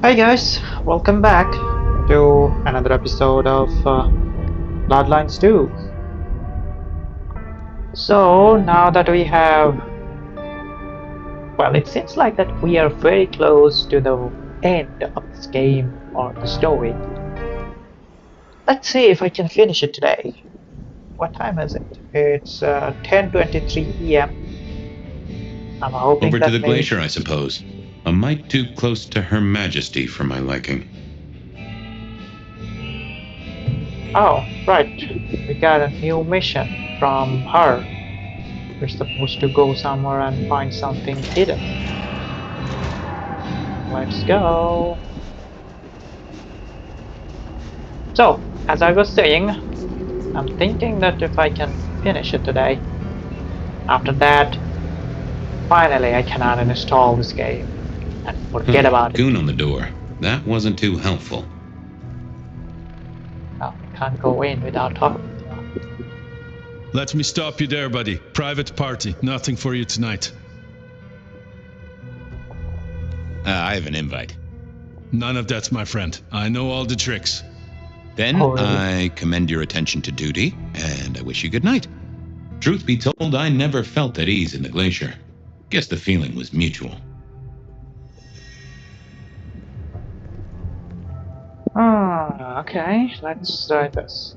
Hi guys, welcome back to another episode of Bloodlines 2. So now that we have, well, it seems like that we are very close to the end of this game or the story. Let's see if I can finish it today. What time is it? It's 10:23 p.m. I'm hoping Over to that the maybe. glacier, I suppose. A mite too close to Her Majesty for my liking. Oh, right. We got a new mission from her. We're supposed to go somewhere and find something hidden. Let's go. So, as I was saying, I'm thinking that if I can finish it today, after that, finally I can uninstall this game and forget about it. Goon on the door. That wasn't too helpful. Well, I can't go in without talking. Let me stop you there, buddy. Private party. Nothing for you tonight. I have an invite. None of that, my friend. I know all the tricks. Then Oh, really? I commend your attention to duty, and I wish you good night. Truth be told, I never felt at ease in the glacier. Guess the feeling was mutual. Okay, let's try this.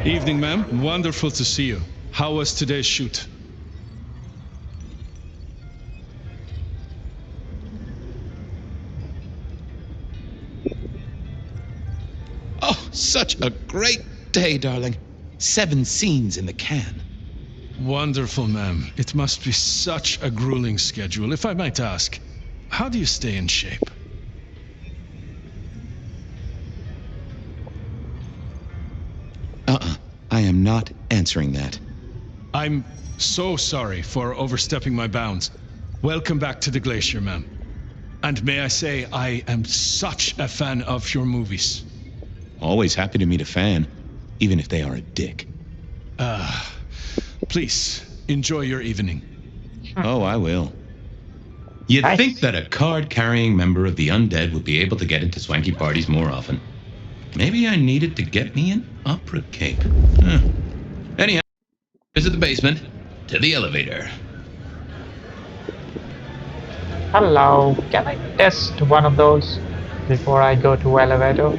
Evening, ma'am. Wonderful to see you. How was today's shoot? Oh, such a great day, darling. 7 scenes in the can. Wonderful, ma'am. It must be such a grueling schedule. If I might ask, how do you stay in shape? I am not answering that. I'm so sorry for overstepping my bounds. Welcome back to the glacier, ma'am. And may I say, I am such a fan of your movies. Always happy to meet a fan, even if they are a dick. Please, enjoy your evening. Oh, I will. You'd Nice. think that a card-carrying member of the undead would be able to get into swanky parties more often. Maybe I needed to get me an opera cape. Anyhow, visit the basement, to the elevator. Hello, can I test one of those before I go to elevator?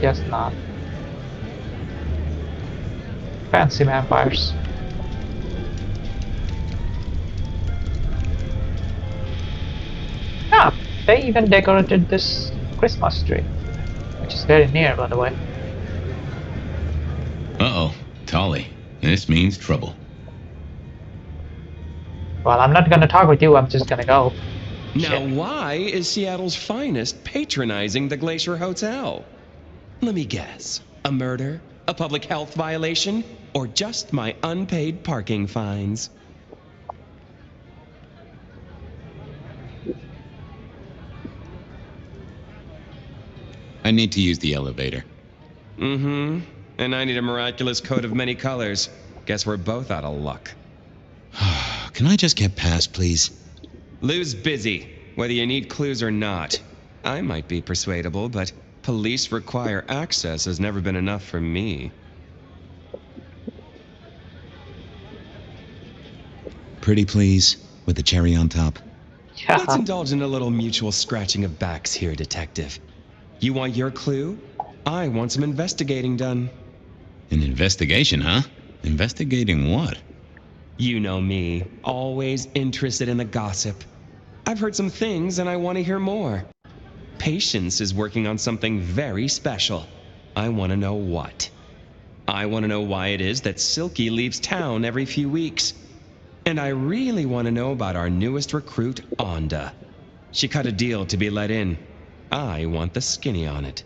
Guess not. Fancy vampires. Ah, they even decorated this Christmas tree, which is very near, by the way. Uh-oh, Tolly. This means trouble. Well, I'm not gonna talk with you, I'm just gonna go. Now, Shit. why is Seattle's finest patronizing the Glacier Hotel? Let me guess. A murder? A public health violation? Or just my unpaid parking fines? I need to use the elevator. Mm-hmm. And I need a miraculous coat of many colors. Guess we're both out of luck. Can I just get past, please? Lou's busy, whether you need clues or not. I might be persuadable, but police require access has never been enough for me. Pretty please, with the cherry on top. Let's indulge in a little mutual scratching of backs here, Detective. You want your clue? I want some investigating done. An investigation, huh? Investigating what? You know me, always interested in the gossip. I've heard some things and I want to hear more. Patience is working on something very special. I want to know what. I want to know why it is that Silky leaves town every few weeks. And I really want to know about our newest recruit, Onda. She cut a deal to be let in. I want the skinny on it.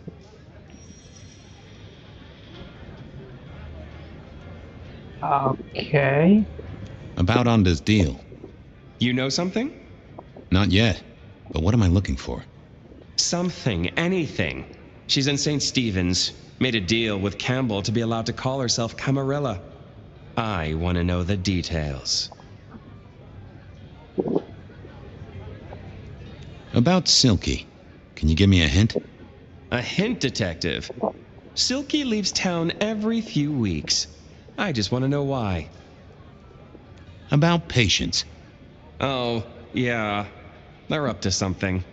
Okay. About Onda's deal. You know something? Not yet. But what am I looking for? Something, anything. She's in St. Stephen's. Made a deal with Campbell to be allowed to call herself Camarilla. I want to know the details. About Silky. Can you give me a hint? A hint, detective. Silky leaves town every few weeks. I just want to know why. About Patience. Oh, yeah. They're up to something.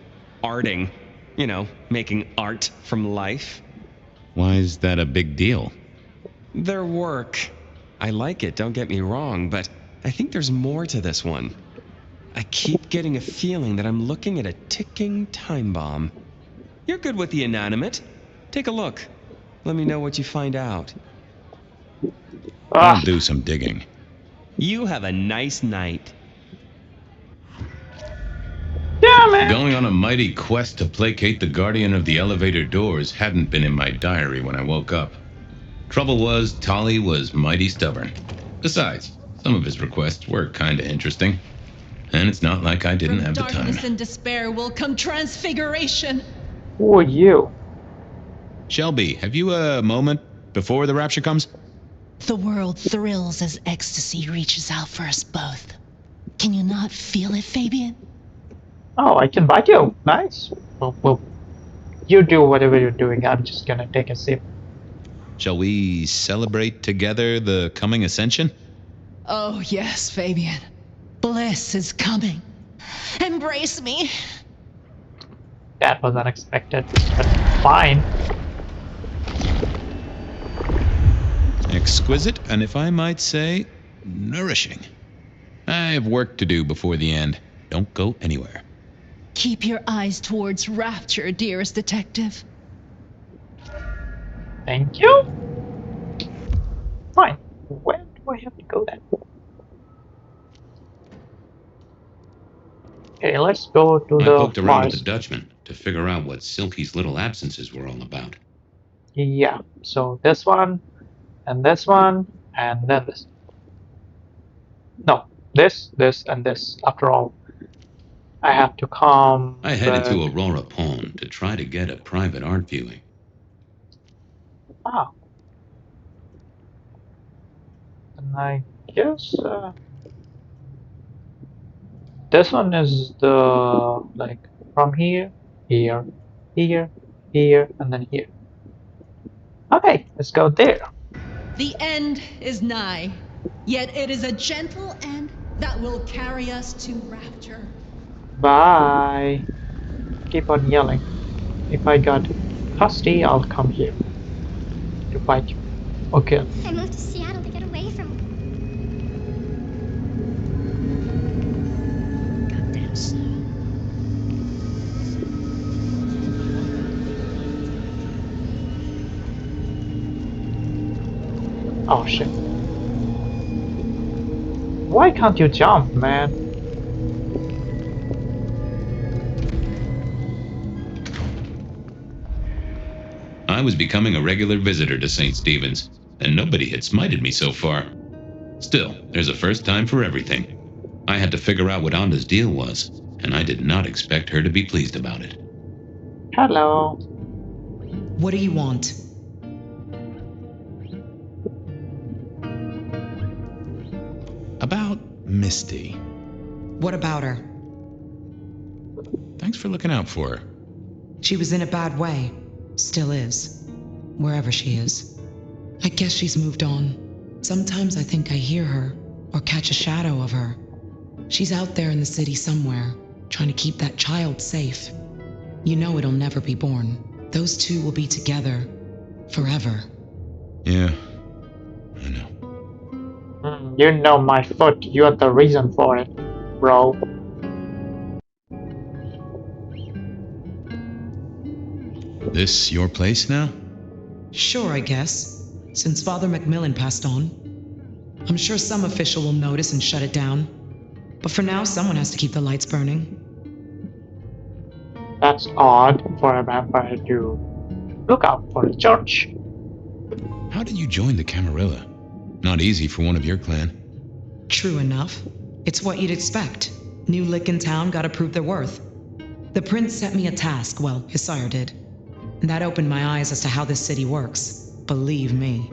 Arting. You know, making art from life. Why is that a big deal? Their work. I like it, don't get me wrong, but I think there's more to this one. I keep getting a feeling that I'm looking at a ticking time bomb. You're good with the inanimate. Take a look. Let me know what you find out. I'll do some digging. You have a nice night. Damn it! Going on a mighty quest to placate the guardian of the elevator doors hadn't been in my diary when I woke up. Trouble was, Tolly was mighty stubborn. Besides, some of his requests were kinda interesting. And it's not like I didn't have the time. From darkness and despair will come transfiguration. Who are you? Shelby, have you a moment before the rapture comes? The world thrills as ecstasy reaches out for us both. Can you not feel it, Fabian? Oh, I can bite you. Nice. Well, you do whatever you're doing. I'm just gonna take a sip. Shall we celebrate together the coming ascension? Oh, yes, Fabian. Bliss is coming. Embrace me. That was unexpected, but fine. Exquisite, and if I might say, nourishing. I have work to do before the end. Don't go anywhere. Keep your eyes towards rapture, dearest detective. Thank you. Fine. Where do I have to go then? Okay, let's go to I the poked around with Mars. the Dutchman to figure out what Silky's little absences were all about. Yeah, so this one, and this one, and then this. No, this, and this. After all, I have to come. I headed to Aurora Pond to try to get a private art viewing. Ah. And I guess this one is the, like, from here, here, here, here, and then here. Okay, let's go there. The end is nigh, yet it is a gentle end that will carry us to rapture. Bye. Keep on yelling. If I got thirsty, I'll come here to fight you. Okay. I moved to Seattle to get away from goddamn snow. Oh shit. Why can't you jump, man? I was becoming a regular visitor to St. Stephen's, and nobody had smited me so far. Still, there's a first time for everything. I had to figure out what Anda's deal was, and I did not expect her to be pleased about it. Hello. What do you want? About Misty. What about her? Thanks for looking out for her. She was in a bad way. Still is. Wherever she is. I guess she's moved on. Sometimes I think I hear her, or catch a shadow of her. She's out there in the city somewhere, trying to keep that child safe. You know it'll never be born. Those two will be together. Forever. Yeah, I know. You know my foot. You are the reason for it, bro. This your place now? Sure, I guess. Since Father Macmillan passed on. I'm sure some official will notice and shut it down. But for now, someone has to keep the lights burning. That's odd for a vampire to look out for a church. How did you join the Camarilla? Not easy for one of your clan. True enough. It's what you'd expect. New lick in town, gotta prove their worth. The prince set me a task, well, his sire did. And that opened my eyes as to how this city works. Believe me.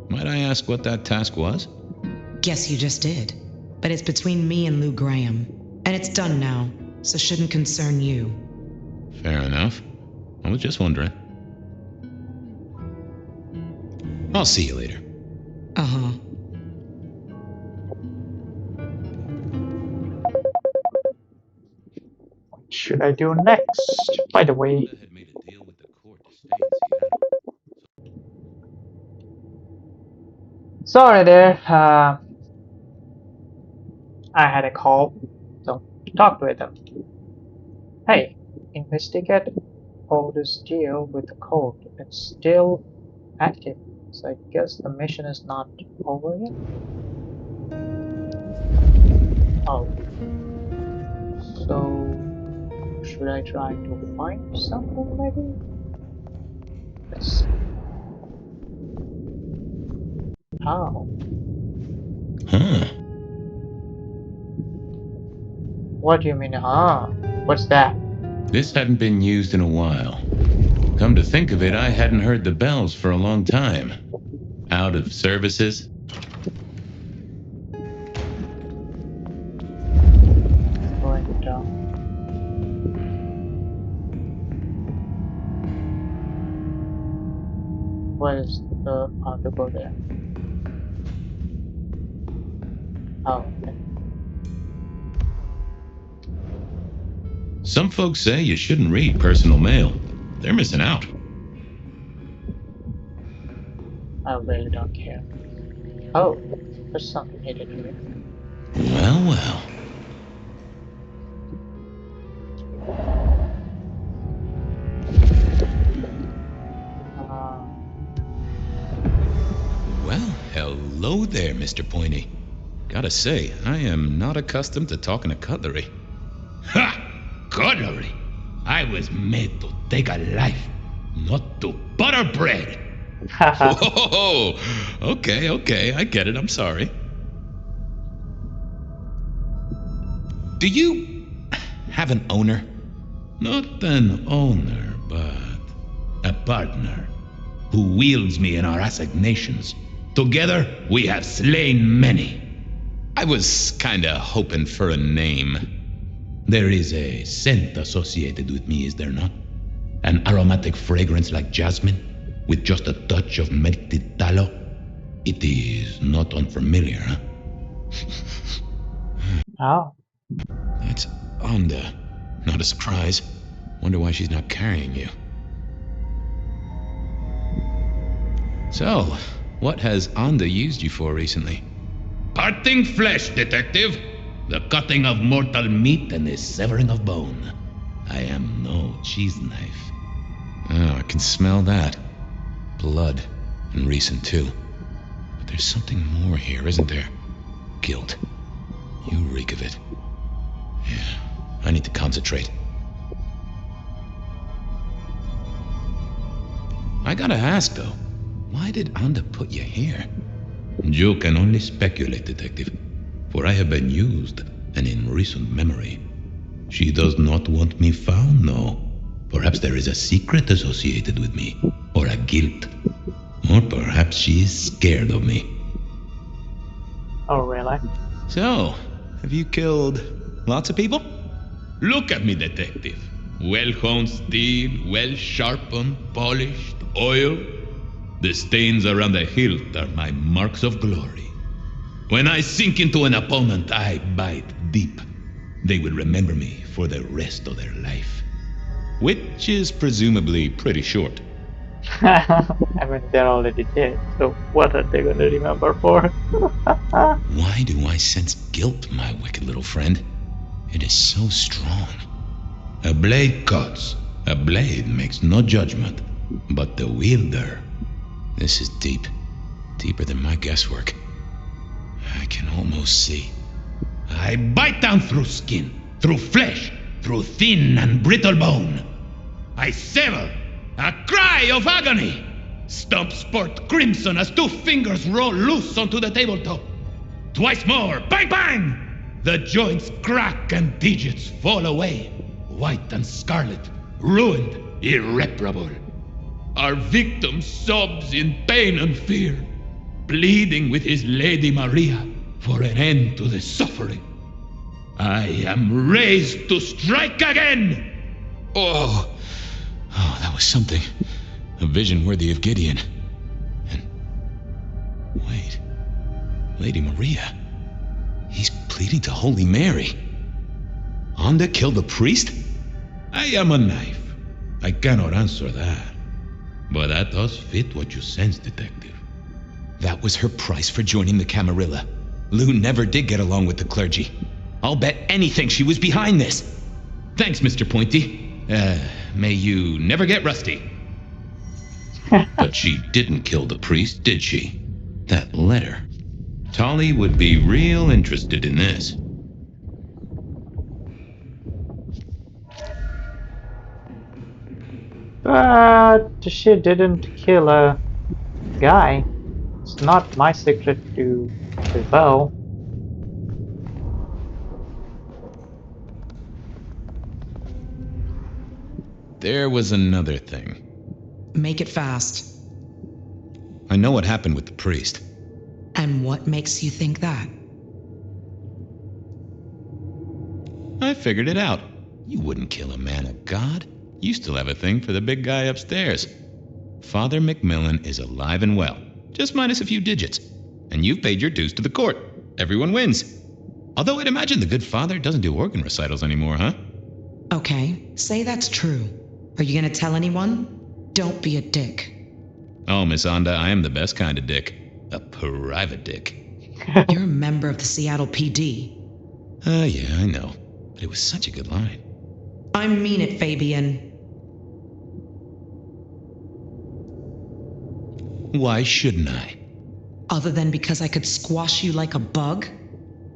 Might I ask what that task was? Guess you just did. But it's between me and Lou Graham. And it's done now. so shouldn't concern you. Fair enough. I was just wondering. I'll see you later. Uh-huh. What should I do next? By the way, Had made a deal with the court to stay in Seattle. sorry there. I had a call, so talked with them. Hey, investigate all this deal with the code. It's still active, so I guess the mission is not over yet. Oh, so should I try to find something maybe? Let's see. How? Huh. What do you mean, What's that? This hadn't been used in a while. Come to think of it, I hadn't heard the bells for a long time. Out of services? Going down. What is the article there? Oh, okay. Some folks say you shouldn't read personal mail. They're missing out. I really don't care. Oh, there's something hidden here. Well, well. Well, hello there, Mr. Pointy. Gotta say, I am not accustomed to talking to cutlery. Ha! Cutlery! I was made to take a life, not to butter bread. Whoa! Okay, I get it, I'm sorry. Do you have an owner? Not an owner, but a partner who wields me in our assignations. Together, we have slain many. I was kinda hoping for a name. There is a scent associated with me, is there not? An aromatic fragrance like jasmine, with just a touch of melted tallow. It is not unfamiliar, huh? Oh, That's Onda. Not a surprise. Wonder why she's not carrying you. So, what has Onda used you for recently? Parting flesh, detective. The cutting of mortal meat and the severing of bone. I am no cheese knife. Oh, I can smell that. Blood. And recent too. But there's something more here, isn't there? Guilt. You reek of it. Yeah, I need to concentrate. I gotta ask though, why did Onda put you here? You can only speculate, detective, for I have been used, and in recent memory. She does not want me found, no. Perhaps there is a secret associated with me, or a guilt. Or perhaps she is scared of me. oh really? So, have you killed lots of people? Look at me, detective. Well-honed steel, well-sharpened, polished, oil. The stains around the hilt are my marks of glory. When I sink into an opponent, I bite deep. They will remember me for the rest of their life. Which is presumably pretty short. I mean, they're already dead, so what are they gonna remember for? Why do I sense guilt, my wicked little friend? It is so strong. A blade cuts. A blade makes no judgment. But the wielder... This is deep. Deeper than my guesswork. I can almost see. I bite down through skin, through flesh, through thin and brittle bone. I sever, a cry of agony. Stumps spurt crimson as two fingers roll loose onto the tabletop. Twice more, bang bang! The joints crack and digits fall away, white and scarlet, ruined, irreparable. Our victim sobs in pain and fear, pleading with his Lady Maria for an end to the suffering. I am raised to strike again! Oh, that was something. A vision worthy of Gideon. And wait, Lady Maria. He's pleading to Holy Mary. Onda killed the priest? I am a knife. I cannot answer that. But that does fit what you sense, Detective. That was her price for joining the Camarilla. Lou never did get along with the clergy. I'll bet anything she was behind this. Thanks, Mr. Pointy. May you never get rusty. But she didn't kill the priest, did she? That letter. Tolly would be real interested in this. But she didn't kill a guy. It's not my secret to reveal. There was another thing. Make it fast. I know what happened with the priest. And what makes you think that? I figured it out. You wouldn't kill a man of God. You still have a thing for the big guy upstairs. Father Macmillan is alive and well, just minus a few digits. And you've paid your dues to the court. Everyone wins. Although I'd imagine the good father doesn't do organ recitals anymore, huh? Okay, say that's true. Are you gonna tell anyone? Don't be a dick. Oh, Miss Onda, I am the best kind of dick. A private dick. You're a member of the Seattle PD. Yeah, I know. But it was such a good line. I mean it, Fabian. Why shouldn't I? Other than because I could squash you like a bug?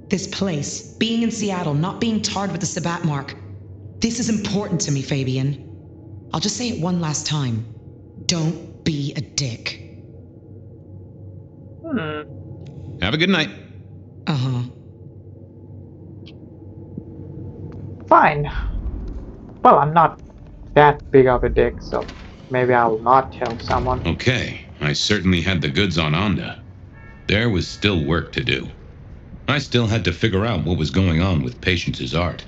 This place, being in Seattle, not being tarred with the Sabbat mark. This is important to me, Fabian. I'll just say it one last time. Don't be a dick. Have a good night. Uh-huh. Fine. Well, I'm not that big of a dick, so maybe I'll not tell someone. Okay, I certainly had the goods on Onda. There was still work to do. I still had to figure out what was going on with Patience's art.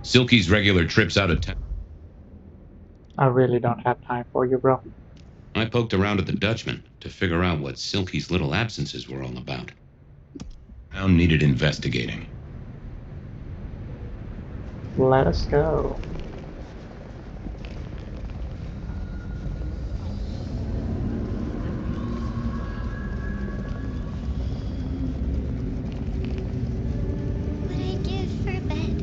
Silky's regular trips out of town. I really don't have time for you, bro. I poked around at the Dutchman to figure out what Silky's little absences were all about. Town needed investigating. Let us go. What I give for bed.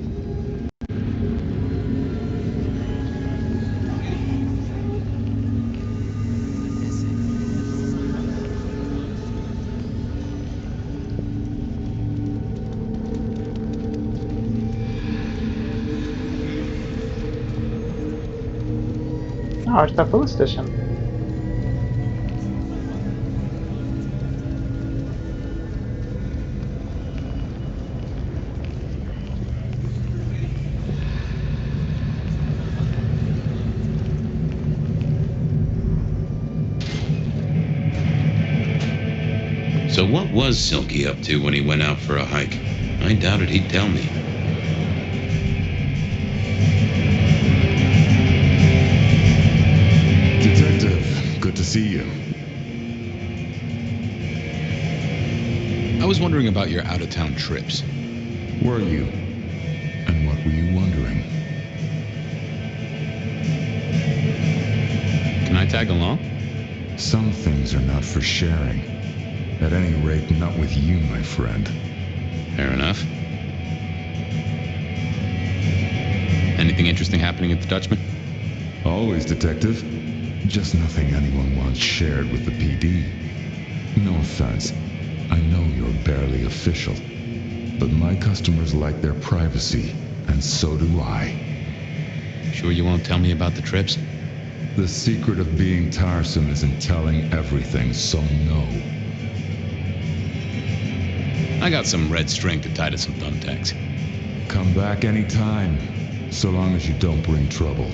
Oh, it's the police station. So what was Silky up to when he went out for a hike? I doubted he'd tell me. Detective, good to see you. I was wondering about your out-of-town trips. Were you? And what were you wondering? Can I tag along? Some things are not for sharing. At any rate, not with you, my friend. Fair enough. Anything interesting happening at the Dutchman? Always, Detective. Just nothing anyone wants shared with the PD. No offense. I know you're barely official. But my customers like their privacy, and so do I. Sure you won't tell me about the trips? The secret of being tiresome is in telling everything, so no. I got some red string to tie to some thumbtacks. Come back anytime, so long as you don't bring trouble.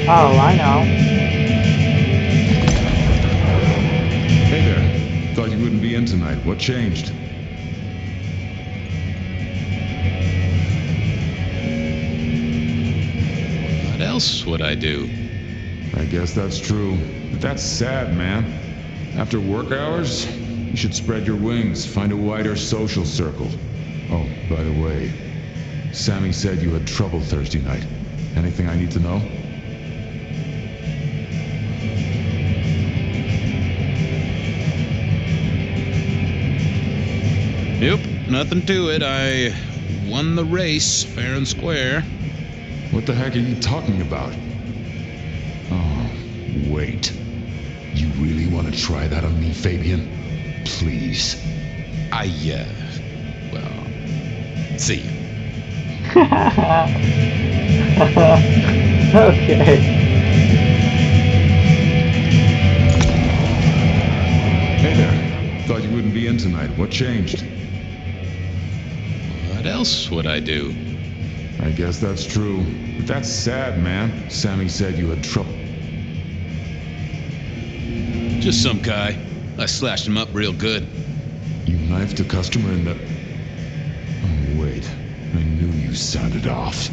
Oh, I know. Hey there. Thought you wouldn't be in tonight. What changed? What else would I do? I guess that's true. But that's sad, man. After work hours, you should spread your wings, find a wider social circle. Oh, by the way, Sammy said you had trouble Thursday night. Anything I need to know? Yep, nothing to it. I won the race, fair and square. What the heck are you talking about? Oh, wait. You really want to try that on me, Fabian? Please. Well, see you. Okay. Hey there. Thought you wouldn't be in tonight. What changed? What else would I do? I guess that's true. But that's sad, man. Sammy said you had trouble. Just some guy. I slashed him up real good. You knifed a customer in the... Oh, wait. I knew you sounded off.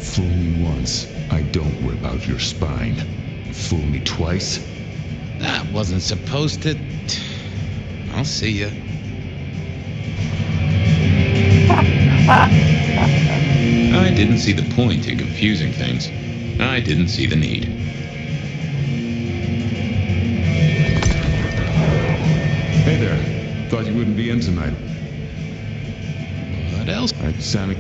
Fool me once, I don't rip out your spine. Fool me twice? That wasn't supposed to... I'll see ya. I didn't see the point in confusing things. I didn't see the need. Hey there. Thought you wouldn't be in tonight. What else? Sammy...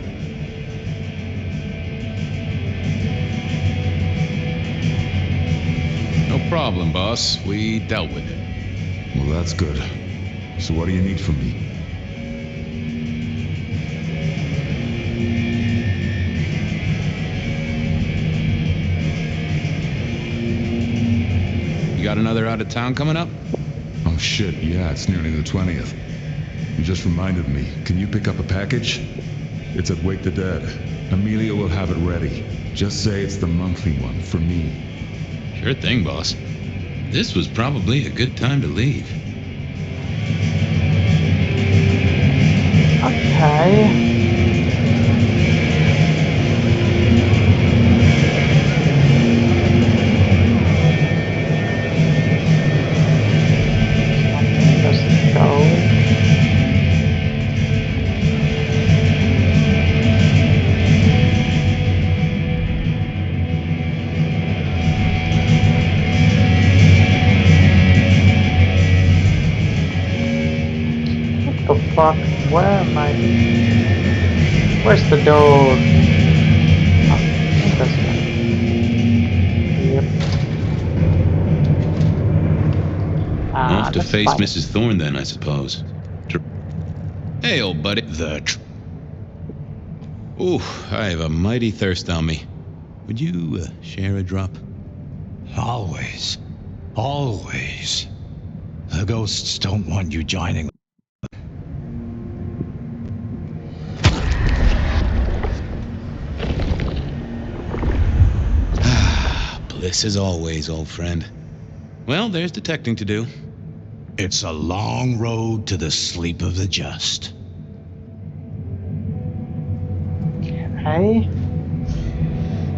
No problem, boss. We dealt with it. Well, that's good. So what do you need from me? You got another out of town coming up? Oh shit, yeah, it's nearly the 20th. You just reminded me. Can you pick up a package? It's at Wake the Dead. Amelia will have it ready. Just say it's the monthly one, for me. Sure thing, boss. This was probably a good time to leave. Okay. Let's go. What the fuck? Where am I? Where's the door? Oh, this one. Yep. Off to That's face fine. Mrs. Thorne then, I suppose. Hey, old buddy. Ooh, I have a mighty thirst on me. Would you share a drop? Always. Always. The ghosts don't want you joining. Bliss as always, old friend. Well, there's detecting to do. It's a long road to the sleep of the just. Okay.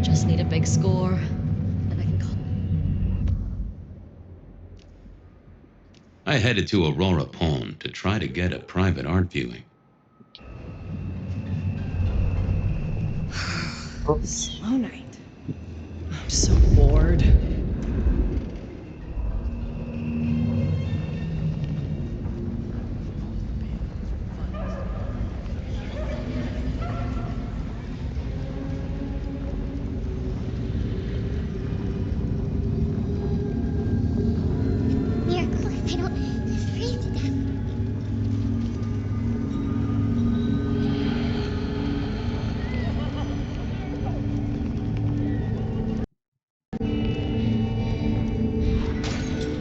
Just need a big score, and I can call. I headed to Aurora Pond to try to get a private art viewing. Oops. Slow night. I'm so bored. We are close. I don't freeze to death.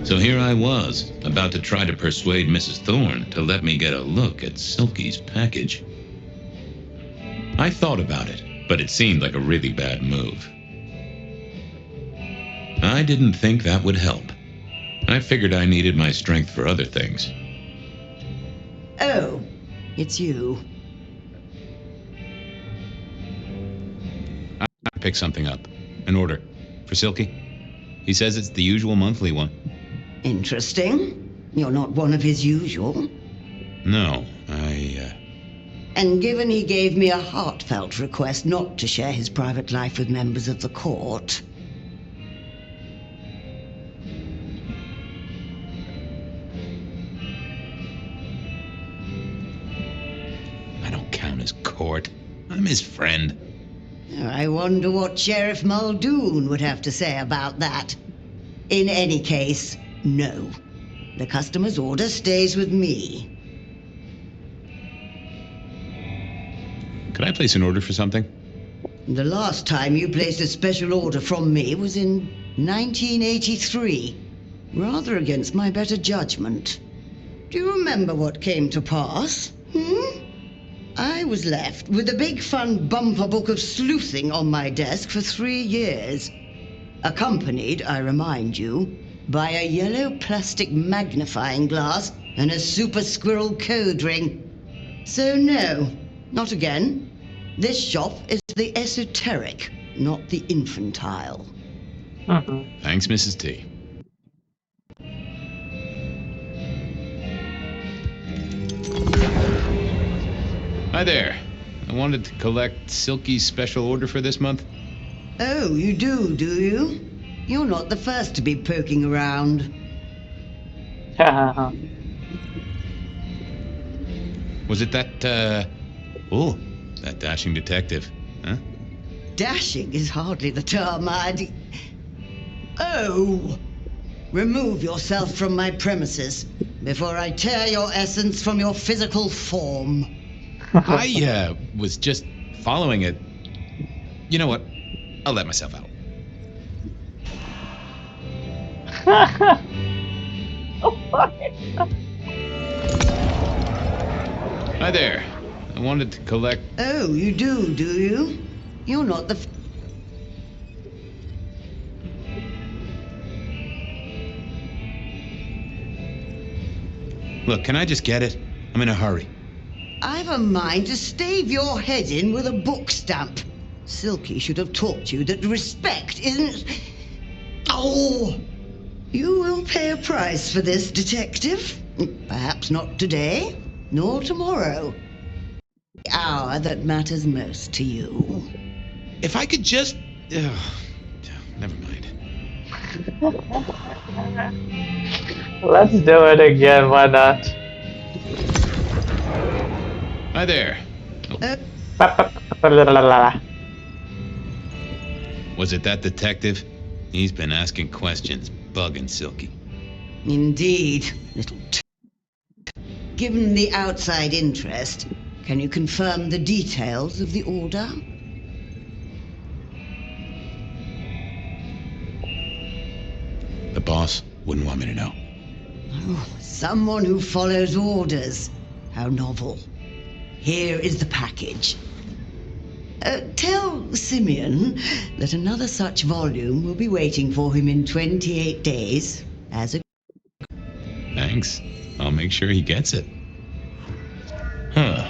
So here I was, about to try to persuade Mrs. Thorne to let me get a look at Silky's package. I thought about it, but it seemed like a really bad move. I didn't think that would help. I figured I needed my strength for other things. Oh, it's you. I picked something up. An order. For Silky. He says it's the usual monthly one. Interesting. You're not one of his usual. No, And given he gave me a heartfelt request not to share his private life with members of the court... I don't count as court. I'm his friend. I wonder what Sheriff Muldoon would have to say about that. In any case, no. The customer's order stays with me. Could I place an order for something? The last time you placed a special order from me was in 1983. Rather against my better judgment. Do you remember what came to pass? I was left with a big fun bumper book of sleuthing on my desk for 3 years. Accompanied, I remind you, by a yellow plastic magnifying glass and a super squirrel code ring. So no, not again. This shop is the esoteric, not the infantile. Thanks, Mrs. T. Hi there. I wanted to collect Silky's special order for this month. Oh, you do you? You're not the first to be poking around. Was it that, that dashing detective, huh? Dashing is hardly the term I'd... Oh! Remove yourself from my premises before I tear your essence from your physical form. I, was just following it. You know what? I'll let myself out. Hi there. I wanted to collect... Oh, you do you? You're not the... Look, can I just get it? I'm in a hurry. I've a mind to stave your head in with a book stamp. Silky should have taught you that respect isn't... Oh! You will pay a price for this, detective. Perhaps not today, nor tomorrow. The hour that matters most to you. If I could just... never mind. Let's do it again, why not? Hi there. Was it that detective? He's been asking questions, bugging Silky. Indeed, little Given the outside interest, can you confirm the details of the order? The boss wouldn't want me to know. Oh, someone who follows orders. How novel. Here is the package. Tell Simeon that another such volume will be waiting for him in 28 days as a... Thanks. I'll make sure he gets it. Huh.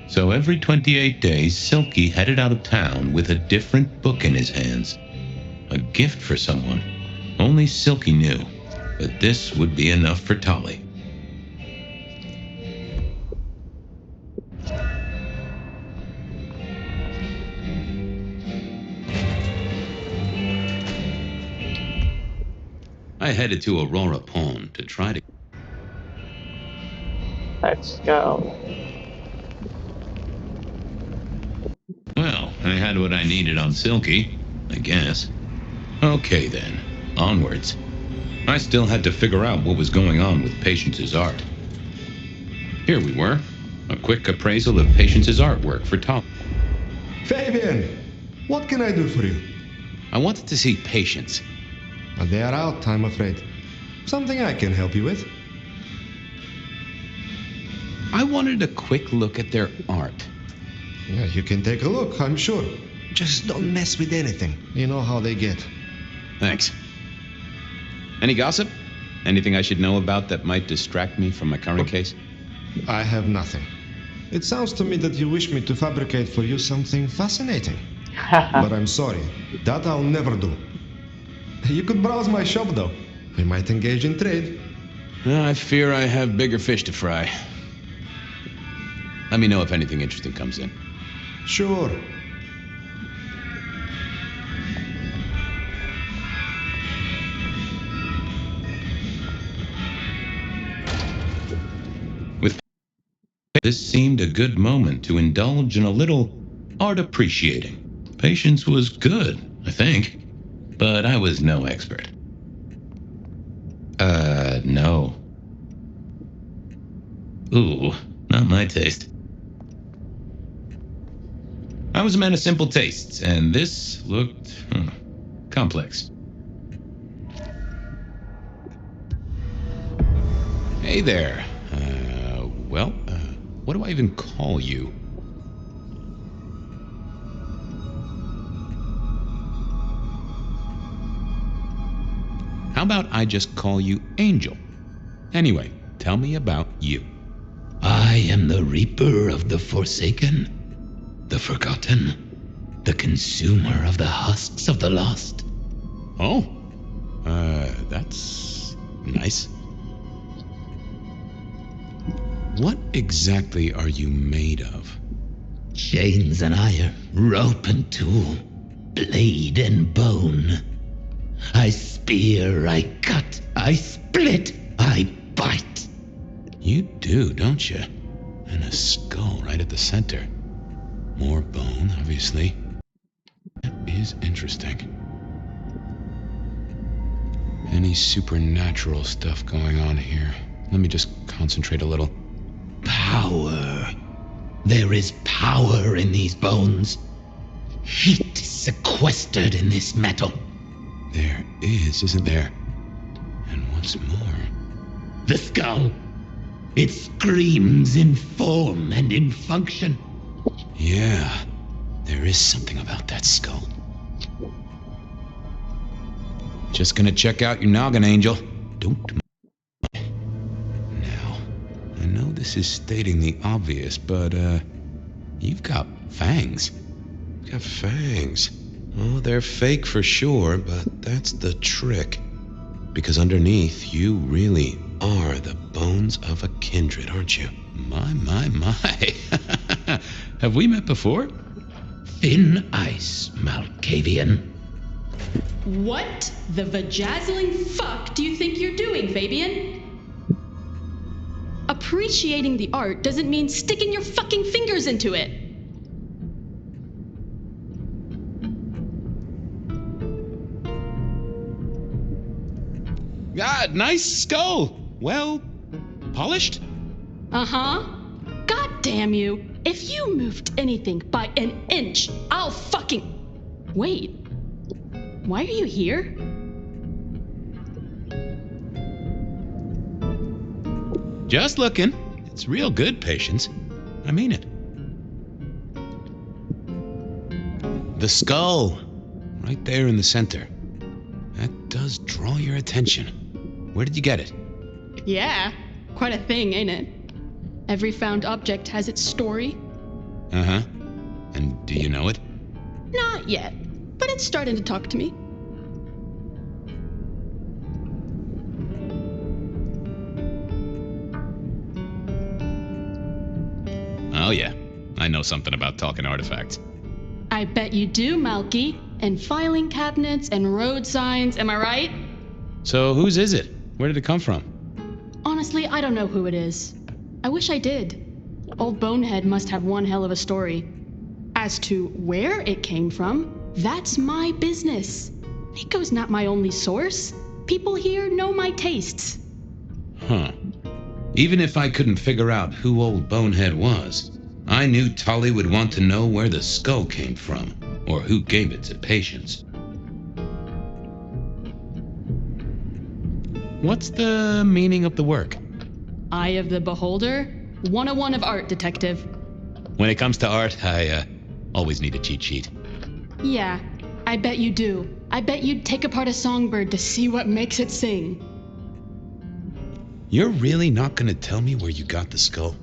So every 28 days, Silky headed out of town with a different book in his hands. A gift for someone. Only Silky knew. But this would be enough for Tolly. I headed to Aurora Pawn to try to... Let's go. Well, I had what I needed on Silky, I guess. Okay then, onwards. I still had to figure out what was going on with Patience's art. Here we were, a quick appraisal of Patience's artwork for Tom. Fabian, what can I do for you? I wanted to see Patience. They are out, I'm afraid. Something I can help you with? I wanted a quick look at their art. Yeah, you can take a look, I'm sure. Just don't mess with anything. You know how they get. Thanks. Any gossip? Anything I should know about that might distract me from my current case? I have nothing. It sounds to me that you wish me to fabricate for you something fascinating. But I'm sorry, that I'll never do. You could browse my shop though. We might engage in trade. I fear I have bigger fish to fry. Let me know if anything interesting comes in. Sure. This seemed a good moment to indulge in a little art appreciating. Patience was good, I think, but I was no expert. No. Ooh, not my taste. I was a man of simple tastes, and this looked complex. Hey there. What do I even call you? How about I just call you Angel? Anyway, tell me about you. I am the Reaper of the Forsaken, the Forgotten, the Consumer of the husks of the lost. Oh, that's nice. What exactly are you made of? Chains and iron, rope and tool, blade and bone. I spear, I cut, I split, I bite. You do, don't you? And a skull right at the center. More bone, obviously. That is interesting. Any supernatural stuff going on here? Let me just concentrate a little. Power. There is power in these bones. Heat sequestered in this metal. There is, isn't there? And what's more? The skull. It screams in form and in function. Yeah, there is something about that skull. Just gonna check out your noggin, Angel. Don't. Now, I know this is stating the obvious, but, you've got fangs. You've got fangs. Oh, they're fake for sure, but that's the trick. Because you really are the bones of a kindred, aren't you? My. Have we met before? Thin ice, Malkavian. What the vajazzling fuck do you think you're doing, Fabian? Appreciating the art doesn't mean sticking your fucking fingers into it. God, nice skull. Well, polished? Uh-huh. God damn you. If you moved anything by an inch, I'll fucking... Wait. Why are you here? Just looking. It's real good, Patience. I mean it. The skull. Right there in the center. That does draw your attention. Where did you get it? Yeah, quite a thing, ain't it? Every found object has its story. Uh-huh. And do you know it? Not yet, but it's starting to talk to me. Oh yeah, I know something about talking artifacts. I bet you do, Malky. And filing cabinets and road signs, am I right? So whose is it? Where did it come from? Honestly, I don't know who it is. I wish I did. Old Bonehead must have one hell of a story. As to where it came from, that's my business. Nico's not my only source. People here know my tastes. Huh. Even if I couldn't figure out who Old Bonehead was, I knew Tully would want to know where the skull came from, or who gave it to Patience. What's the meaning of the work? Eye of the Beholder, 101 of art, detective. When it comes to art, I always need a cheat sheet. Yeah, I bet you do. I bet you'd take apart a songbird to see what makes it sing. You're really not gonna tell me where you got the skull?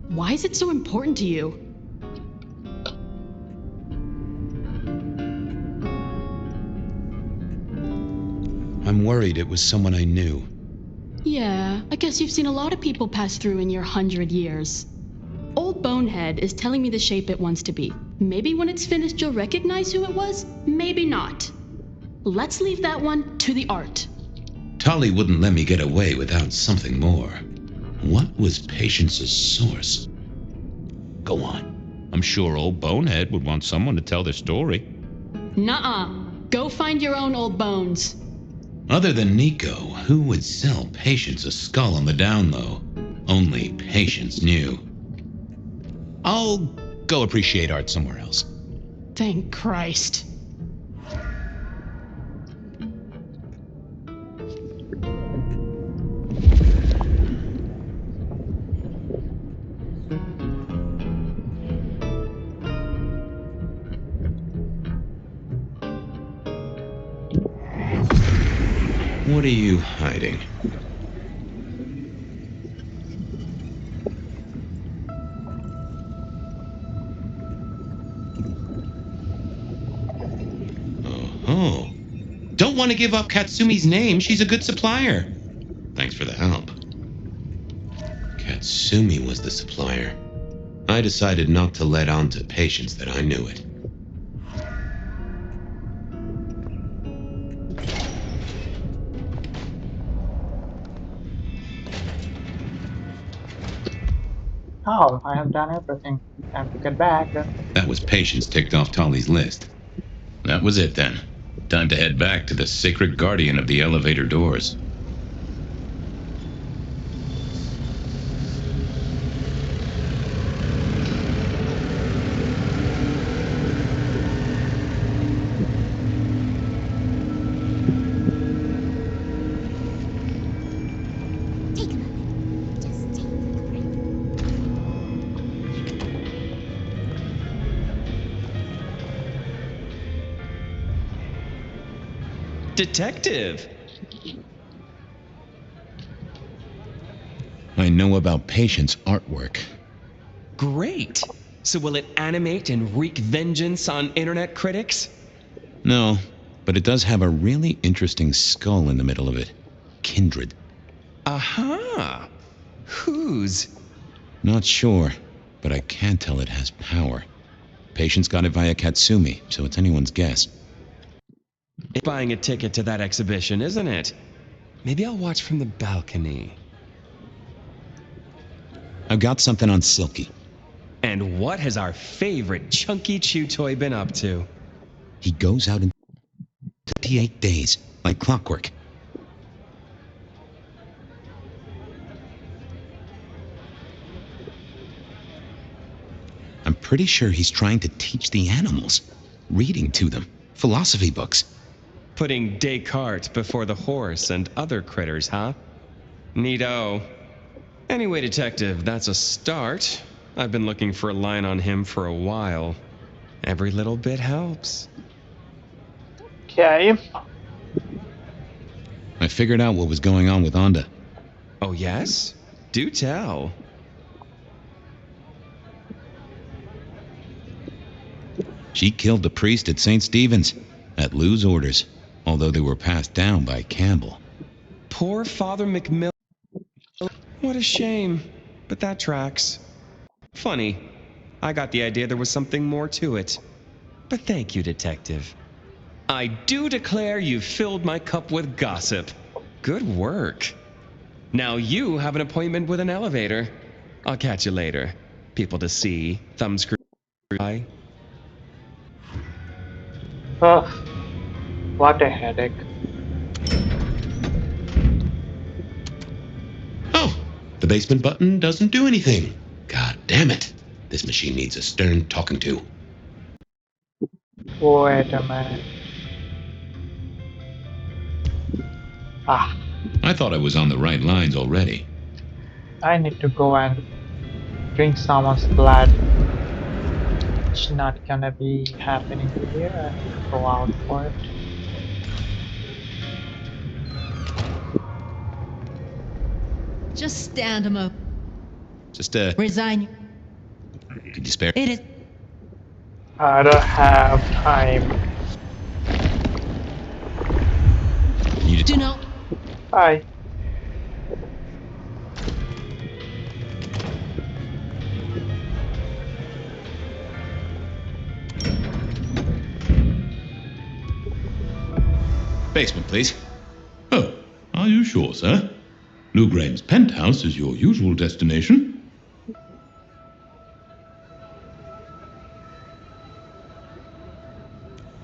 Why is it so important to you? I'm worried it was someone I knew. Yeah, I guess you've seen a lot of people pass through in your 100 years. Old Bonehead is telling me the shape it wants to be. Maybe when it's finished you'll recognize who it was, maybe not. Let's leave that one to the art. Tolly wouldn't let me get away without something more. What was Patience's source? Go on. I'm sure old Bonehead would want someone to tell their story. Nuh-uh. Go find your own old bones. Other than Nico, who would sell Patience a skull on the down low? Only Patience knew. I'll go appreciate art somewhere else. Thank Christ. What are you hiding? Oh. Don't want to give up Katsumi's name. She's a good supplier. Thanks for the help. Katsumi was the supplier. I decided not to let on to Patience that I knew it. Oh, I have done everything. Time to get back. That was Patience ticked off Tolly's list. That was it then. Time to head back to the sacred guardian of the elevator doors. Take a moment. Just take a breath. Detective! I know about Patience artwork. Great! So will it animate and wreak vengeance on internet critics? No, but it does have a really interesting skull in the middle of it. Kindred. Aha! Whose? Not sure, but I can tell it has power. Patience got it via Katsumi, so it's anyone's guess. It's buying a ticket to that exhibition, isn't it? Maybe I'll watch from the balcony. I've got something on Silky. And what has our favorite chunky chew toy been up to? He goes out in 58 days, like clockwork. I'm pretty sure he's trying to teach the animals, reading to them, philosophy books. Putting Descartes before the horse and other critters, huh? Neato. Anyway, Detective, that's a start. I've been looking for a line on him for a while. Every little bit helps. Okay. I figured out what was going on with Onda. Oh, yes? Do tell. She killed the priest at St. Stephen's, at Lou's orders, although they were passed down by Campbell. Poor Father McMillan. What a shame. But that tracks. Funny. I got the idea there was something more to it. But thank you, Detective. I do declare you've filled my cup with gossip. Good work. Now you have an appointment with an elevator. I'll catch you later. People to see, thumbscrew eye. Ugh. What a headache. Oh, the basement button doesn't do anything. God damn it. This machine needs a stern talking to. Wait a minute. Ah, I thought I was on the right lines already. I need to go and drink someone's blood. much not gonna be happening here. I need to go out for it. Just stand him up. Just, Resign. could you spare? It is. I don't have time. You just Do not. Bye. Basement, please. Oh, are you sure, sir? Lou Graham's penthouse is your usual destination.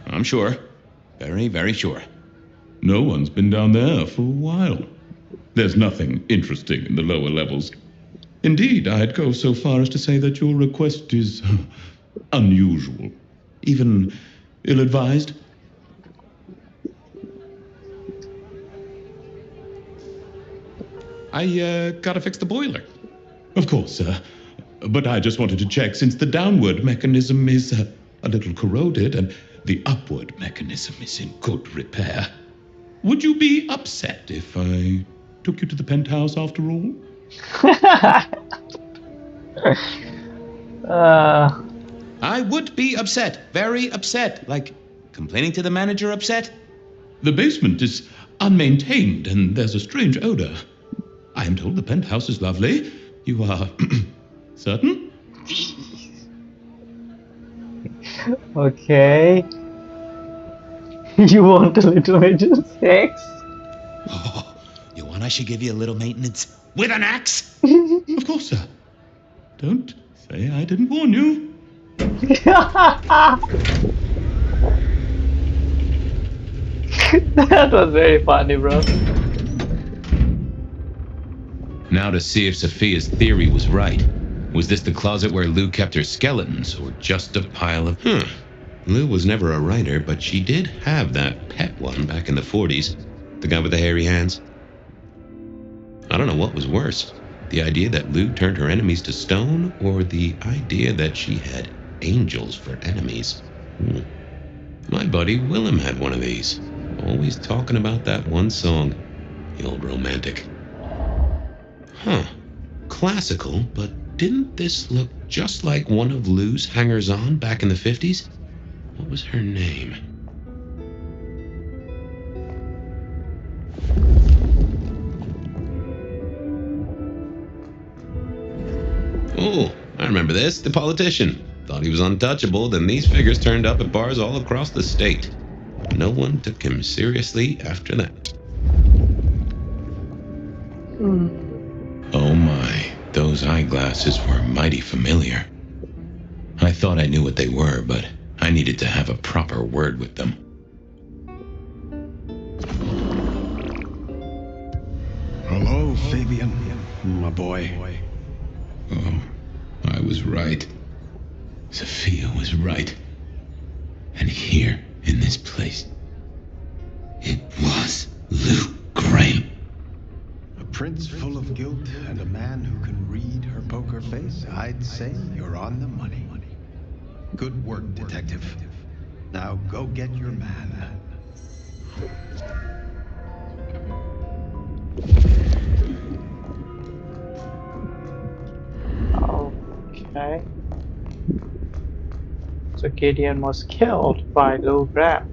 I'm sure. Very, very sure. No one's been down there for a while. There's nothing interesting in the lower levels. Indeed, I'd go so far as to say that your request is unusual, even ill-advised. I gotta fix the boiler. Of course, sir. But I just wanted to check since the downward mechanism is a little corroded and the upward mechanism is in good repair. Would you be upset if I took you to the penthouse after all? I would be upset. Very upset. Like, complaining to the manager upset? The basement is unmaintained and there's a strange odor. I am told the penthouse is lovely. You are certain? Okay. You want a little maintenance? Thanks. Oh, you want I should give you a little maintenance? With an axe? Of course, sir. Don't say I didn't warn you. That was very funny, bro. Now to see if Sophia's theory was right. Was this the closet where Lou kept her skeletons, or just a pile of... Lou was never a writer, but she did have that pet one back in the 40s. The guy with the hairy hands. I don't know what was worse. The idea that Lou turned her enemies to stone, or the idea that she had angels for enemies. My buddy Willem had one of these. Always talking about that one song. The old romantic. Classical, but didn't this look just like one of Lou's hangers-on back in the 50s? What was her name? Oh, I remember this. The politician. Thought he was untouchable, then these figures turned up at bars all across the state. No one took him seriously after that. Oh my, those eyeglasses were mighty familiar. I thought I knew what they were, but I needed to have a proper word with them. Hello, Fabian, my boy. Oh, I was right. Sophia was right. And here, in this place, it was Lou Graham. A prince full of guilt and a man who can read her poker face. I'd say you're on the money. Good work, detective. Now go get your man. Okay. So Gideon was killed by Lou Graham.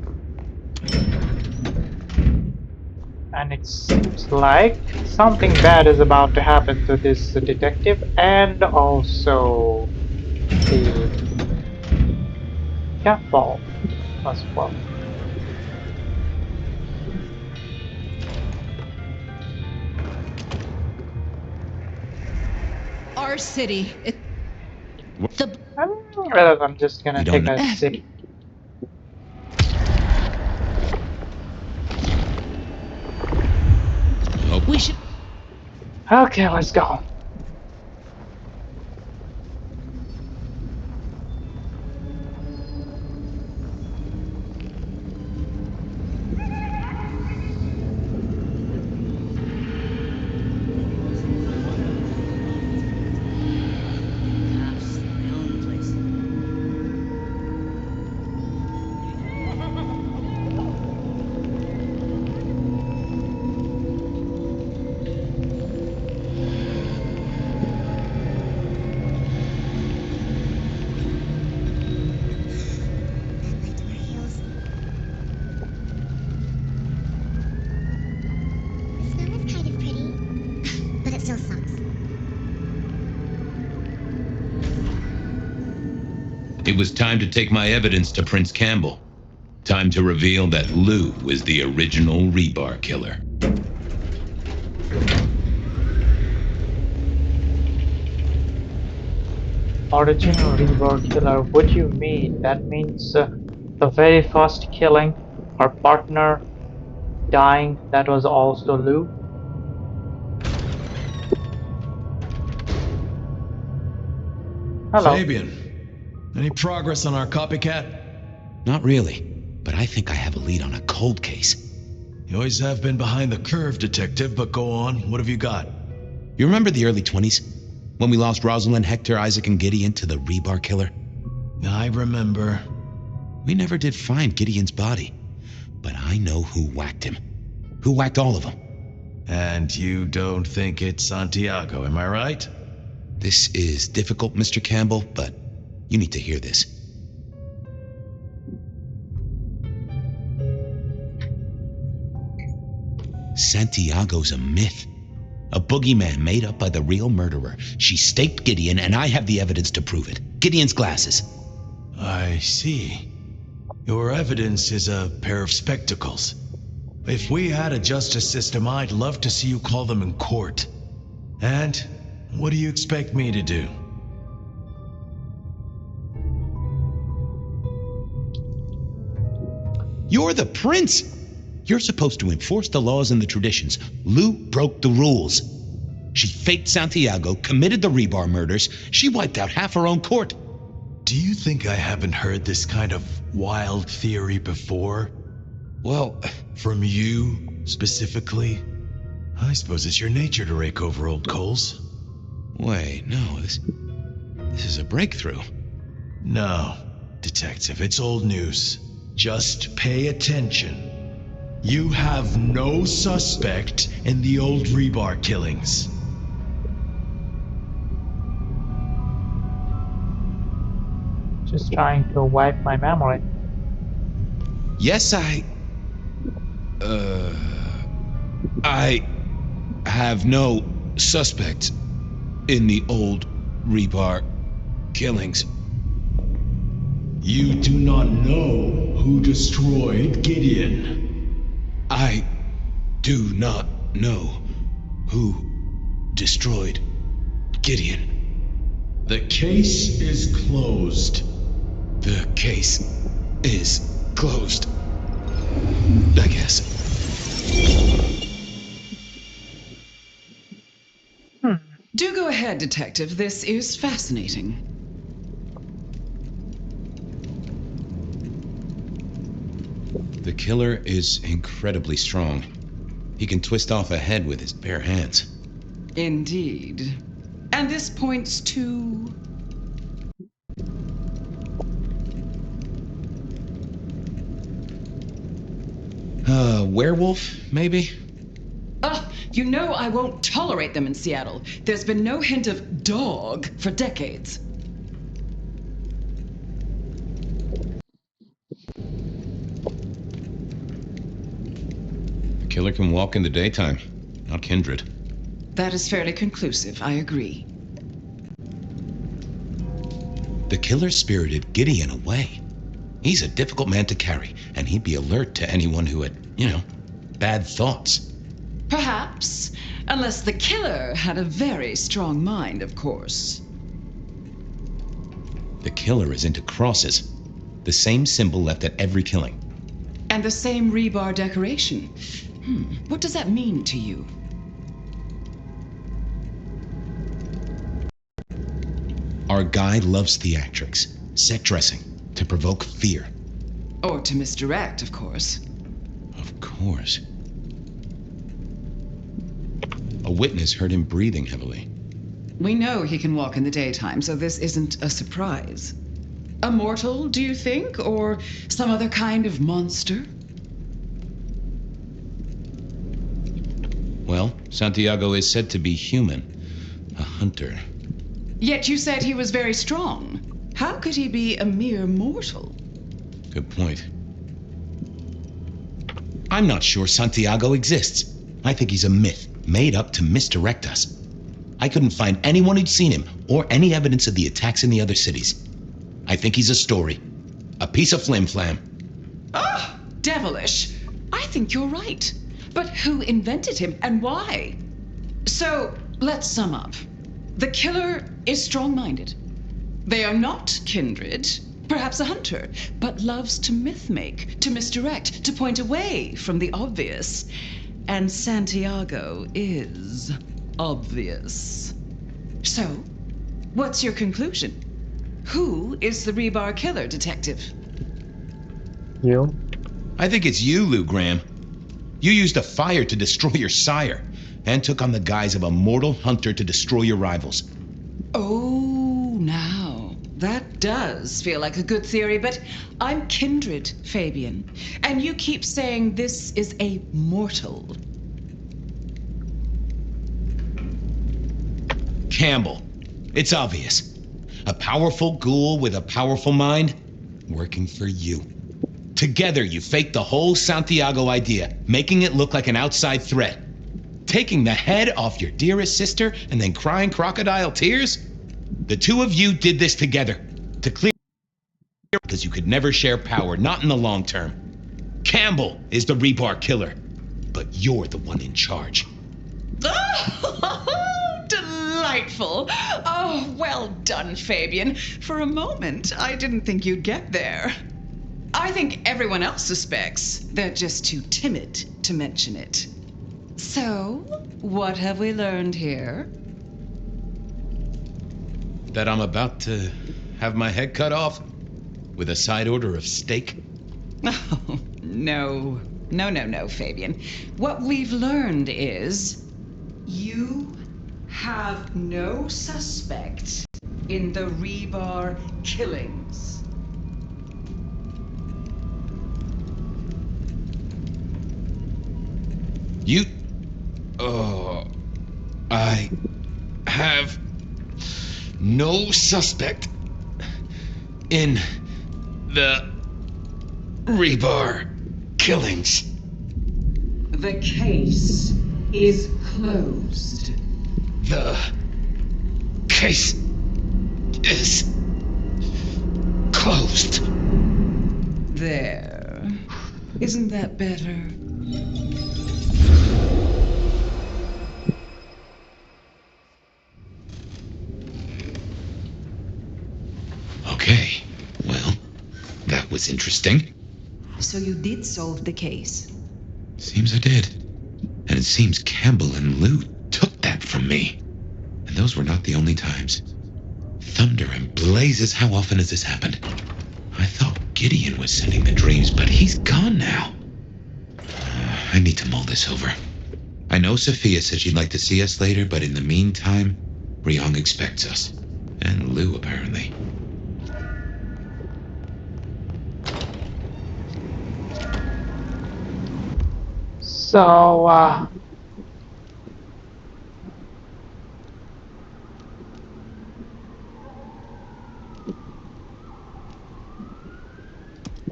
And it seems like something bad is about to happen to this detective and also the Campbell as well. Our city. I'm just gonna take a sip. We should. Okay, let's go. It was time to take my evidence to Prince Campbell. Time to reveal that Lou was the original Rebar Killer. Original Rebar Killer, what do you mean? That means the very first killing, her partner dying, that was also Lou? Hello. Fabian, any progress on our copycat? Not really, but I think I have a lead on a cold case. You always have been behind the curve, Detective, but go on. What have you got? You remember the early 20s? When we lost Rosalind, Hector, Isaac, and Gideon to the Rebar Killer? I remember. We never did find Gideon's body, but I know who whacked him. Who whacked all of them. And you don't think it's Santiago, am I right? This is difficult, Mr. Campbell, but you need to hear this. Santiago's a myth. A boogeyman made up by the real murderer. She staked Gideon, and I have the evidence to prove it. Gideon's glasses. I see. Your evidence is a pair of spectacles. If we had a justice system, I'd love to see you call them in court. And what do you expect me to do? You're the prince! You're supposed to enforce the laws and the traditions. Lou broke the rules. She faked Santiago, committed the Rebar murders. She wiped out half her own court. Do you think I haven't heard this kind of wild theory before? Well, from you, specifically? I suppose it's your nature to rake over old coals. Wait, no, this is a breakthrough. No, Detective, it's old news. Just pay attention. You have no suspect in the old Rebar killings. Just trying to wipe my memory. Yes, I have no suspect in the old Rebar killings. You do not know who destroyed Gideon. I do not know who destroyed Gideon. The case is closed. The case is closed. I guess. Do go ahead, Detective. This is fascinating. The killer is incredibly strong. He can twist off a head with his bare hands. Indeed. And this points to... Werewolf, maybe? You know I won't tolerate them in Seattle. There's been no hint of dog for decades. The killer can walk in the daytime, not kindred. That is fairly conclusive, I agree. The killer spirited Gideon away. He's a difficult man to carry, and he'd be alert to anyone who had, bad thoughts. Perhaps, unless the killer had a very strong mind, of course. The killer is into crosses, the same symbol left at every killing. And the same rebar decoration. What does that mean to you? Our guy loves theatrics, set dressing, to provoke fear. Or to misdirect, of course. Of course. A witness heard him breathing heavily. We know he can walk in the daytime, so this isn't a surprise. A mortal, do you think? Or some other kind of monster? Well, Santiago is said to be human. A hunter. Yet you said he was very strong. How could he be a mere mortal? Good point. I'm not sure Santiago exists. I think he's a myth, made up to misdirect us. I couldn't find anyone who'd seen him, or any evidence of the attacks in the other cities. I think he's a story. A piece of flim-flam. Ah, devilish. I think you're right. But who invented him and why? So, let's sum up. The killer is strong-minded. They are not kindred, perhaps a hunter, but loves to myth-make, to misdirect, to point away from the obvious. And Santiago is obvious. So, what's your conclusion? Who is the Rebar Killer, Detective? You? I think it's you, Lou Graham. You used a fire to destroy your sire, and took on the guise of a mortal hunter to destroy your rivals. Oh, now, that does feel like a good theory, but I'm kindred, Fabian. And you keep saying this is a mortal. Campbell. It's obvious. A powerful ghoul with a powerful mind, working for you. Together, you faked the whole Santiago idea, making it look like an outside threat. Taking the head off your dearest sister and then crying crocodile tears? The two of you did this together, to clear because you could never share power, not in the long term. Campbell is the Rebar Killer, but you're the one in charge. Oh, delightful. Oh, well done, Fabian. For a moment, I didn't think you'd get there. I think everyone else suspects. They're just too timid to mention it. So, what have we learned here? That I'm about to have my head cut off with a side order of steak? Oh, no. No, Fabian. What we've learned is you have no suspect in the Rebar killings. You... Oh... I... have... no suspect... in... the... Rebar... killings. The case is closed. The... case... is... closed. There. Isn't that better? Okay, well, that was interesting. So you did solve the case? Seems I did. And it seems Campbell and Lou took that from me. And those were not the only times. Thunder and blazes, how often has this happened? I thought Gideon was sending the dreams, but he's gone now. I need to mull this over. I know Sophia said she'd like to see us later, but in the meantime, Riong expects us. And Lou, apparently. So,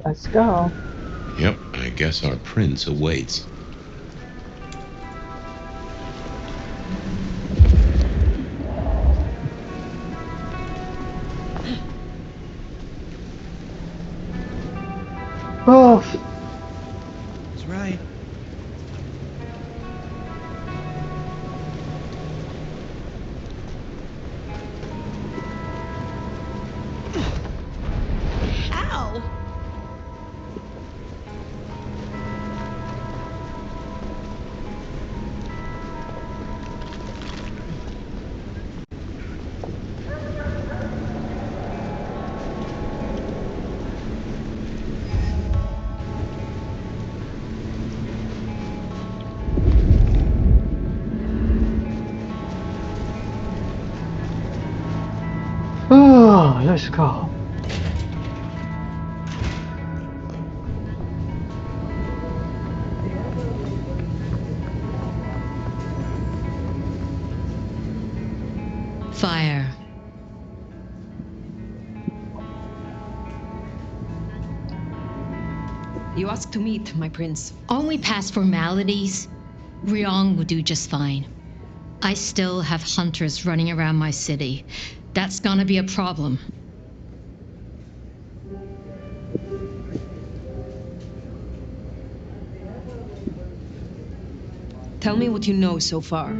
let's go. Yep, I guess our prince awaits. Oh, That's right. Ow! oh, let's go. Phyre. You asked to meet, my prince. Only past formalities. Riong will do just fine. I still have hunters running around my city. That's gonna be a problem. Tell me what you know so far.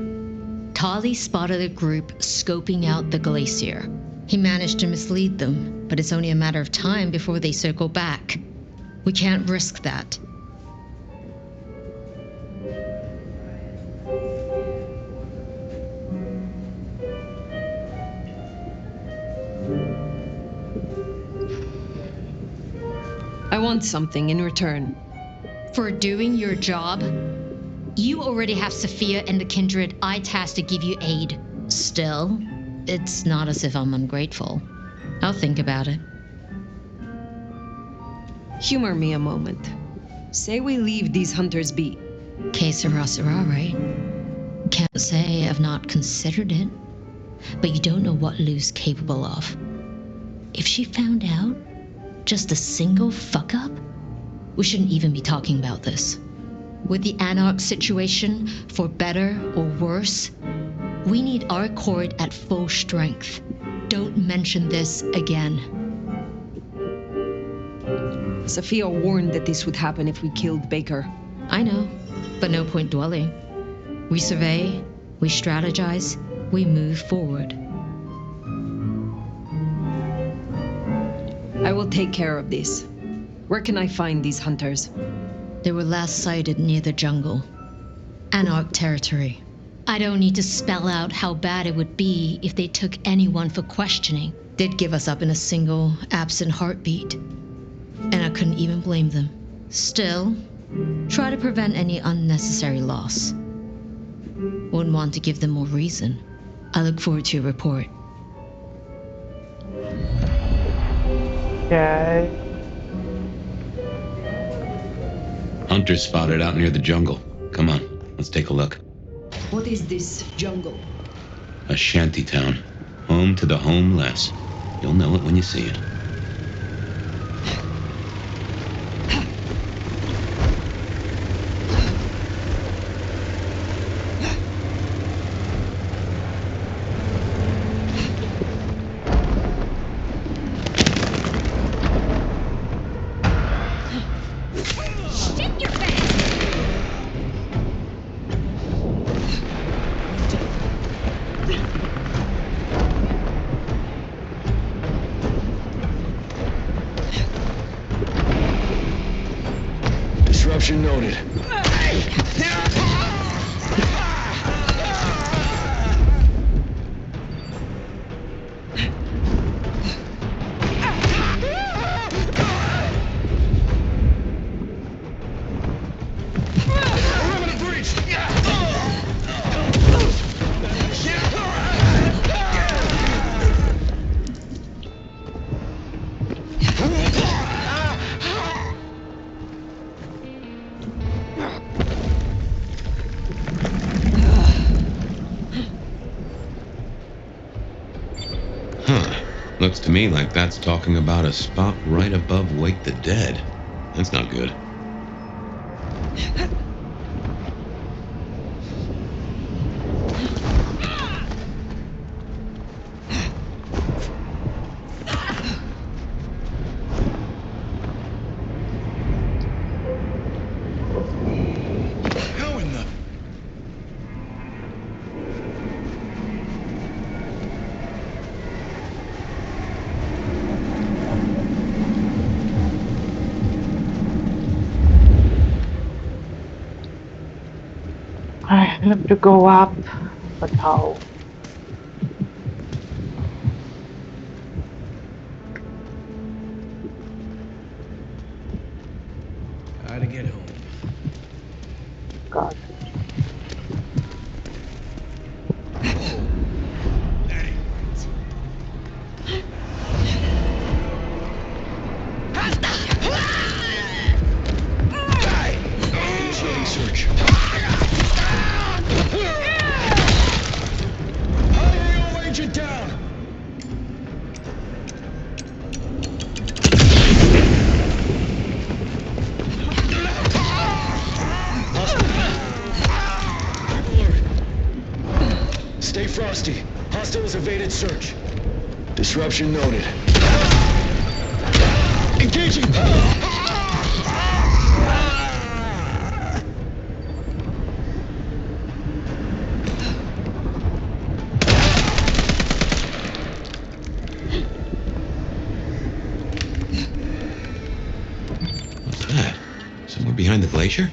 Tali spotted a group scoping out the glacier. He managed to mislead them, but it's only a matter of time before they circle back. We can't risk that. I want something in return. For doing your job, you already have Sophia and the kindred I tasked to give you aid. Still, it's not as if I'm ungrateful. I'll think about it. Humor me a moment. Say we leave these hunters be. Que sera, sera, right? Can't say I've not considered it. But you don't know what Lou's capable of. If she found out just a single fuck-up, we shouldn't even be talking about this. With the Anarchs situation, for better or worse, we need our court at full strength. Don't mention this again. Sophia warned that this would happen if we killed Baker. I know, but no point dwelling. We survey, we strategize, we move forward. I will take care of this. Where can I find these hunters? They were last sighted near the jungle. Anarch territory. I don't need to spell out how bad it would be if they took anyone for questioning. They'd give us up in a single, absent heartbeat. And I couldn't even blame them. Still, try to prevent any unnecessary loss. Wouldn't want to give them more reason. I look forward to your report. Okay. Hunters spotted out near the jungle. Come on, let's take a look. What is this jungle? A shanty town. Home to the homeless. You'll know it when you see it. Disruption noted. Looks to me like that's talking about a spot right above Wake the Dead. That's not good. How in the... I have to go up, but how? How to get home. God. That ain't right. Initiating search. Atrium agent down. Stay frosty. Hostiles evaded search. Disruption noted. What's that? Somewhere behind the glacier?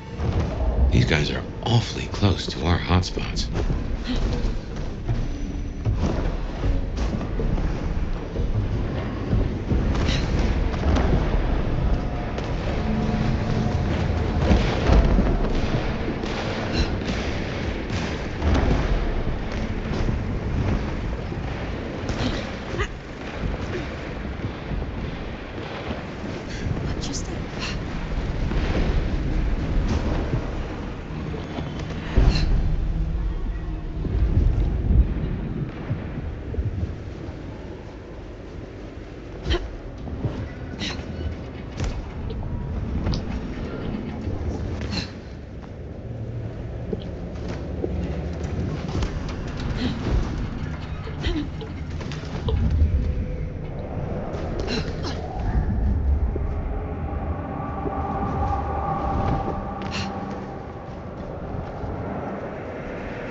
These guys are awfully close to our hotspots.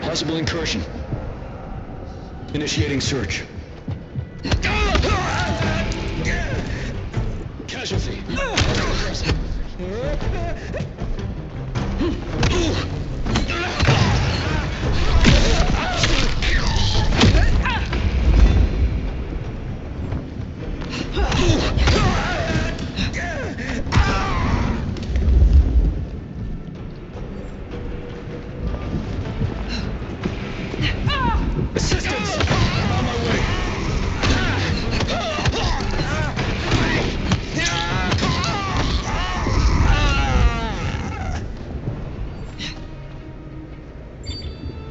Possible incursion. Initiating search. Casualty. Assistance! On my way!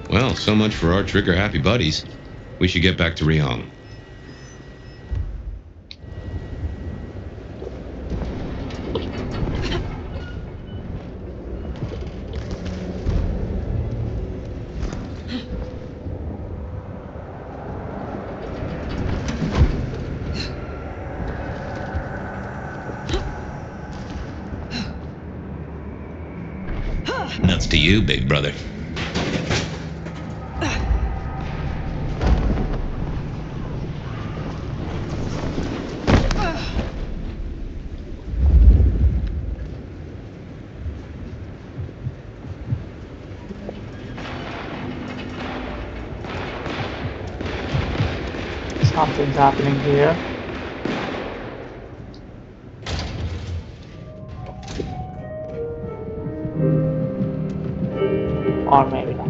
Well, so much for our trigger-happy buddies. We should get back to Riong. Nuts to you, big brother. Something's happening here. Or maybe not.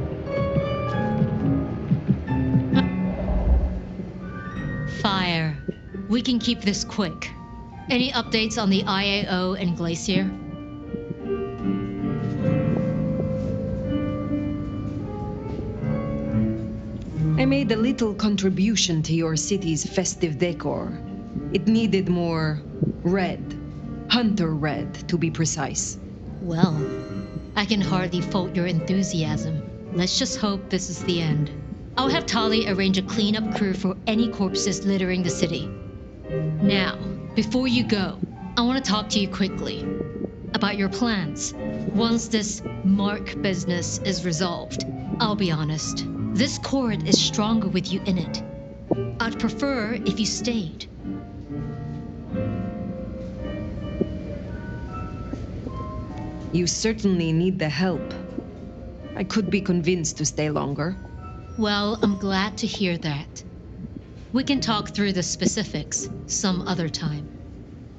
Phyre. We can keep this quick. Any updates on the IAO and Glacier? I made a little contribution to your city's festive decor. It needed more red. Hunter red, to be precise. Well, I can hardly fault your enthusiasm. Let's just hope this is the end. I'll have Tali arrange a cleanup crew for any corpses littering the city. Now, before you go, I want to talk to you quickly about your plans. Once this Mark business is resolved, I'll be honest, this court is stronger with you in it. I'd prefer if you stayed. You certainly need the help. I could be convinced to stay longer. Well, I'm glad to hear that. We can talk through the specifics some other time.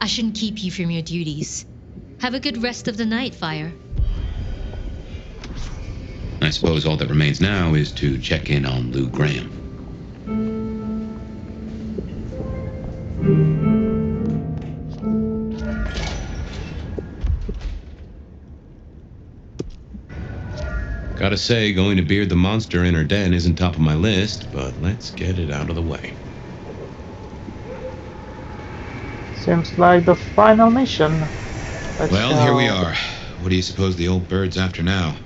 I shouldn't keep you from your duties. Have a good rest of the night, Phyre. I suppose all that remains now is to check in on Lou Graham. Gotta say, going to beard the monster in her den isn't top of my list, but let's get it out of the way. Seems like the final mission. Well, here we are. What do you suppose the old bird's after now?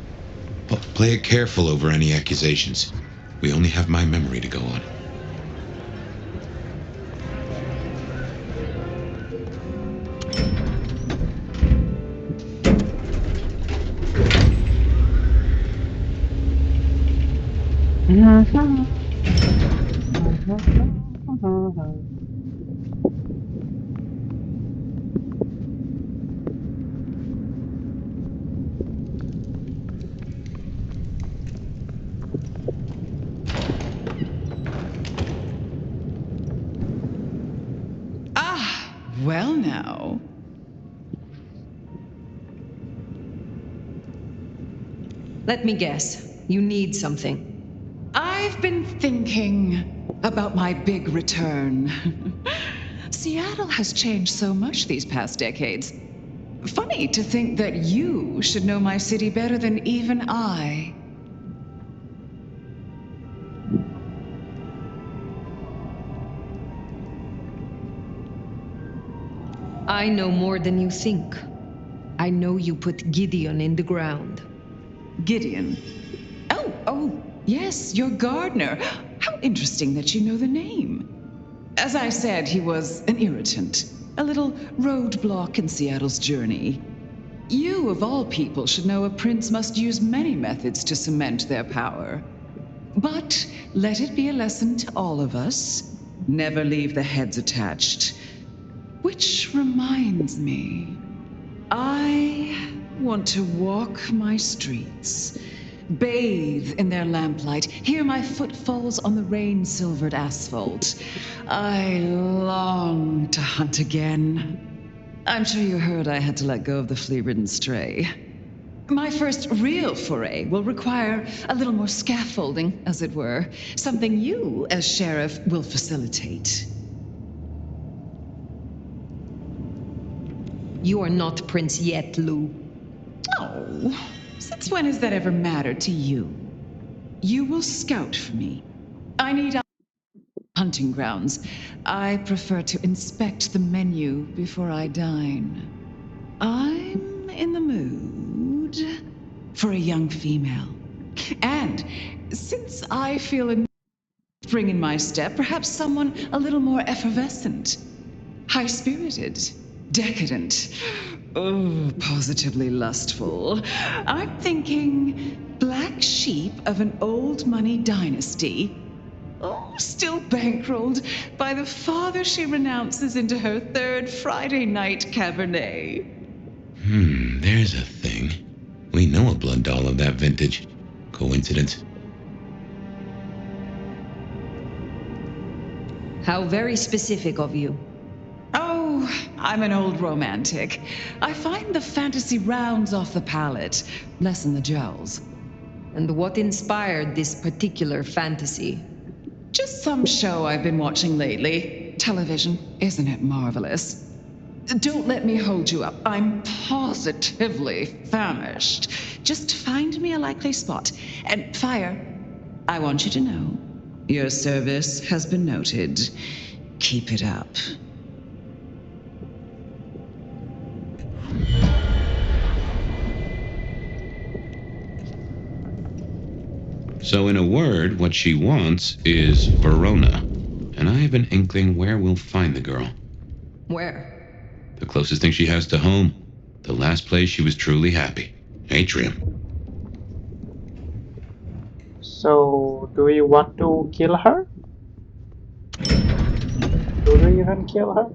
Play it careful over any accusations. We only have my memory to go on. Well now. Let me guess. You need something. I've been thinking about my big return. Seattle has changed so much these past decades. Funny to think that you should know my city better than even I. I know more than you think. I know you put Gideon in the ground. Gideon? Oh, yes, your gardener. How interesting that you know the name. As I said, he was an irritant, a little roadblock in Seattle's journey. You, of all people, should know a prince must use many methods to cement their power. But let it be a lesson to all of us. Never leave the heads attached. Which reminds me, I want to walk my streets, bathe in their lamplight, hear my footfalls on the rain-silvered asphalt. I long to hunt again. I'm sure you heard I had to let go of the flea-ridden stray. My first real foray will require a little more scaffolding, as it were. Something you, as sheriff, will facilitate. You are not prince yet, Lou. Oh, since when has that ever mattered to you? You will scout for me. I need hunting grounds. I prefer to inspect the menu before I dine. I'm in the mood for a young female. And since I feel a spring in my step, perhaps someone a little more effervescent, high-spirited, decadent, positively lustful. I'm thinking black sheep of an old money dynasty. Still bankrolled by the father she renounces into her third Friday night Cabernet. There's a thing. We know a blood doll of that vintage. Coincidence? How very specific of you. Oh, I'm an old romantic. I find the fantasy rounds off the palate, lessen the jowls. And what inspired this particular fantasy? Just some show I've been watching lately. Television, isn't it marvelous? Don't let me hold you up. I'm positively famished. Just find me a likely spot. And Phyre, I want you to know, your service has been noted. Keep it up. So in a word, what she wants is Verona. And I have an inkling where we'll find the girl. Where? The closest thing she has to home. The last place she was truly happy. Atrium. So, do you want to kill her? Do you even kill her?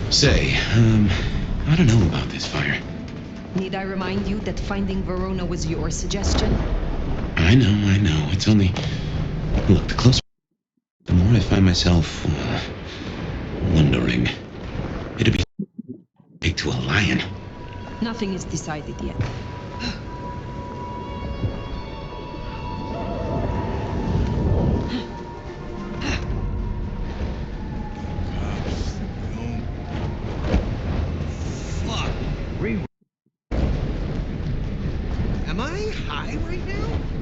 Say, I don't know about this, Phyre. Need I remind you that finding Verona was your suggestion? I know. It's only... Look, the closer... the more I find myself... wondering. It'd be... big to a lion. Nothing is decided yet. Am I high right now?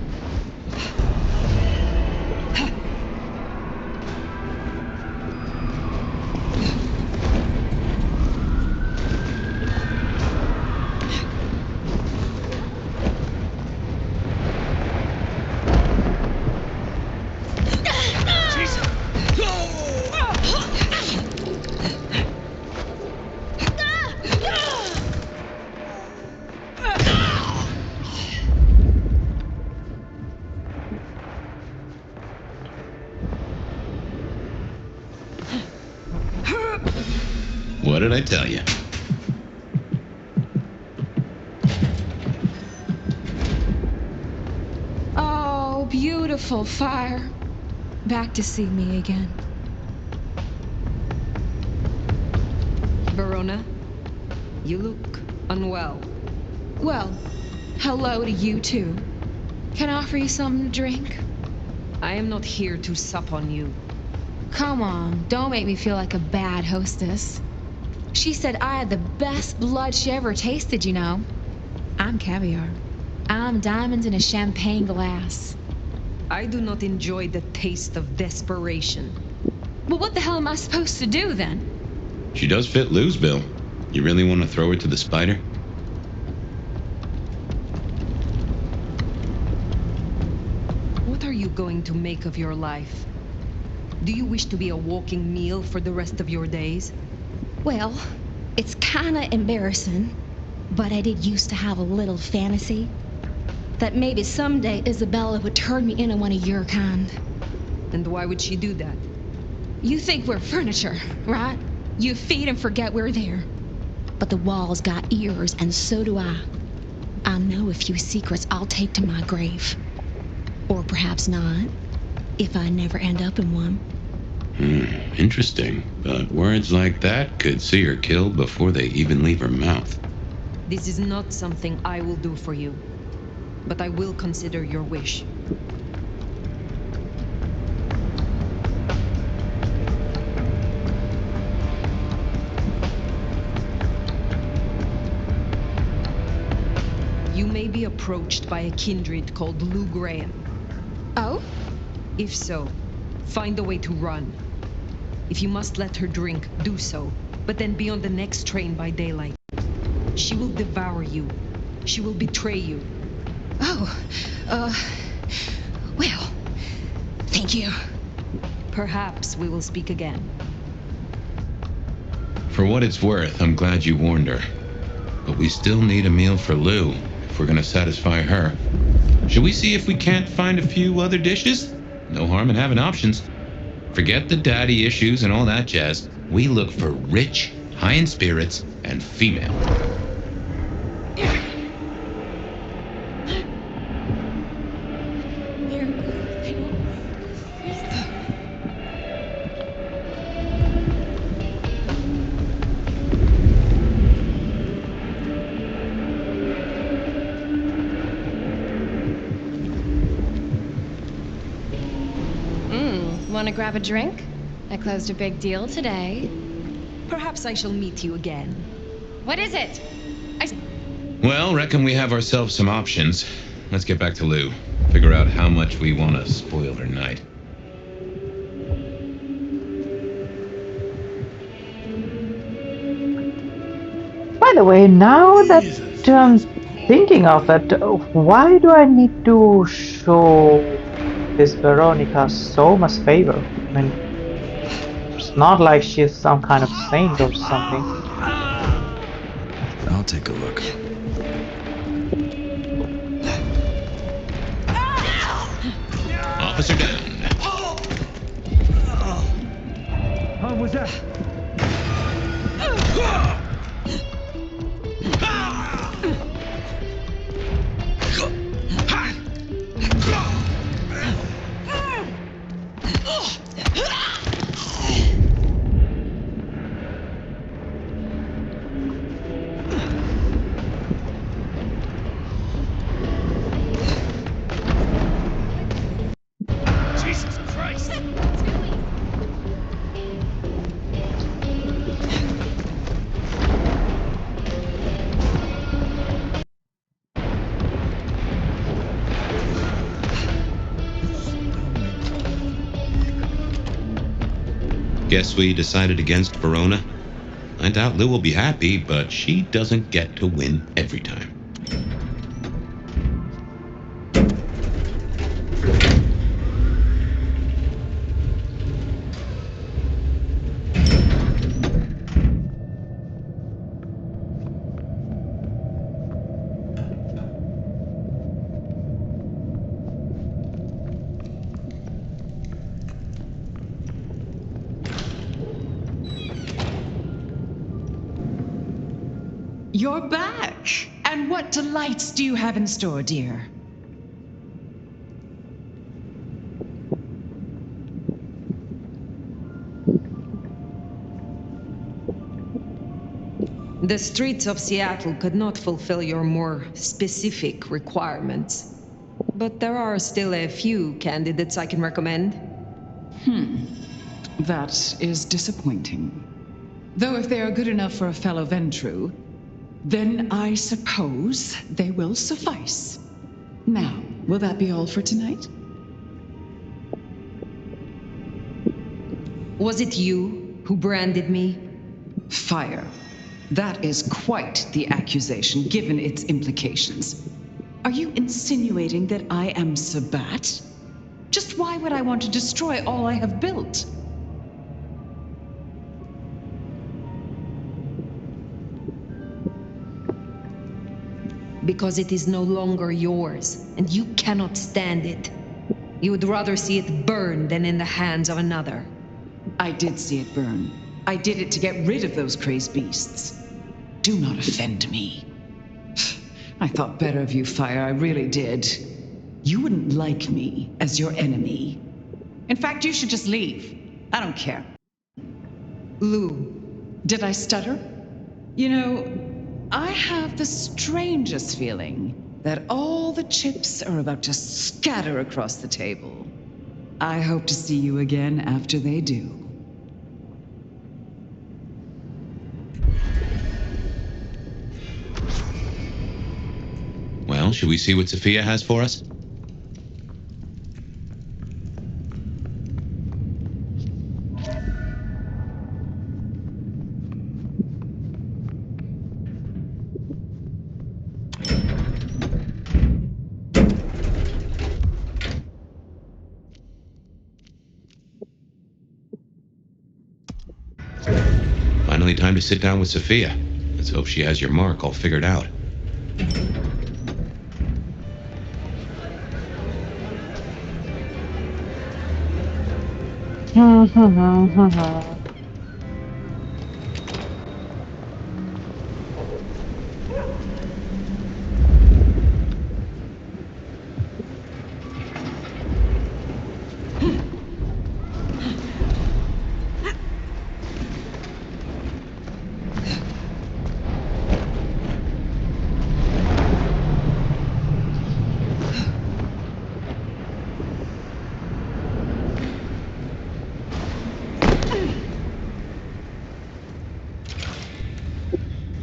What did I tell you? Oh, beautiful Phyre. Back to see me again. Verona, you look unwell. Well, hello to you too. Can I offer you something to drink? I am not here to sup on you. Come on, don't make me feel like a bad hostess. She said I had the best blood she ever tasted, you know. I'm caviar. I'm diamonds in a champagne glass. I do not enjoy the taste of desperation. Well, what the hell am I supposed to do then? She does fit Lou's bill. You really want to throw her to the spider? What are you going to make of your life? Do you wish to be a walking meal for the rest of your days? Well, it's kinda embarrassing, but I did used to have a little fantasy that maybe someday Isabella would turn me into one of your kind. And why would she do that? You think we're furniture, right? You feed and forget we're there. But the walls got ears, and so do I. I know a few secrets I'll take to my grave. Or perhaps not, if I never end up in one. Interesting. But words like that could see her killed before they even leave her mouth. This is not something I will do for you, but I will consider your wish. You may be approached by a kindred called Lou Graham. Oh? If so, find a way to run. If you must let her drink, do so, but then be on the next train by daylight. She will devour you. She will betray you. Oh, well, thank you. Perhaps we will speak again. For what it's worth, I'm glad you warned her. But we still need a meal for Lou, if we're gonna satisfy her. Should we see if we can't find a few other dishes? No harm in having options. Forget the daddy issues and all that jazz. We look for rich, high in spirits, and female. Wanna grab a drink? I closed a big deal today. Perhaps I shall meet you again. What is it? Well, reckon we have ourselves some options. Let's get back to Lou. Figure out how much we want to spoil her night. By the way, now that I'm thinking of it, why do I need to show this Veronica so much favor? I mean, it's not like she's some kind of saint or something. I'll take a look. Officer down. What was that? Jesus Christ! Guess we decided against Verona. I doubt Lou will be happy, but she doesn't get to win every time. You're back! And what delights do you have in store, dear? The streets of Seattle could not fulfill your more specific requirements. But there are still a few candidates I can recommend. That is disappointing. Though if they are good enough for a fellow Ventru, then I suppose they will suffice. Now, will that be all for tonight? Was it you who branded me? Phyre. That is quite the accusation, given its implications. Are you insinuating that I am Sabbat? Just why would I want to destroy all I have built? Because it is no longer yours, and you cannot stand it. You would rather see it burn than in the hands of another. I did see it burn. I did it to get rid of those crazed beasts. Do not offend me. I thought better of you, Phyre, I really did. You wouldn't like me as your enemy. In fact, you should just leave. I don't care. Lou. Did I stutter? You know, I have the strangest feeling that all the chips are about to scatter across the table. I hope to see you again after they do. Well, should we see what Sophia has for us? Finally time to sit down with Sophia. Let's hope she has your mark all figured out.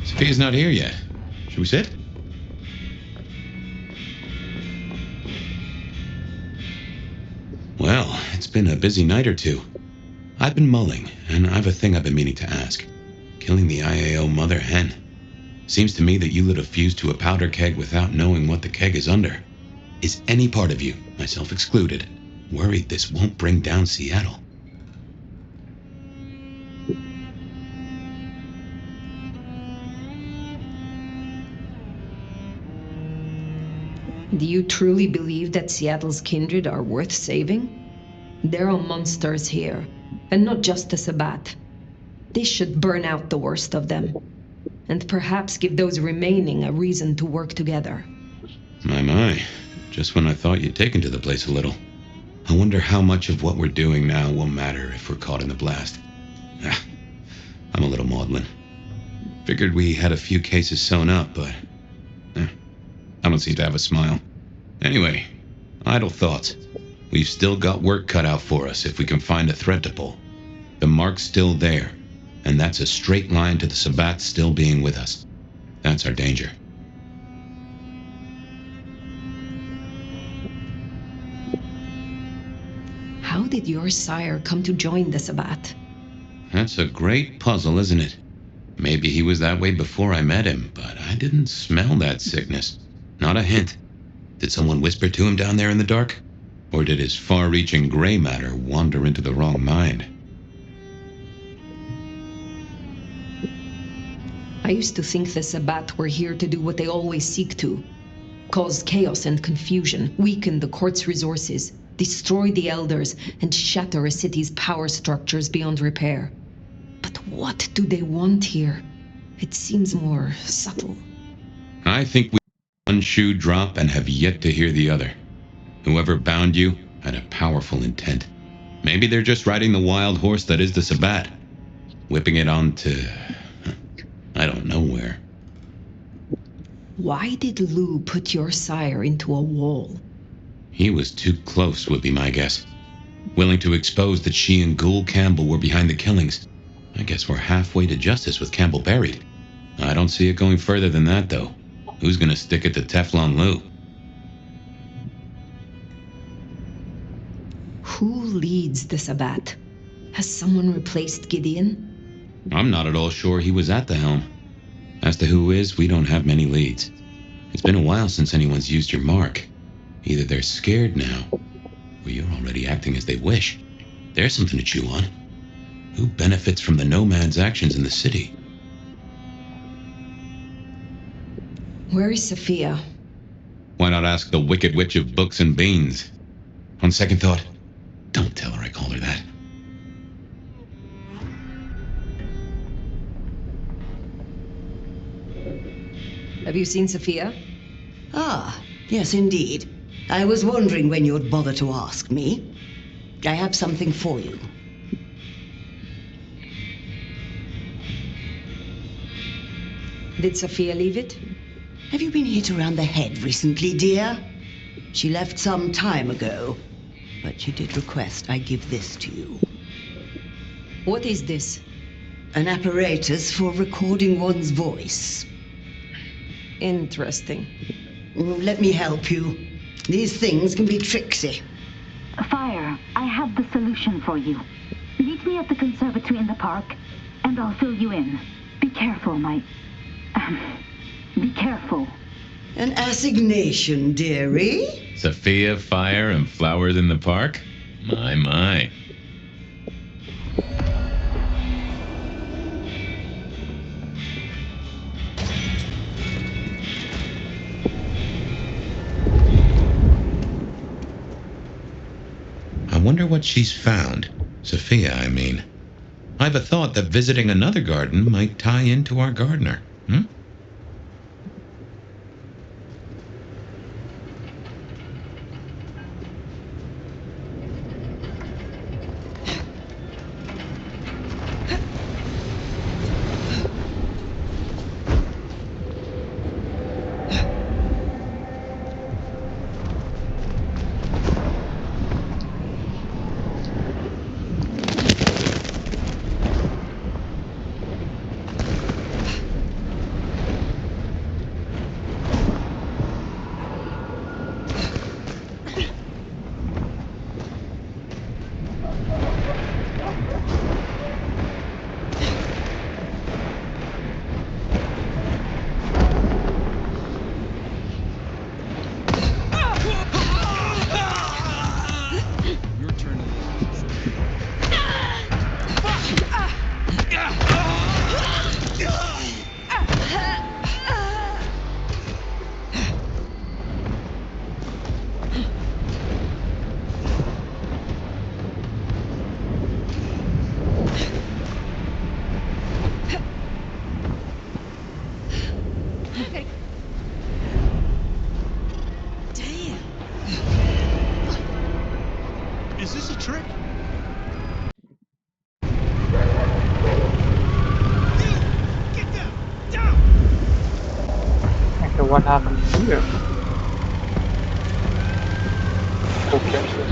Sophia's not here yet. Should we sit? Well, it's been a busy night or two. I've been mulling, and I've a thing I've been meaning to ask. Killing the IAO mother hen. Seems to me that you lit a fuse to a powder keg without knowing what the keg is under. Is any part of you, myself excluded, worried this won't bring down Seattle? Do you truly believe that Seattle's kindred are worth saving? There are monsters here, and not just the Sabbat. They should burn out the worst of them, and perhaps give those remaining a reason to work together. My. Just when I thought you'd taken to the place a little. I wonder how much of what we're doing now will matter if we're caught in the blast. I'm a little maudlin. Figured we had a few cases sewn up, but I don't seem to have a smile. Anyway, idle thoughts. We've still got work cut out for us if we can find a thread to pull. The mark's still there, and that's a straight line to the Sabbat still being with us. That's our danger. How did your sire come to join the Sabbat? That's a great puzzle, isn't it? Maybe he was that way before I met him, but I didn't smell that sickness. Not a hint. Did someone whisper to him down there in the dark? Or did his far-reaching gray matter wander into the wrong mind? I used to think the Sabbat were here to do what they always seek to. Cause chaos and confusion, weaken the court's resources, destroy the elders, and shatter a city's power structures beyond repair. But what do they want here? It seems more subtle. I think we one shoe drop and have yet to hear the other. Whoever bound you had a powerful intent. Maybe they're just riding the wild horse that is the Sabbat, whipping it onto I don't know where. Why did Lou put your sire into a wall? He was too close, would be my guess. Willing to expose that she and Ghoul Campbell were behind the killings. I guess we're halfway to justice with Campbell buried. I don't see it going further than that, though. Who's gonna stick it to Teflon Lou? Who leads the Sabbat? Has someone replaced Gideon? I'm not at all sure he was at the helm. As to who is, we don't have many leads. It's been a while since anyone's used your mark. Either they're scared now, or you're already acting as they wish. There's something to chew on. Who benefits from the nomad's actions in the city? Where is Sophia? Why not ask the Wicked Witch of Books and Beans? On second thought, don't tell her I called her that. Have you seen Sophia? Ah, yes indeed. I was wondering when you'd bother to ask me. I have something for you. Did Sophia leave it? Have you been hit around the head recently, dear? She left some time ago, but she did request I give this to you. What is this? An apparatus for recording one's voice. Interesting. Let me help you. These things can be tricksy. Phyre, I have the solution for you. Meet me at the Conservatory in the park, and I'll fill you in. Be careful, be careful. An assignation, dearie? Sophia, Phyre, and flowers in the park? My. I wonder what she's found. Sophia, I mean. I've a thought that visiting another garden might tie into our gardener. Is this a trick? Get down! Down! Okay, what happened here? Okay,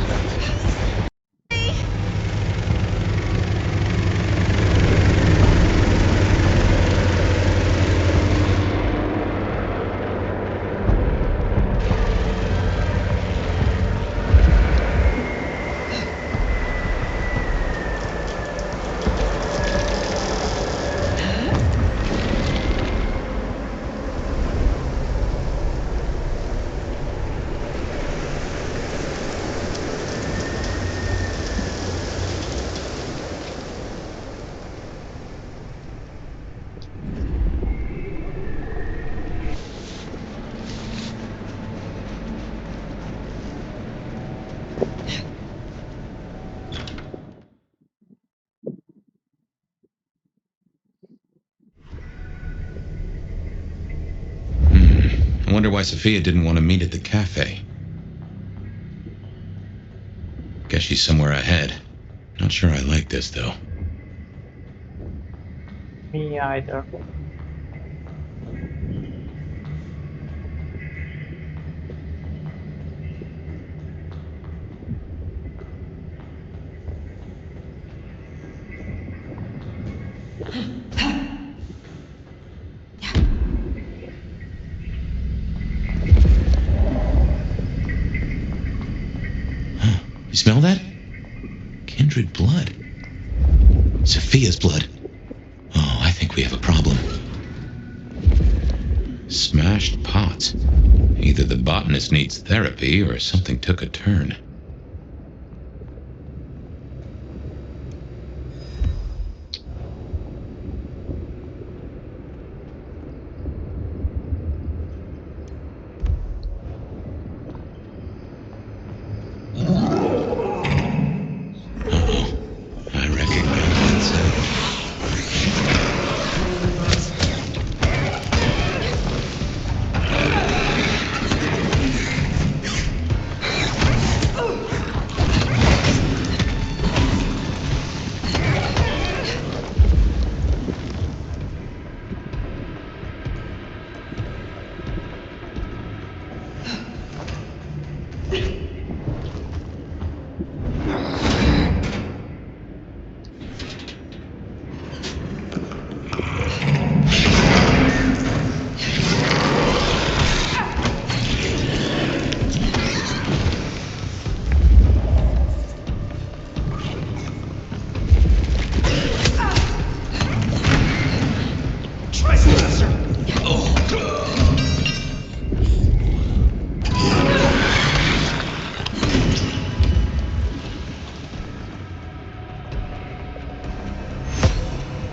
wonder why Sophia didn't want to meet at the cafe. Guess she's somewhere ahead. Not sure I like this, though. Me either. You smell that? Kindred blood. Sophia's blood. Oh, I think we have a problem. Smashed pots. Either the botanist needs therapy or something took a turn.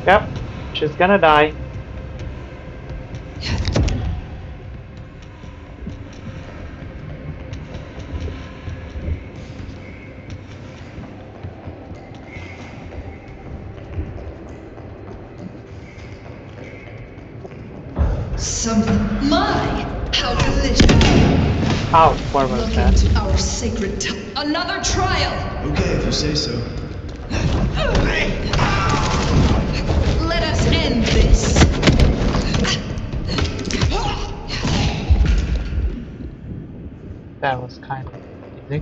Yep, she's gonna die. Something. My! How delicious! Ow, what was Look that? into our sacred another trial! Okay, if you say so. Let us end this! That was kind of easy.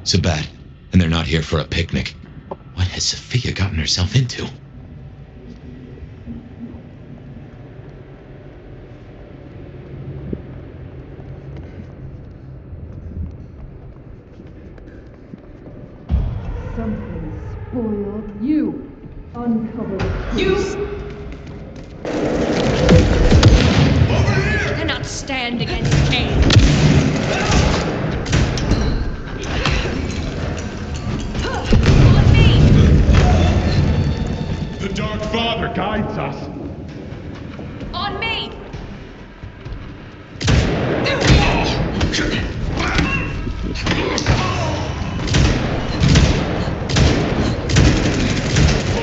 Sabbat, and they're not here for a picnic. What has Sophia gotten herself into? Something spoiled you. Uncover the you. Cannot stand against Cain. On me! The Dark Father guides us. On me!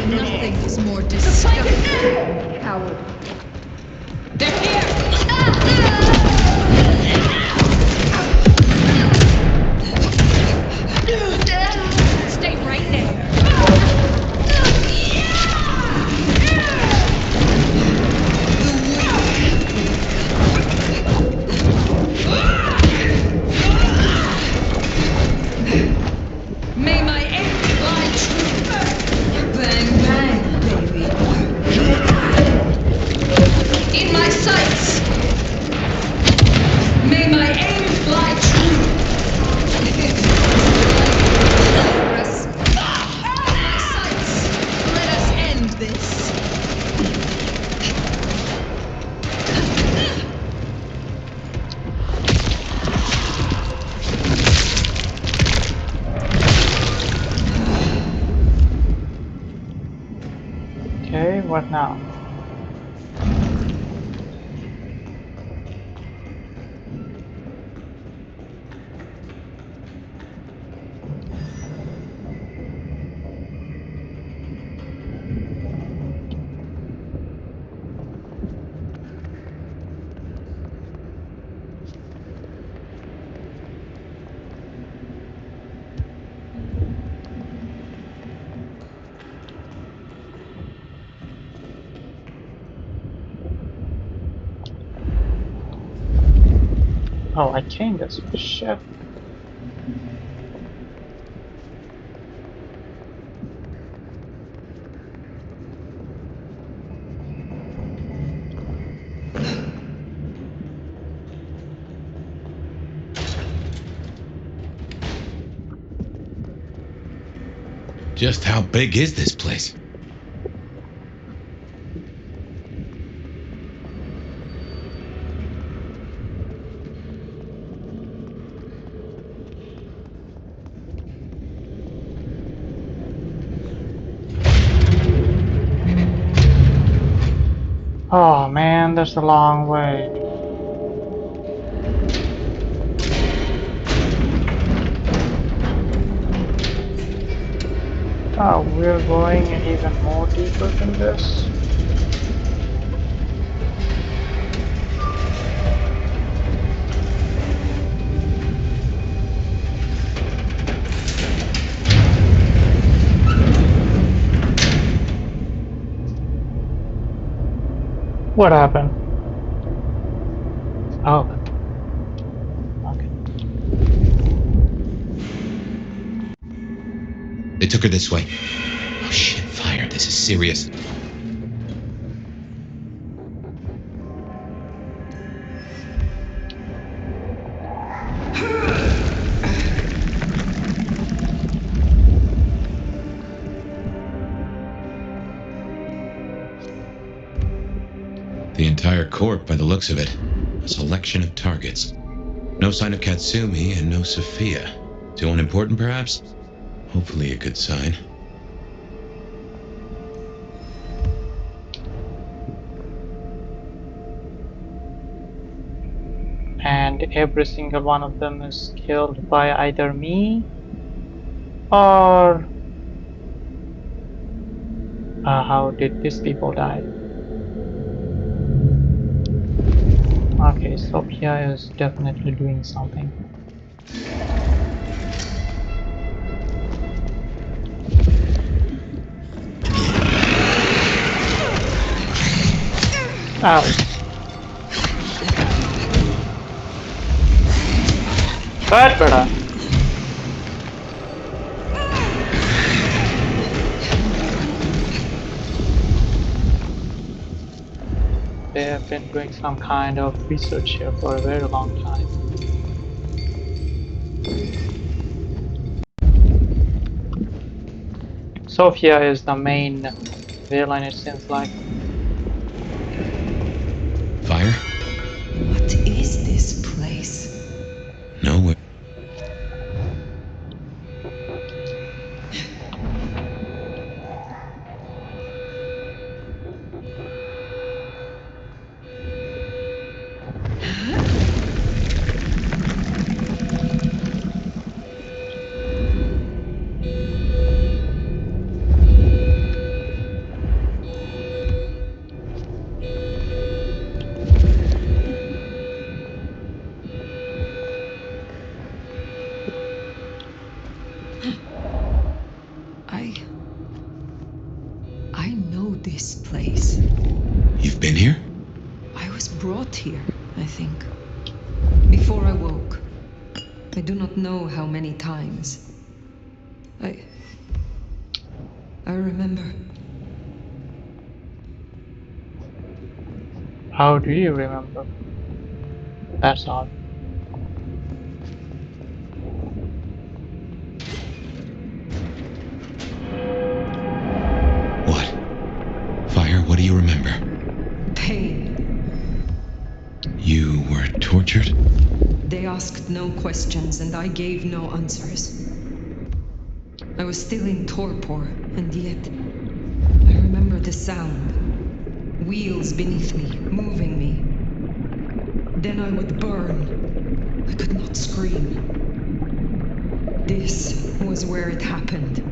Nothing is more disgusting than coward. They're here! Stay right there. May my aim fly true. Bang, bang, baby. In my sights. May my aim fly true. In my sights. Let us end this. Okay, what now? Oh, I came this way. Shit. Just how big is this place? Oh man, that's a long way. Oh, we're going even more deeper than this. What happened? Oh. Okay. They took her this way. Oh shit, Phyre, this is serious. The entire court, by the looks of it. A selection of targets. No sign of Katsumi and no Sophia. Too unimportant, perhaps? Hopefully a good sign. And every single one of them is killed by either me or how did these people die? Okay, Sophia is definitely doing something. Ow. But better. They have been doing some kind of research here for a very long time. Sophia is the main villain, it seems like. Phyre? What is this place? Nowhere. I know this place. You've been here? I was brought here, I think. Before I woke. I do not know how many times. I remember. How do you remember? That's odd. What? Phyre, what do you remember? Pain. You were tortured? They asked no questions and I gave no answers. I was still in torpor, and yet I remember the sound. Wheels beneath me, moving me. Then I would burn. I could not scream. This was where it happened.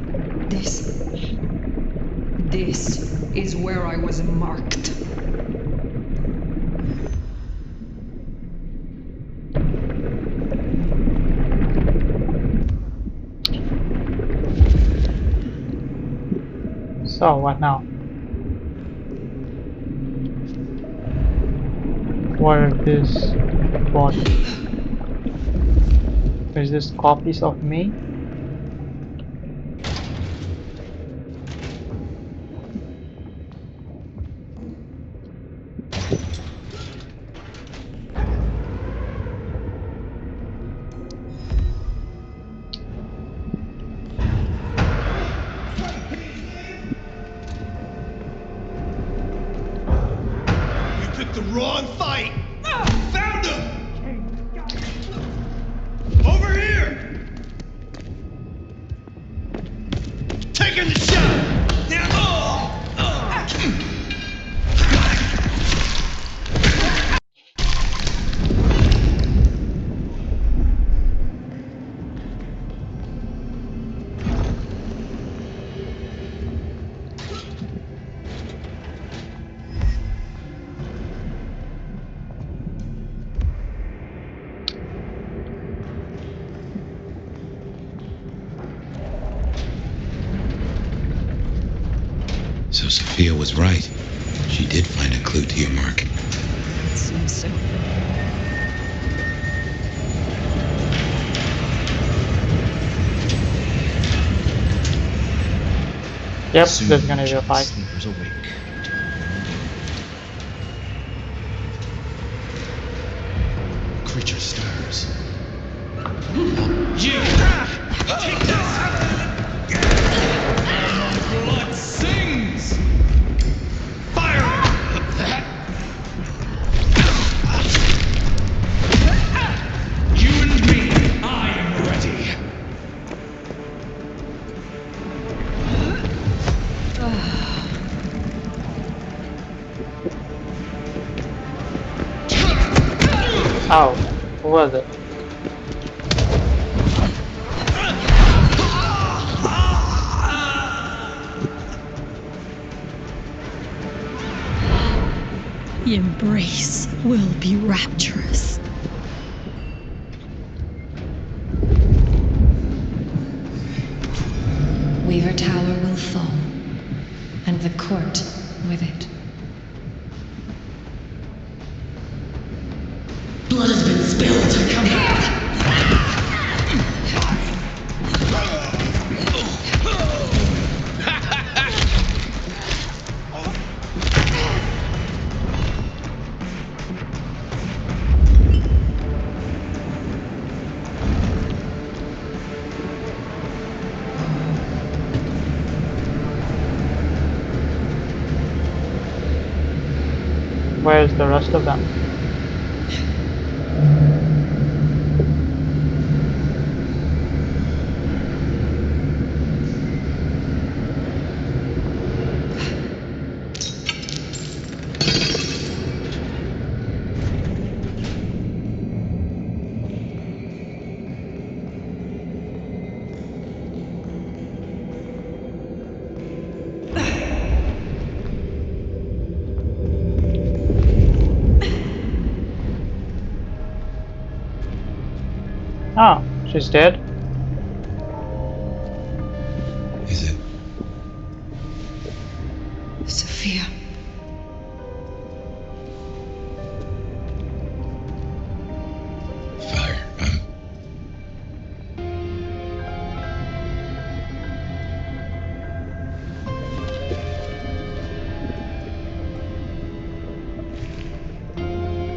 This is where I was marked. So, what now? Where is this body? Is this copies of me? The wrong fight! Found him! Over here! Taking the shot! So Sophia was right. She did find a clue to your mark. It seems so. Yep, there's gonna be a fight. Sleepers awake. Creature stirs. You! Take this! Blood sings! Fire! You and me, I am ready. Ow, who was it? The embrace will be rapturous. Weaver Tower will fall, and the court with it. Blood has been spilled. Come here. Where's the rest of them? Oh, she's dead? Is it? Sophia. Phyre,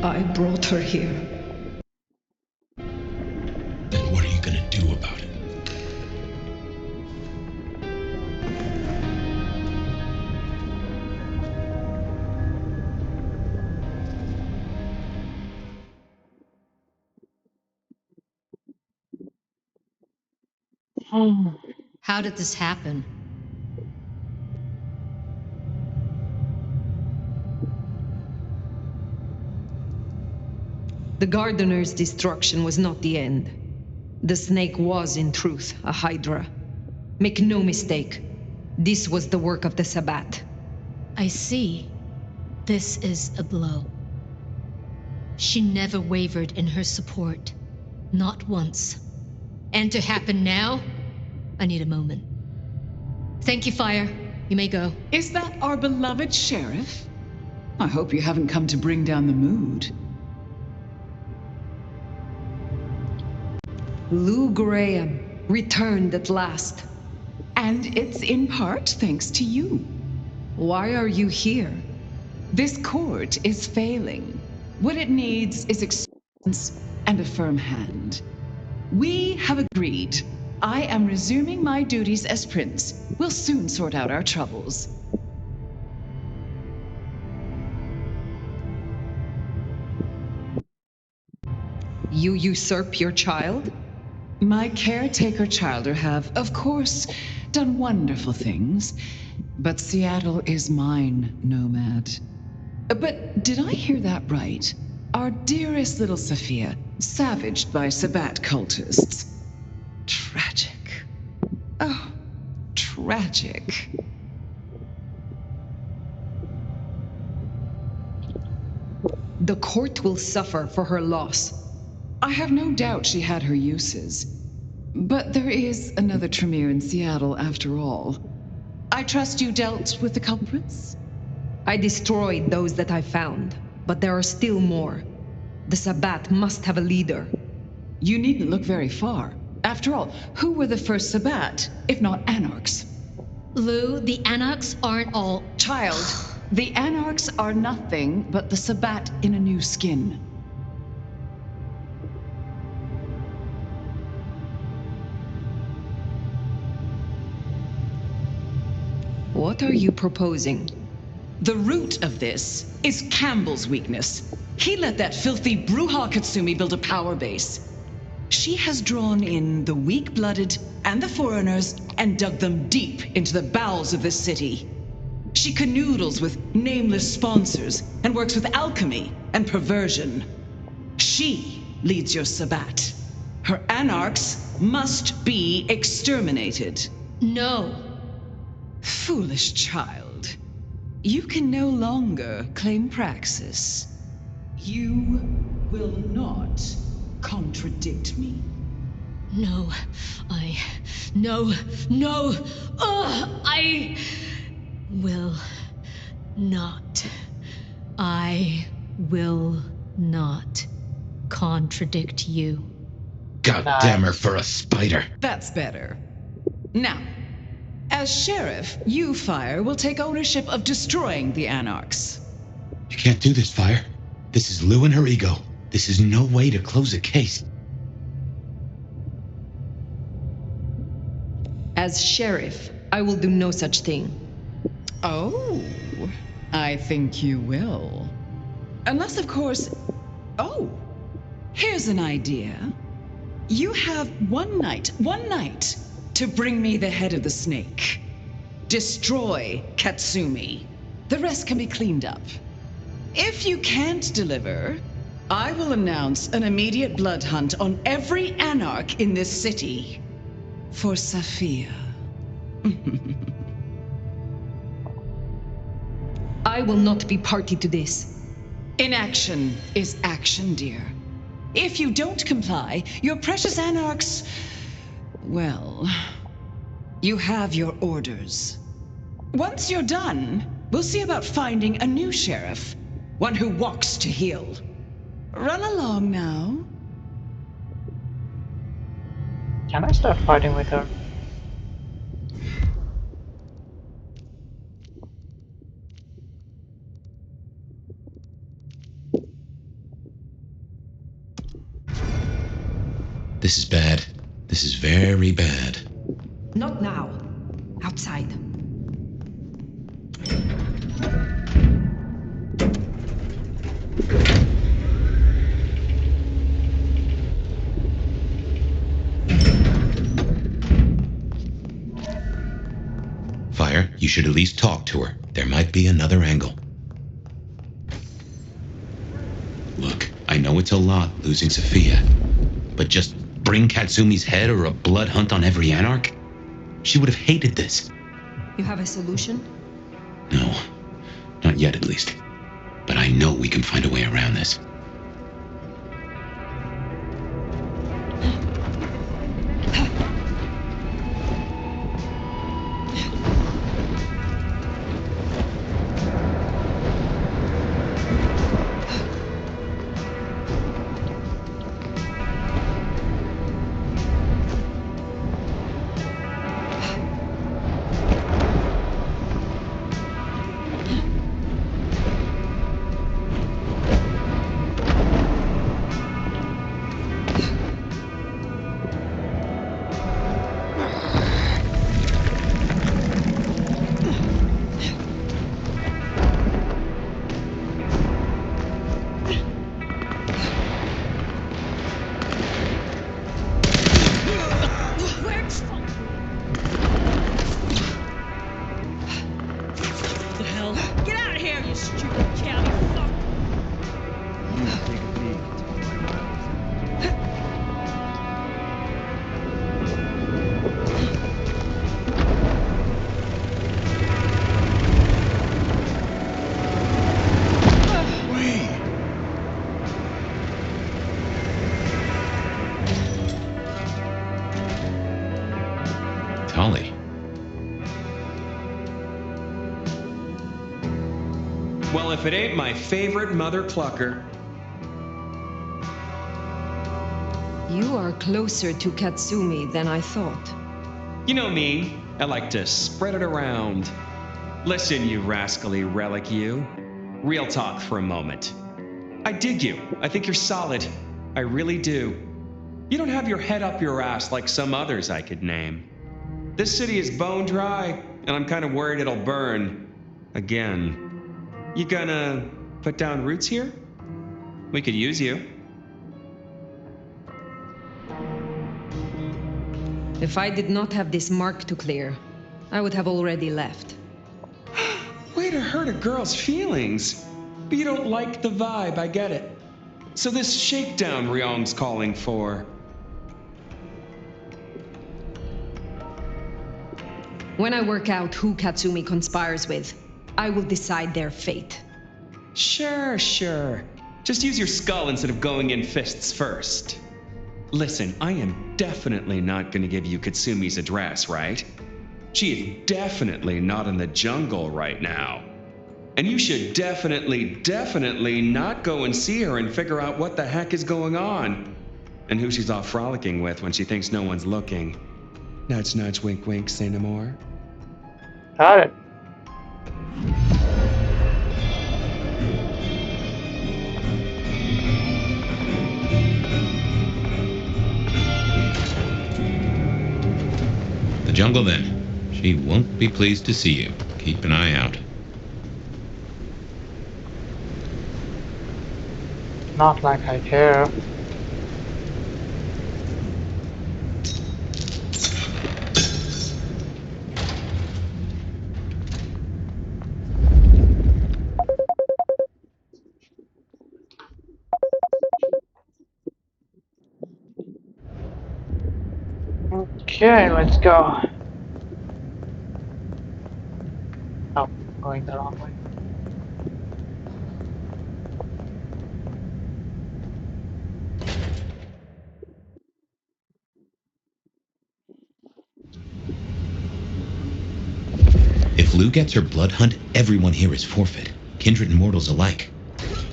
I brought her here. Then what are you gonna do about it? How did this happen? The gardener's destruction was not the end. The snake was, in truth, a hydra. Make no mistake, this was the work of the Sabbat. I see. This is a blow. She never wavered in her support. Not once. And to happen now? I need a moment. Thank you, Phyre. You may go. Is that our beloved sheriff? I hope you haven't come to bring down the mood. Lou Graham, returned at last. And it's in part thanks to you. Why are you here? This court is failing. What it needs is experience and a firm hand. We have agreed. I am resuming my duties as prince. We'll soon sort out our troubles. You usurp your child? My caretaker childer have, of course, done wonderful things. But Seattle is mine, Nomad. But did I hear that right? Our dearest little Sophia, savaged by Sabbat cultists. Tragic. Oh, tragic. The court will suffer for her loss. I have no doubt she had her uses. But there is another Tremere in Seattle after all. I trust you dealt with the culprits? I destroyed those that I found, but there are still more. The Sabbat must have a leader. You needn't look very far. After all, who were the first Sabbat, if not Anarchs? Lou, the Anarchs aren't all... Child, the Anarchs are nothing but the Sabbat in a new skin. What are you proposing? The root of this is Campbell's weakness. He let that filthy Bruja Katsumi build a power base. She has drawn in the weak-blooded and the foreigners and dug them deep into the bowels of this city. She canoodles with nameless sponsors and works with alchemy and perversion. She leads your Sabbat. Her Anarchs must be exterminated. No. Foolish child. You can no longer claim praxis. You will not contradict me. No, I will not. I will not contradict you. God damn her for a spider. That's better. Now, as sheriff, you, Phyre, will take ownership of destroying the Anarchs. You can't do this, Phyre. This is Lou and her ego. This is no way to close a case. As sheriff, I will do no such thing. Oh, I think you will. Unless, of course... Oh, here's an idea. You have one night, to bring me the head of the snake. Destroy Katsumi. The rest can be cleaned up. If you can't deliver, I will announce an immediate blood hunt on every Anarch in this city. For Sophia. I will not be party to this. Inaction is action, dear. If you don't comply, your precious Anarchs... Well, you have your orders. Once you're done, we'll see about finding a new sheriff. One who walks to heel. Run along now. Can I start fighting with her? This is bad. This is very bad. Not now. Outside. Phyre, you should at least talk to her. There might be another angle. Look, I know it's a lot losing Sophia, but just bring Katsumi's head or a blood hunt on every Anarch? She would have hated this. You have a solution? No, not yet at least. But I know we can find a way around this. stupid cow, you fuck! You take a peek into my mouth. Tali. Well, if it ain't my favorite mother clucker. You are closer to Katsumi than I thought. You know me, I like to spread it around. Listen, you rascally relic, you. Real talk for a moment. I dig you. I think you're solid. I really do. You don't have your head up your ass like some others I could name. This city is bone dry, and I'm kind of worried it'll burn. Again. You gonna put down roots here? We could use you. If I did not have this mark to clear, I would have already left. Way to hurt a girl's feelings. But you don't like the vibe, I get it. So this shakedown Riong's calling for. When I work out who Katsumi conspires with, I will decide their fate. Sure. Just use your skull instead of going in fists first. Listen, I am definitely not gonna give you Katsumi's address, right? She is definitely not in the jungle right now. And you should definitely not go and see her and figure out what the heck is going on. And who she's off frolicking with when she thinks no one's looking. Nudge, nudge, wink, wink, say no more. Got it. The jungle then. She won't be pleased to see you. Keep an eye out. Not like I care. Okay, let's go. Oh, going the wrong way. If Lou gets her blood hunt, everyone here is forfeit. Kindred and mortals alike.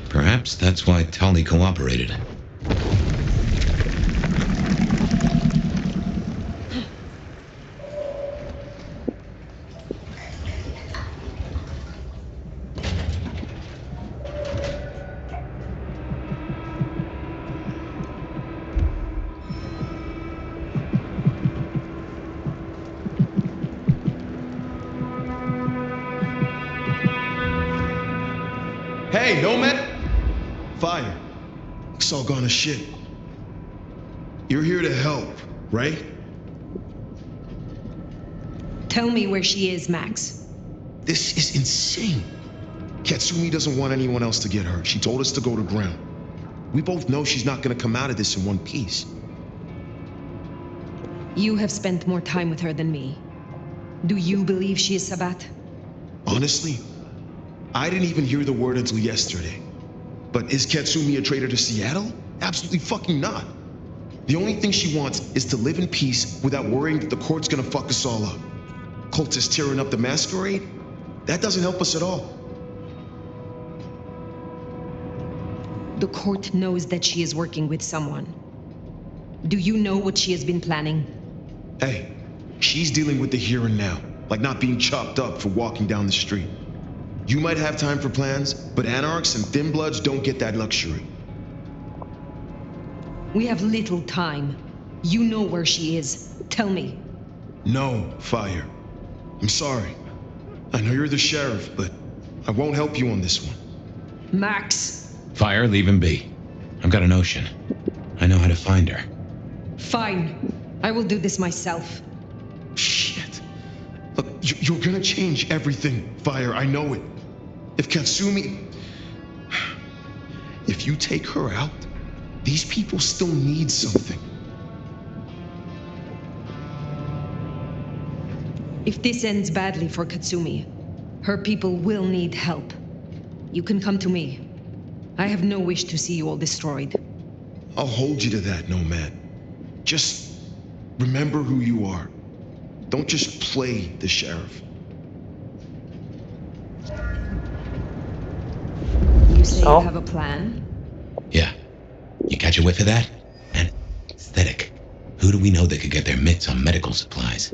Perhaps that's why Tali cooperated. Hey, Nomad! Phyre. It's all gone to shit. You're here to help, right? Tell me where she is, Max. This is insane. Katsumi doesn't want anyone else to get hurt. She told us to go to ground. We both know she's not gonna come out of this in one piece. You have spent more time with her than me. Do you believe she is Sabbat? Honestly, I didn't even hear the word until yesterday. But is Katsumi a traitor to Seattle? Absolutely fucking not. The only thing she wants is to live in peace without worrying that the court's gonna fuck us all up. Cultists tearing up the Masquerade? That doesn't help us at all. The court knows that she is working with someone. Do you know what she has been planning? Hey, she's dealing with the here and now, like not being chopped up for walking down the street. You might have time for plans, but Anarchs and Thin Bloods don't get that luxury. We have little time. You know where she is. Tell me. No, Phyre. I'm sorry. I know you're the sheriff, but I won't help you on this one. Max! Phyre, leave him be. I've got a notion. I know how to find her. Fine. I will do this myself. Shit. Look, you're gonna change everything, Phyre. I know it. If Katsumi... If you take her out, these people still need something. If this ends badly for Katsumi, her people will need help. You can come to me. I have no wish to see you all destroyed. I'll hold you to that, Nomad. Just remember who you are. Don't just play the sheriff. You say you have a plan? Yeah. You catch a whiff of that? And aesthetic. Who do we know that could get their mitts on medical supplies?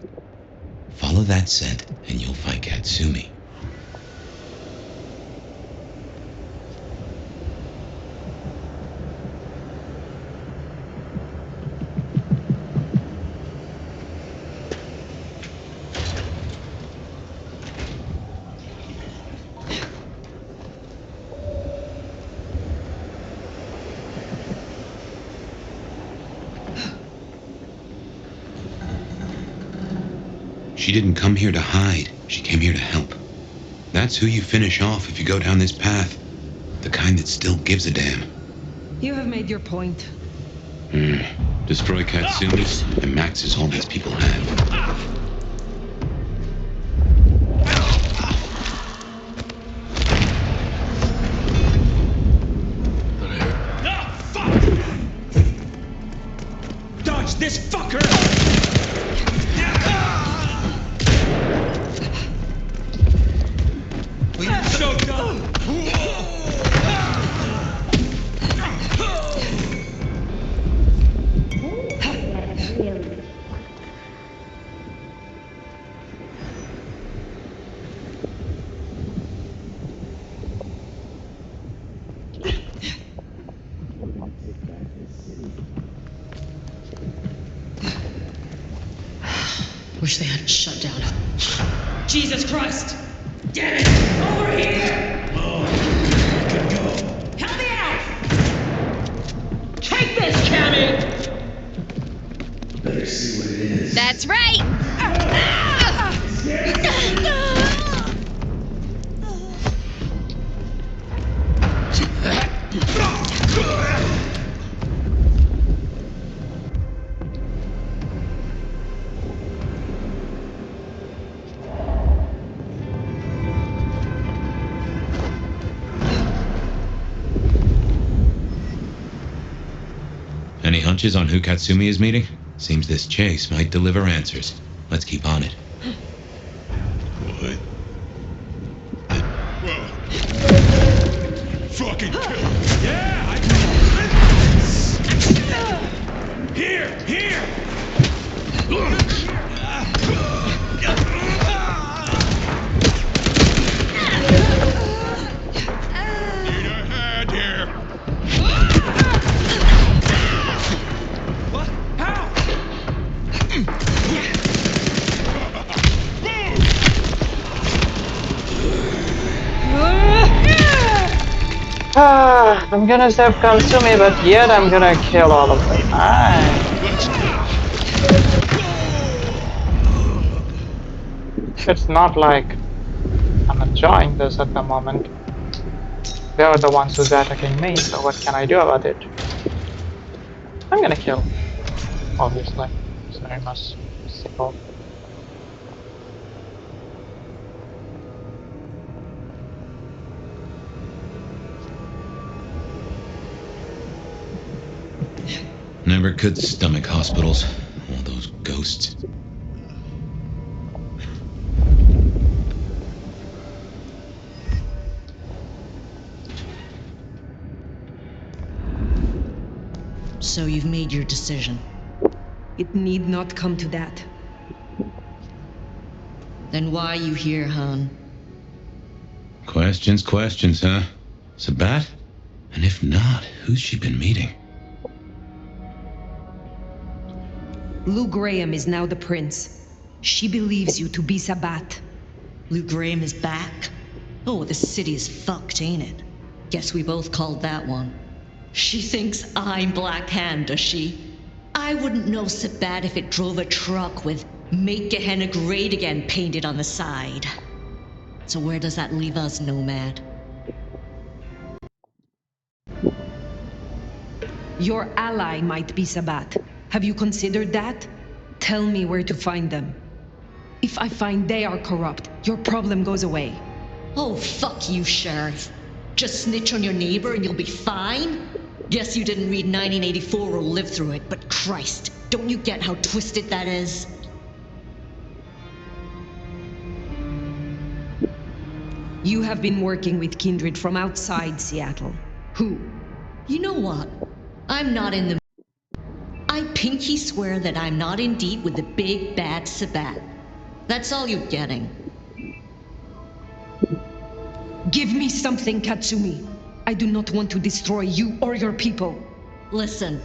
Follow that scent, and you'll find Katsumi. She didn't come here to hide. She came here to help. That's who you finish off if you go down this path. The kind that still gives a damn. You have made your point. Destroy Katsumi, and Max is all these people have. Dodge this fucker! So dumb! Wish they hadn't shut down. Jesus Christ! Damn it! Over here! Oh, I can go. Help me out! Take this, Cammy! Better see what it is. That's right! Any hunches on who Katsumi is meeting? Seems this chase might deliver answers. Let's keep on it. What? Fucking kill him. Yeah, I can. Here! Here! Need a hand here. What? How? I'm gonna save Katsumi, but yet I'm gonna kill all of them. It's not like I'm enjoying this at the moment. They are the ones who's attacking me, so what can I do about it? I'm gonna kill, obviously. It's very much simple. Never could stomach hospitals. All those ghosts. So you've made your decision. It need not come to that. Then why are you here, Han? Questions, huh? Sabbat? And if not, who's she been meeting? Lou Graham is now the prince. She believes you to be Sabbat. Lou Graham is back? Oh, the city is fucked, ain't it? Guess we both called that one. She thinks I'm Black Hand, does she? I wouldn't know Sabbat if it drove a truck with "Make Gehenna Great Again" painted on the side. So where does that leave us, Nomad? Your ally might be Sabbat. Have you considered that? Tell me where to find them. If I find they are corrupt, your problem goes away. Oh, fuck you, Sheriff. Just snitch on your neighbor and you'll be fine? Guess you didn't read 1984 or live through it, but Christ, don't you get how twisted that is? You have been working with kindred from outside Seattle. Who? You know what? I'm not in the... I pinky swear that I'm not in deep with the big bad Sabbat. That's all you're getting. Give me something, Katsumi. I do not want to destroy you or your people. Listen,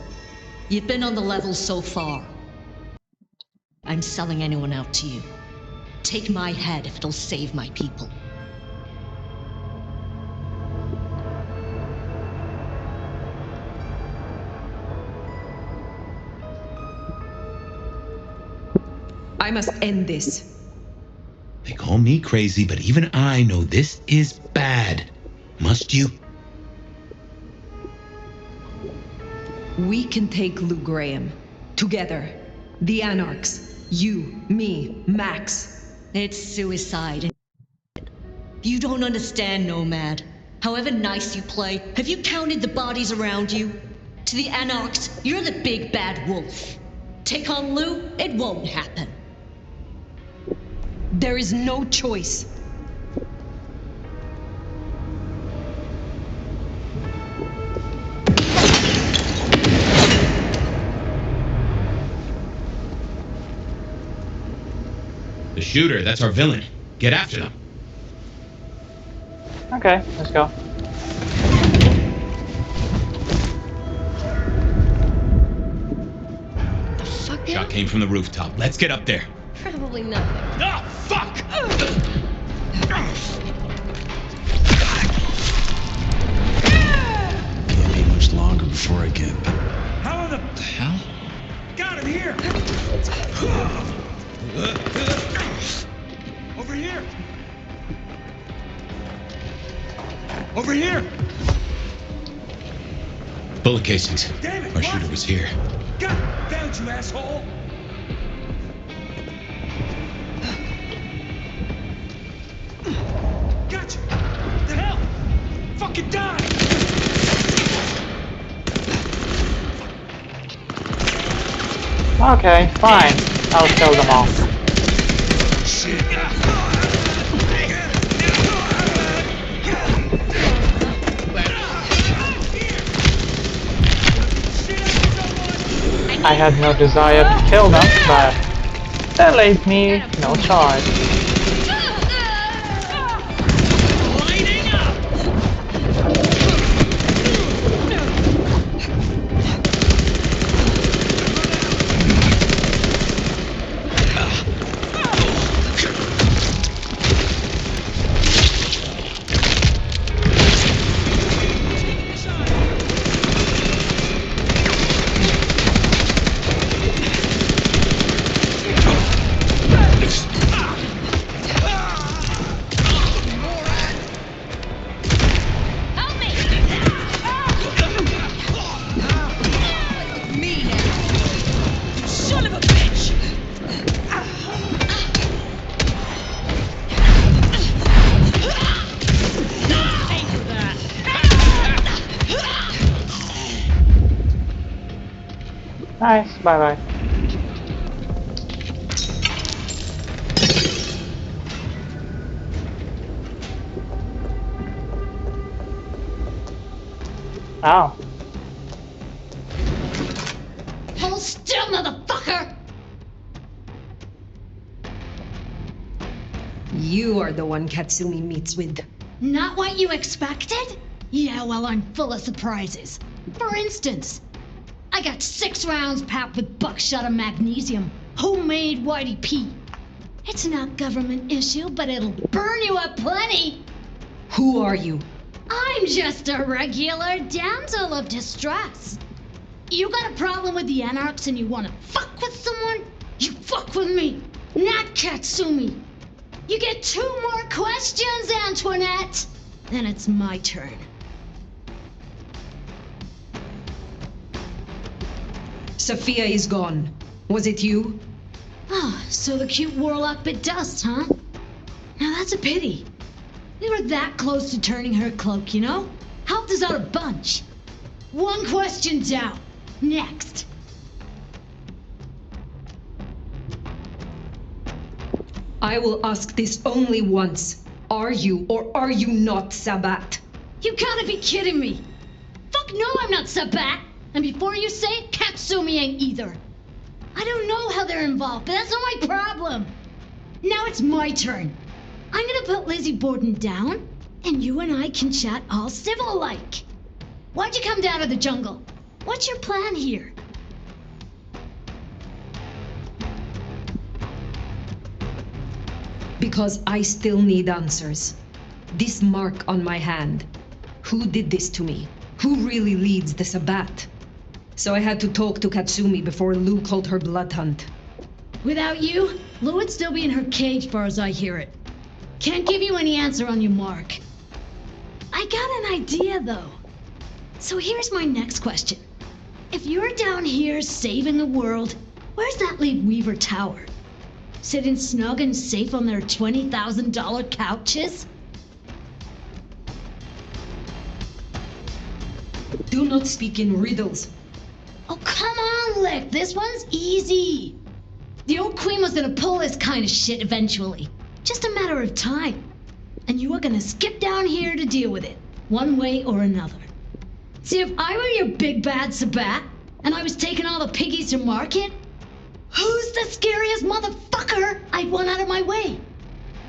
you've been on the level so far. I'm selling anyone out to you. Take my head if it'll save my people. I must end this. They call me crazy, but even I know this is bad. Must you? We can take Lou Graham. Together. The Anarchs. You, me, Max. It's suicide. You don't understand, Nomad. However nice you play, have you counted the bodies around you? To the Anarchs, you're the big bad wolf. Take on Lou, it won't happen. There is no choice. The shooter, that's our villain. Get after them. Okay, let's go. The fuck? Shot came from the rooftop. Let's get up there. Probably nothing. Ah, fuck! Can't be much longer before I get... How the hell? Got him here! Over here! Over here! Bullet casings. Damn it! Our shooter was here. God, found you, asshole! Gotcha! The hell? Fucking die! Okay, fine. I'll kill them all. I had no desire to kill them, but they leave me no choice. Nice, bye bye. Oh. Hold still, motherfucker! You are the one Katsumi meets with. Not what you expected? Yeah, well, I'm full of surprises. For instance, I got 6 rounds packed with buckshot and magnesium. Homemade Whitey P. It's not government issue, but it'll burn you up plenty. Who are you? I'm just a regular damsel of distress. You got a problem with the Anarchs and you want to fuck with someone? You fuck with me, not Katsumi. You get 2 more questions, Antoinette. Then it's my turn. Sophia is gone. Was it you? Oh, so the cute warlock bit dust, huh? Now that's a pity. We were that close to turning her cloak, you know? Helped us out a bunch. One question down. Next. I will ask this only once. Are you or are you not Sabbat? You gotta be kidding me. Fuck no, I'm not Sabbat. And before you say it, Katsumi ain't either. I don't know how they're involved, but that's not my problem. Now it's my turn. I'm gonna put Lizzie Borden down, and you and I can chat all civil-like. Why'd you come down to the jungle? What's your plan here? Because I still need answers. This mark on my hand. Who did this to me? Who really leads the Sabbat? So I had to talk to Katsumi before Lou called her blood hunt. Without you, Lou would still be in her cage far as I hear it. Can't give you any answer on your mark. I got an idea though. So here's my next question. If you're down here saving the world, where's that leave Weaver Tower? Sitting snug and safe on their $20,000 couches? Do not speak in riddles. Oh, come on, Lick. This one's easy. The old queen was gonna pull this kind of shit eventually. Just a matter of time. And you were gonna skip down here to deal with it, one way or another. See, if I were your big bad Sabbat, and I was taking all the piggies to market, who's the scariest motherfucker I'd want out of my way?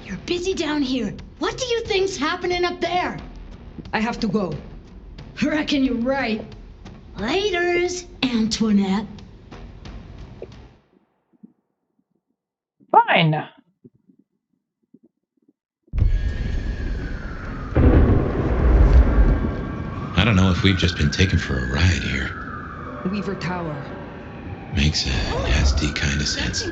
You're busy down here. What do you think's happening up there? I have to go. Reckon you're right. Laters, Antoinette. Fine. I don't know if we've just been taken for a ride here. Weaver Tower. Makes a nasty kind of sense.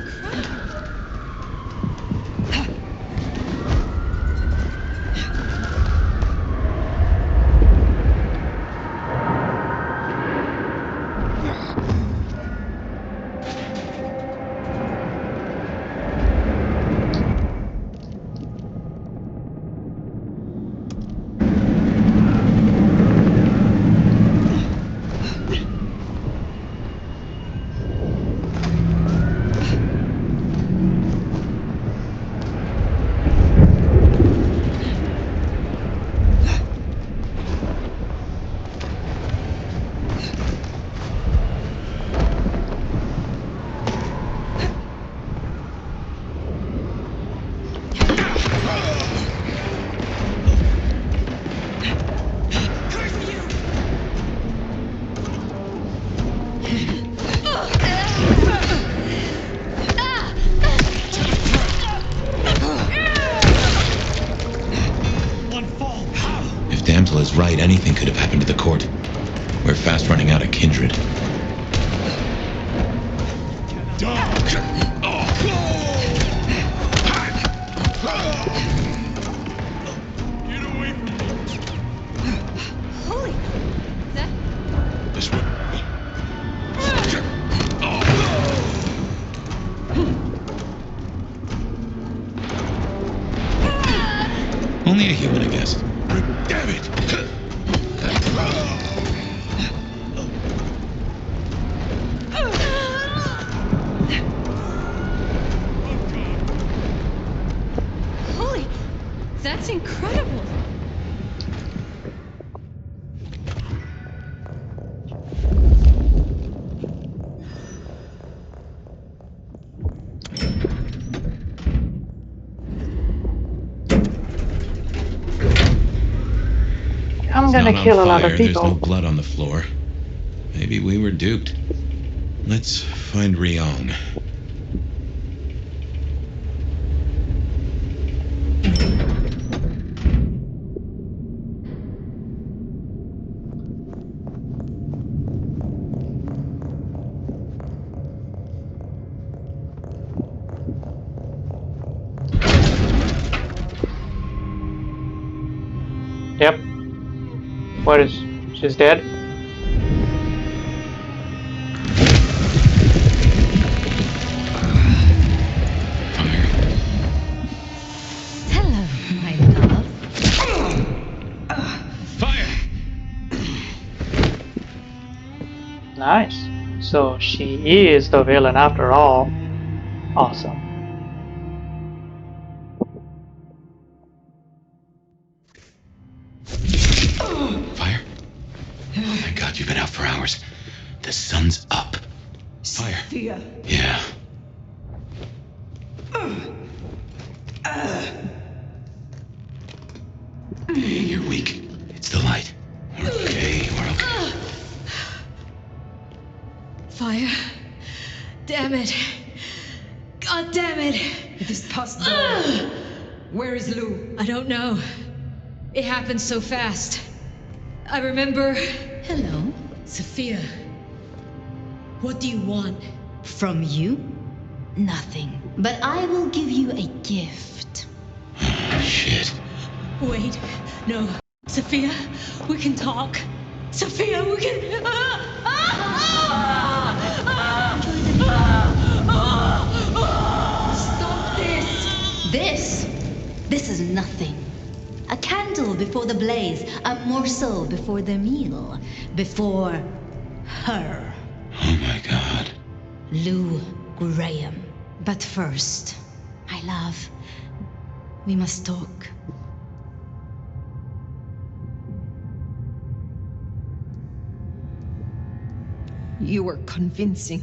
Is right, anything could have happened to the court. We're fast running out of kindred. Holy... That... This way. Only a human, I guess. Damn it! Holy... That's incredible. I'm gonna Not kill on a lot fire, of there's no people. blood on the floor. Maybe we were duped. Let's find Riong. Yep. What is... She's dead? Nice. So she is the villain after all. Awesome. Phyre? Oh, thank God you've been out for hours. The sun's up. Phyre. Sophia. Yeah. You're weak. It's the light. We're okay. We're okay. Phyre. Damn it. God damn it. It is past dawn. Where is Lou? I don't know. It happened so fast. I remember... Hello. Sophia. What do you want? From you? Nothing. But I will give you a gift. Shit. Wait. No. Sophia, we can talk. Sophia, we can... Stop this! This is nothing. A candle before the blaze, a morsel before the meal, before her. Oh my God. Lou Graham. But first, my love, we must talk. You were convincing.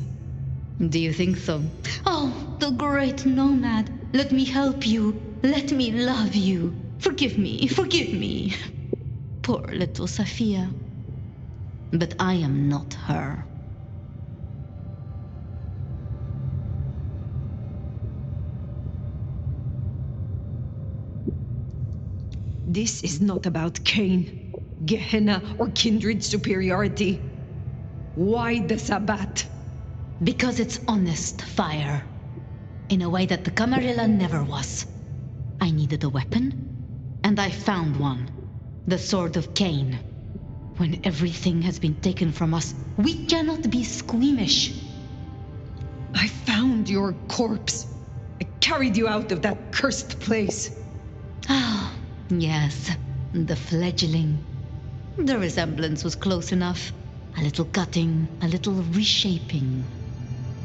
Do you think so? Oh, the great nomad. Let me help you. Let me love you. Forgive me, forgive me. Poor little Sophia. But I am not her. This is not about Cain, Gehenna, or kindred superiority. Why the Sabbat? Because it's honest Phyre. In a way that the Camarilla never was. I needed a weapon, and I found one. The Sword of Cain. When everything has been taken from us, we cannot be squeamish. I found your corpse. I carried you out of that cursed place. Ah, yes, the fledgling. The resemblance was close enough. A little cutting, a little reshaping.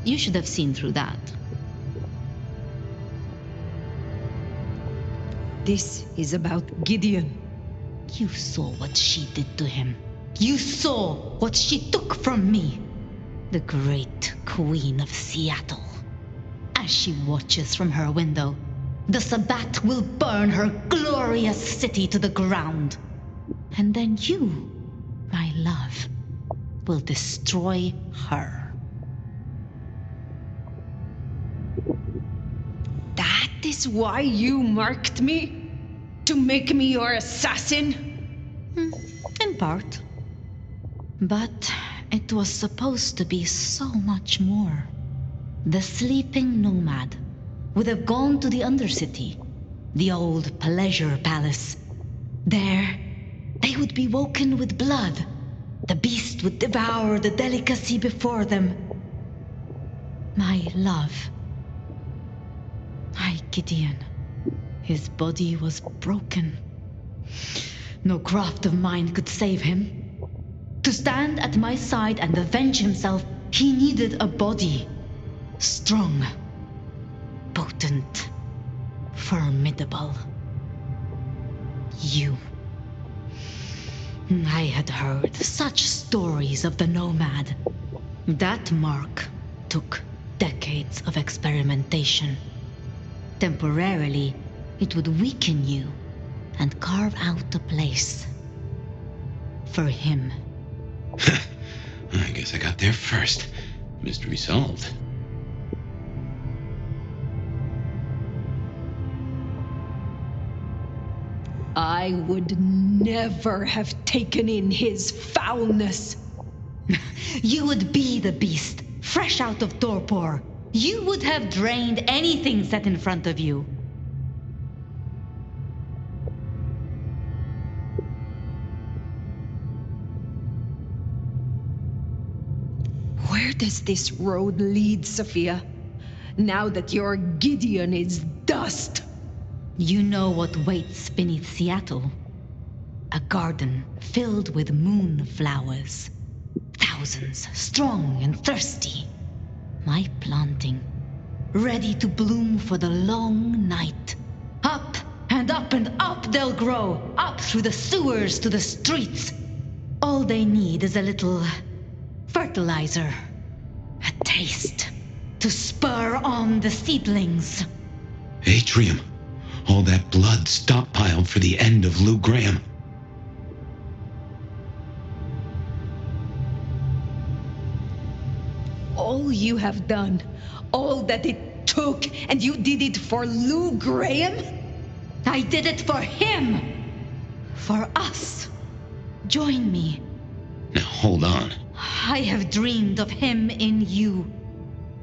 You should have seen through that. This is about Gideon. You saw what she did to him. You saw what she took from me. The great Queen of Seattle. As she watches from her window, the Sabbat will burn her glorious city to the ground. And then you, my love, will destroy her. That is why you marked me? To make me your assassin? In part. But it was supposed to be so much more. The sleeping nomad would have gone to the Undercity, the old pleasure palace. There, they would be woken with blood. The beast would devour the delicacy before them. My love. My Gideon. His body was broken. No craft of mine could save him. To stand at my side and avenge himself, he needed a body. Strong. Potent. Formidable. You. I had heard such stories of the nomad. That mark took decades of experimentation. Temporarily, it would weaken you and carve out a place for him. I guess I got there first. Mystery solved. I would never have taken in his foulness. You would be the beast, fresh out of torpor. You would have drained anything set in front of you. Where does this road lead, Sophia? Now that your Gideon is dust. You know what waits beneath Seattle. A garden filled with moonflowers. thousands, strong and thirsty. My planting, ready to bloom for the long night. Up and up and up they'll grow, up through the sewers to the streets. All they need is a little fertilizer, a taste, to spur on the seedlings. Atrium. All that blood stockpiled for the end of Lou Graham. All you have done, all that it took, and you did it for Lou Graham? I did it for him! For us. Join me. Now hold on. I have dreamed of him in you.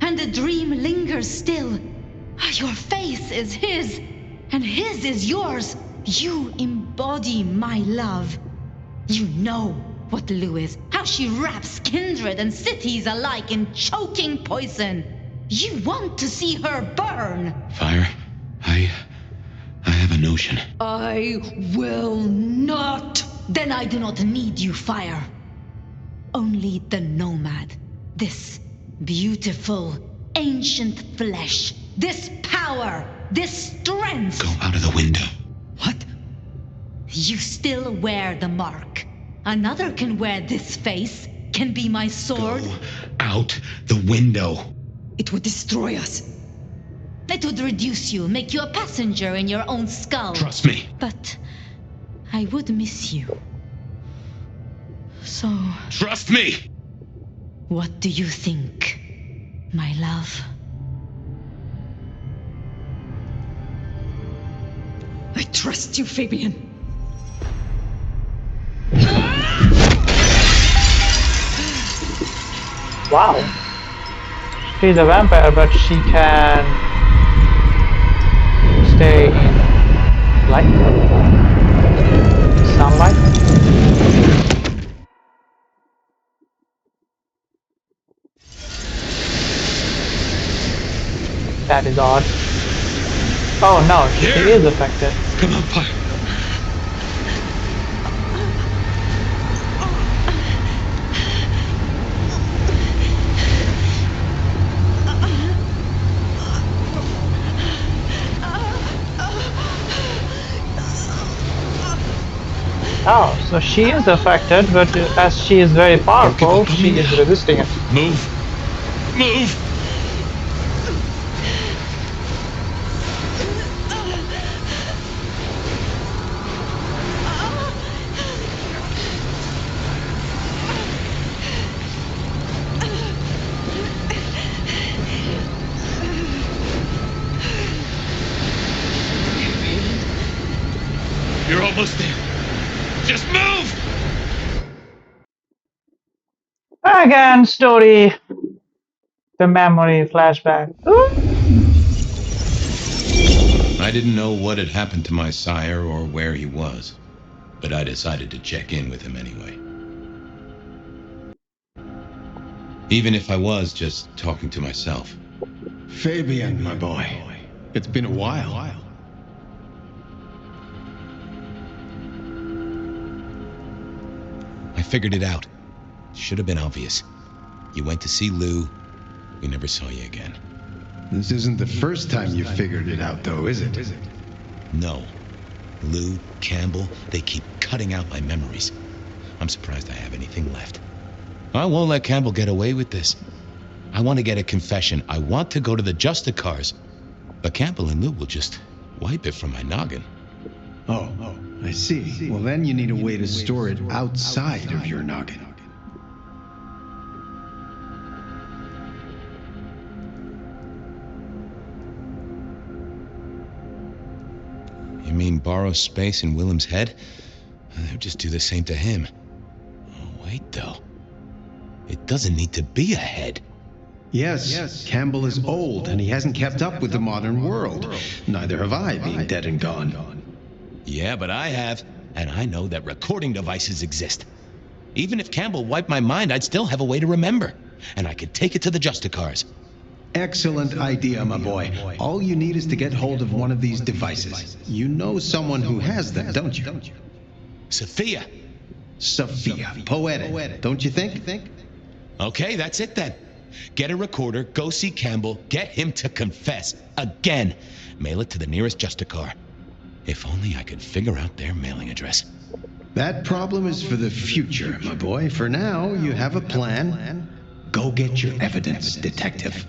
And the dream lingers still. Your face is his, and his is yours. You embody my love. You know what Lou is, how she wraps kindred and cities alike in choking poison. You want to see her burn. Phyre, I have a notion. I will not. Then I do not need you, Phyre. Only the nomad. This beautiful, ancient flesh. This power. This strength. Go out of the window. What? You still wear the mark. Another can wear this face. Can be my sword. Go out the window. It would destroy us. It would reduce you, make you a passenger in your own skull. Trust me. But I would miss you. So... Trust me! What do you think, my love? I trust you, Fabian. Wow. She's a vampire, but she can stay in light, sunlight. That is odd. Oh no, she is affected. Come on, Phyre. Oh, so she is affected, but as she is very powerful, she is resisting it. Move! Move! You're almost there. Just move! Again, story. The memory flashback. I didn't know what had happened to my sire or where he was, but I decided to check in with him anyway. Even if I was just talking to myself. Fabian, my boy. It's been a while. I figured it out. Should have been obvious. You went to see Lou. We never saw you again. This isn't the first time you figured it out, though, is it? No. Lou, Campbell, they keep cutting out my memories. I'm surprised I have anything left. I won't let Campbell get away with this. I want to get a confession. I want to go to the Justicars. But Campbell and Lou will just wipe it from my noggin. Oh, I see. Well, then you need a way to store it outside of your noggin. You mean borrow space in Willem's head? They would just do the same to him. Oh, wait, though. It doesn't need to be a head. Yes, Campbell is old, and he hasn't kept up with the modern world. Neither have I, being dead and gone. Yeah, but I have, and I know that recording devices exist. Even if Campbell wiped my mind, I'd still have a way to remember. And I could take it to the Justicars. Excellent idea, my boy. All you need is to get hold of one of these devices. You know someone who has them, don't you? Sophia. Sophia. Poetic, don't you think? Okay, that's it then. Get a recorder, go see Campbell, get him to confess. Again. Mail it to the nearest Justicar. If only I could figure out their mailing address. That problem is for the future, my boy. For now, you have a plan. Go get your evidence, detective.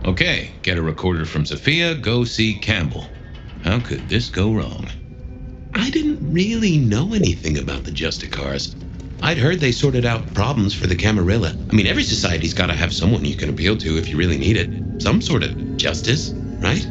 Okay, get a recorder from Sophia, go see Campbell. How could this go wrong? I didn't really know anything about the Justicars. I'd heard they sorted out problems for the Camarilla. I mean, every society's got to have someone you can appeal to if you really need it. Some sort of justice, right?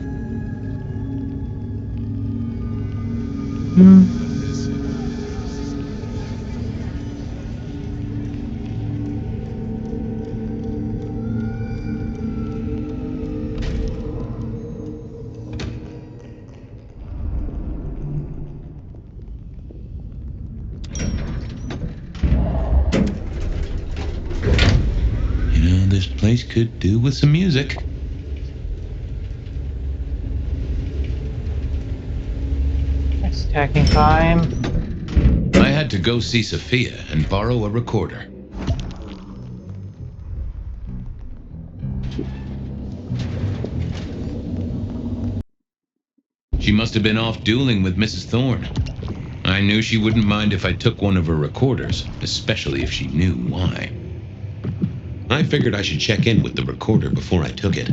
This place could do with some music. It's taking time. I had to go see Sophia and borrow a recorder. She must have been off dueling with Mrs. Thorne. I knew she wouldn't mind if I took one of her recorders, especially if she knew why. I figured I should check in with the recorder before I took it.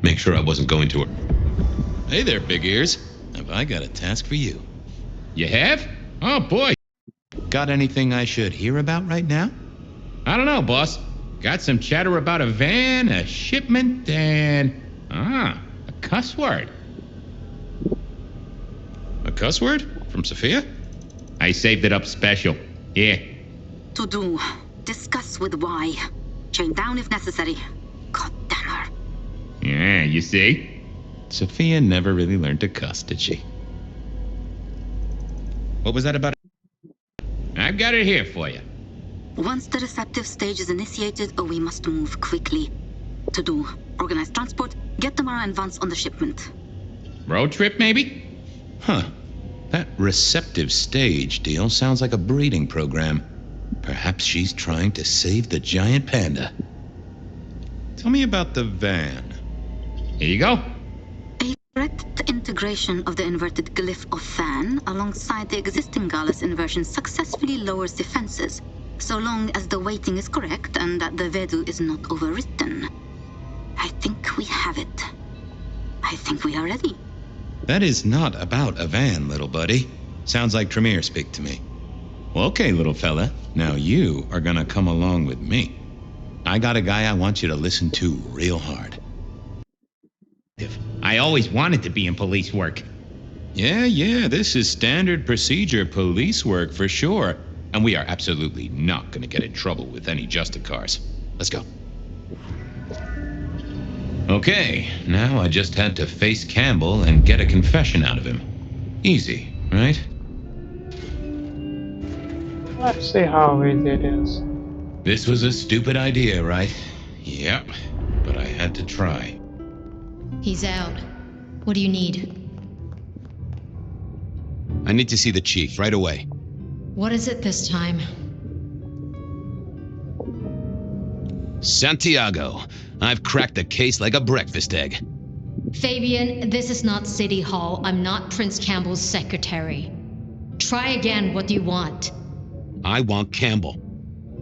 Make sure I wasn't going to her. Hey there, big ears. Have I got a task for you? You have? Oh, boy. Got anything I should hear about right now? I don't know, boss. Got some chatter about a van, a shipment, and... a cuss word. A cuss word? From Sophia? I saved it up special. Yeah. To do. Discuss with why. Chain down if necessary. God damn her. Yeah, you see? Sophia never really learned to cuss, did she? What was that about? I've got it here for you. Once the receptive stage is initiated, we must move quickly. To do. Organize transport, get Tamara and Vance on the shipment. Road trip, maybe? Huh. That receptive stage deal sounds like a breeding program. Perhaps she's trying to save the giant panda. Tell me about the van. Here you go. A correct integration of the inverted glyph of Fan alongside the existing Gallus inversion successfully lowers defenses, so long as the weighting is correct and that the Vedu is not overwritten. I think we have it. I think we are ready. That is not about a van, little buddy. Sounds like Tremere speak to me. Well, okay, little fella. Now you are gonna come along with me. I got a guy I want you to listen to real hard. I always wanted to be in police work. Yeah, this is standard procedure police work for sure. And we are absolutely not gonna get in trouble with any Justicars. Let's go. Okay, now I just had to face Campbell and get a confession out of him. Easy, right? Let's see how easy it is. This was a stupid idea, right? Yep, but I had to try. He's out. What do you need? I need to see the chief right away. What is it this time? Santiago, I've cracked the case like a breakfast egg. Fabian, this is not City Hall. I'm not Prince Campbell's secretary. Try again. What do you want? I want Campbell.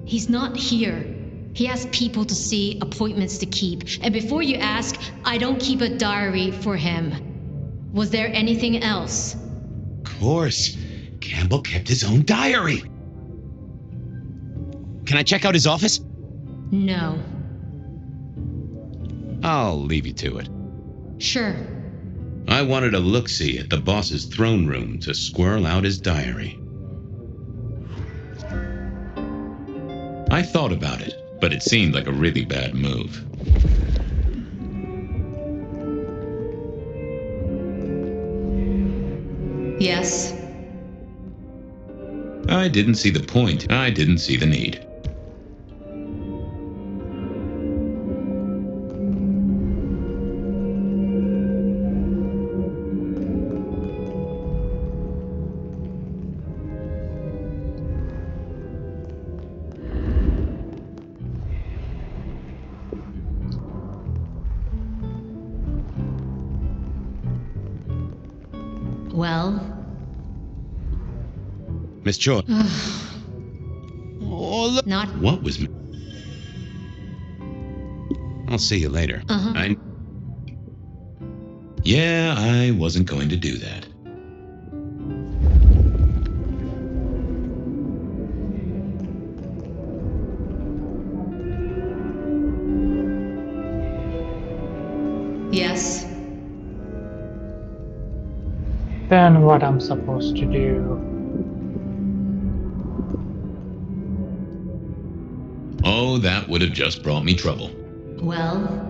He's not here. He has people to see, appointments to keep. And before you ask, I don't keep a diary for him. Was there anything else? Of course. Campbell kept his own diary. Can I check out his office? No. I'll leave you to it. Sure. I wanted a look-see at the boss's throne room to squirrel out his diary. I thought about it, but it seemed like a really bad move. Yes. I didn't see the point. I didn't see the need. Well? Miss Choi. Not. What was... I'll see you later. Yeah, I wasn't going to do that. Yes. Then what I'm supposed to do? Oh, that would have just brought me trouble. Well?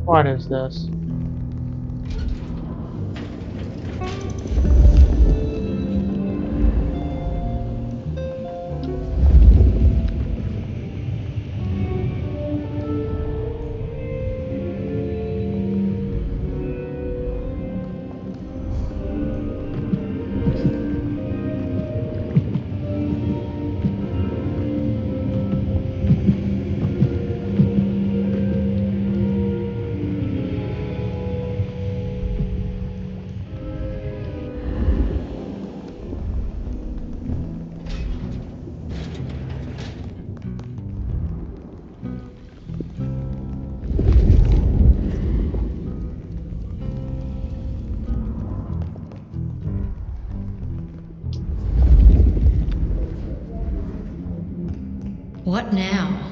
What is this? What now?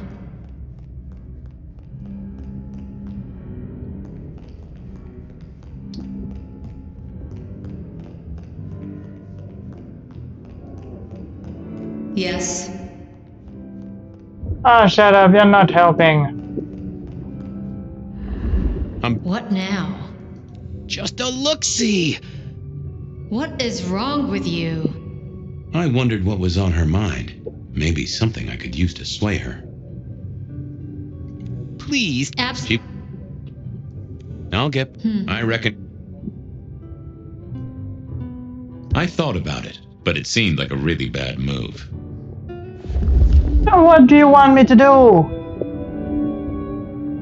Yes. Ah, shut up, you're not helping. What now? Just a look-see! What is wrong with you? I wondered what was on her mind. Maybe something I could use to sway her. Please. I'll get... I reckon... I thought about it, but it seemed like a really bad move. What do you want me to do?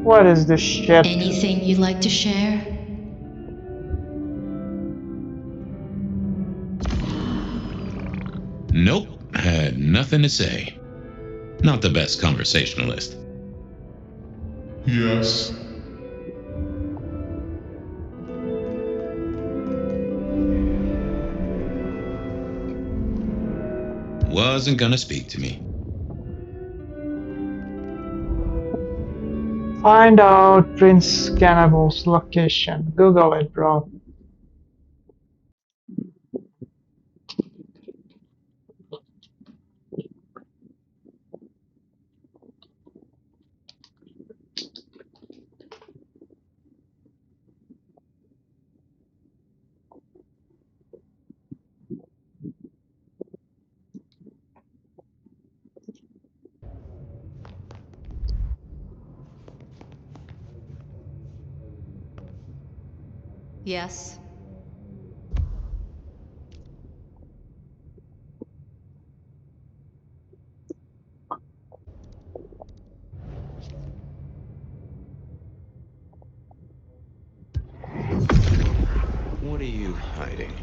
What is this shit? Anything you'd like to share? Nope, had nothing to say. Not the best conversationalist. Yes. Wasn't gonna speak to me. Find out Prince Campbell's location. Google it, bro. Yes. What are you hiding?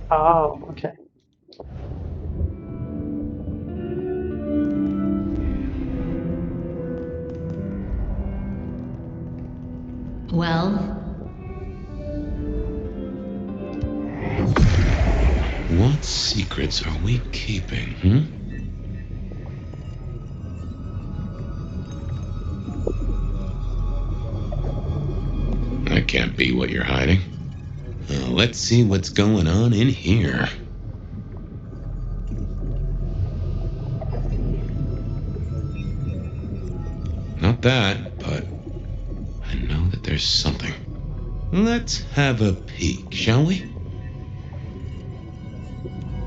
Oh, okay. Well? What secrets are we keeping, That can't be what you're hiding. Let's see what's going on in here. Not that, but I know that there's something. Let's have a peek, shall we?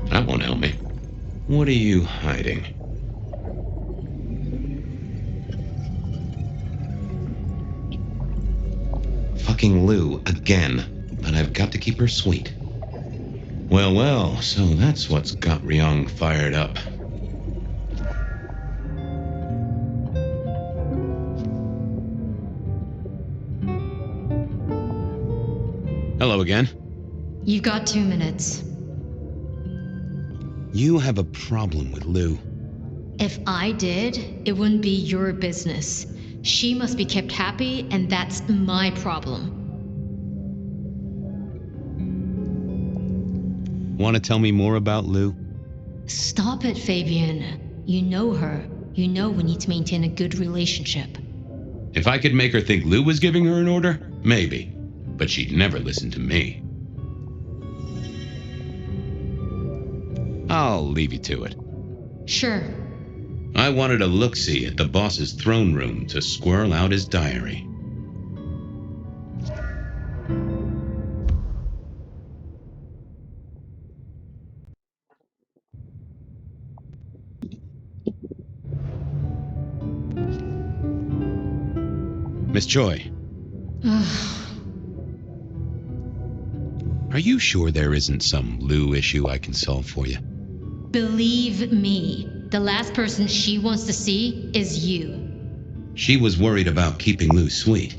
That won't help me. What are you hiding? fucking Lou again, but I've got to keep her sweet. Well, well, so that's what's got Riong fired up. Hello again. You've got 2 minutes. You have a problem with Lou. If I did, it wouldn't be your business. She must be kept happy, and that's my problem. Want to tell me more about Lou? Stop it, Fabian. You know her. You know we need to maintain a good relationship. If I could make her think Lou was giving her an order, maybe. But she'd never listen to me. I'll leave you to it. Sure. I wanted a look-see at the boss's throne room to squirrel out his diary. Miss Choi. Are you sure there isn't some Lou issue I can solve for you? Believe me, the last person she wants to see is you. She was worried about keeping Lou sweet.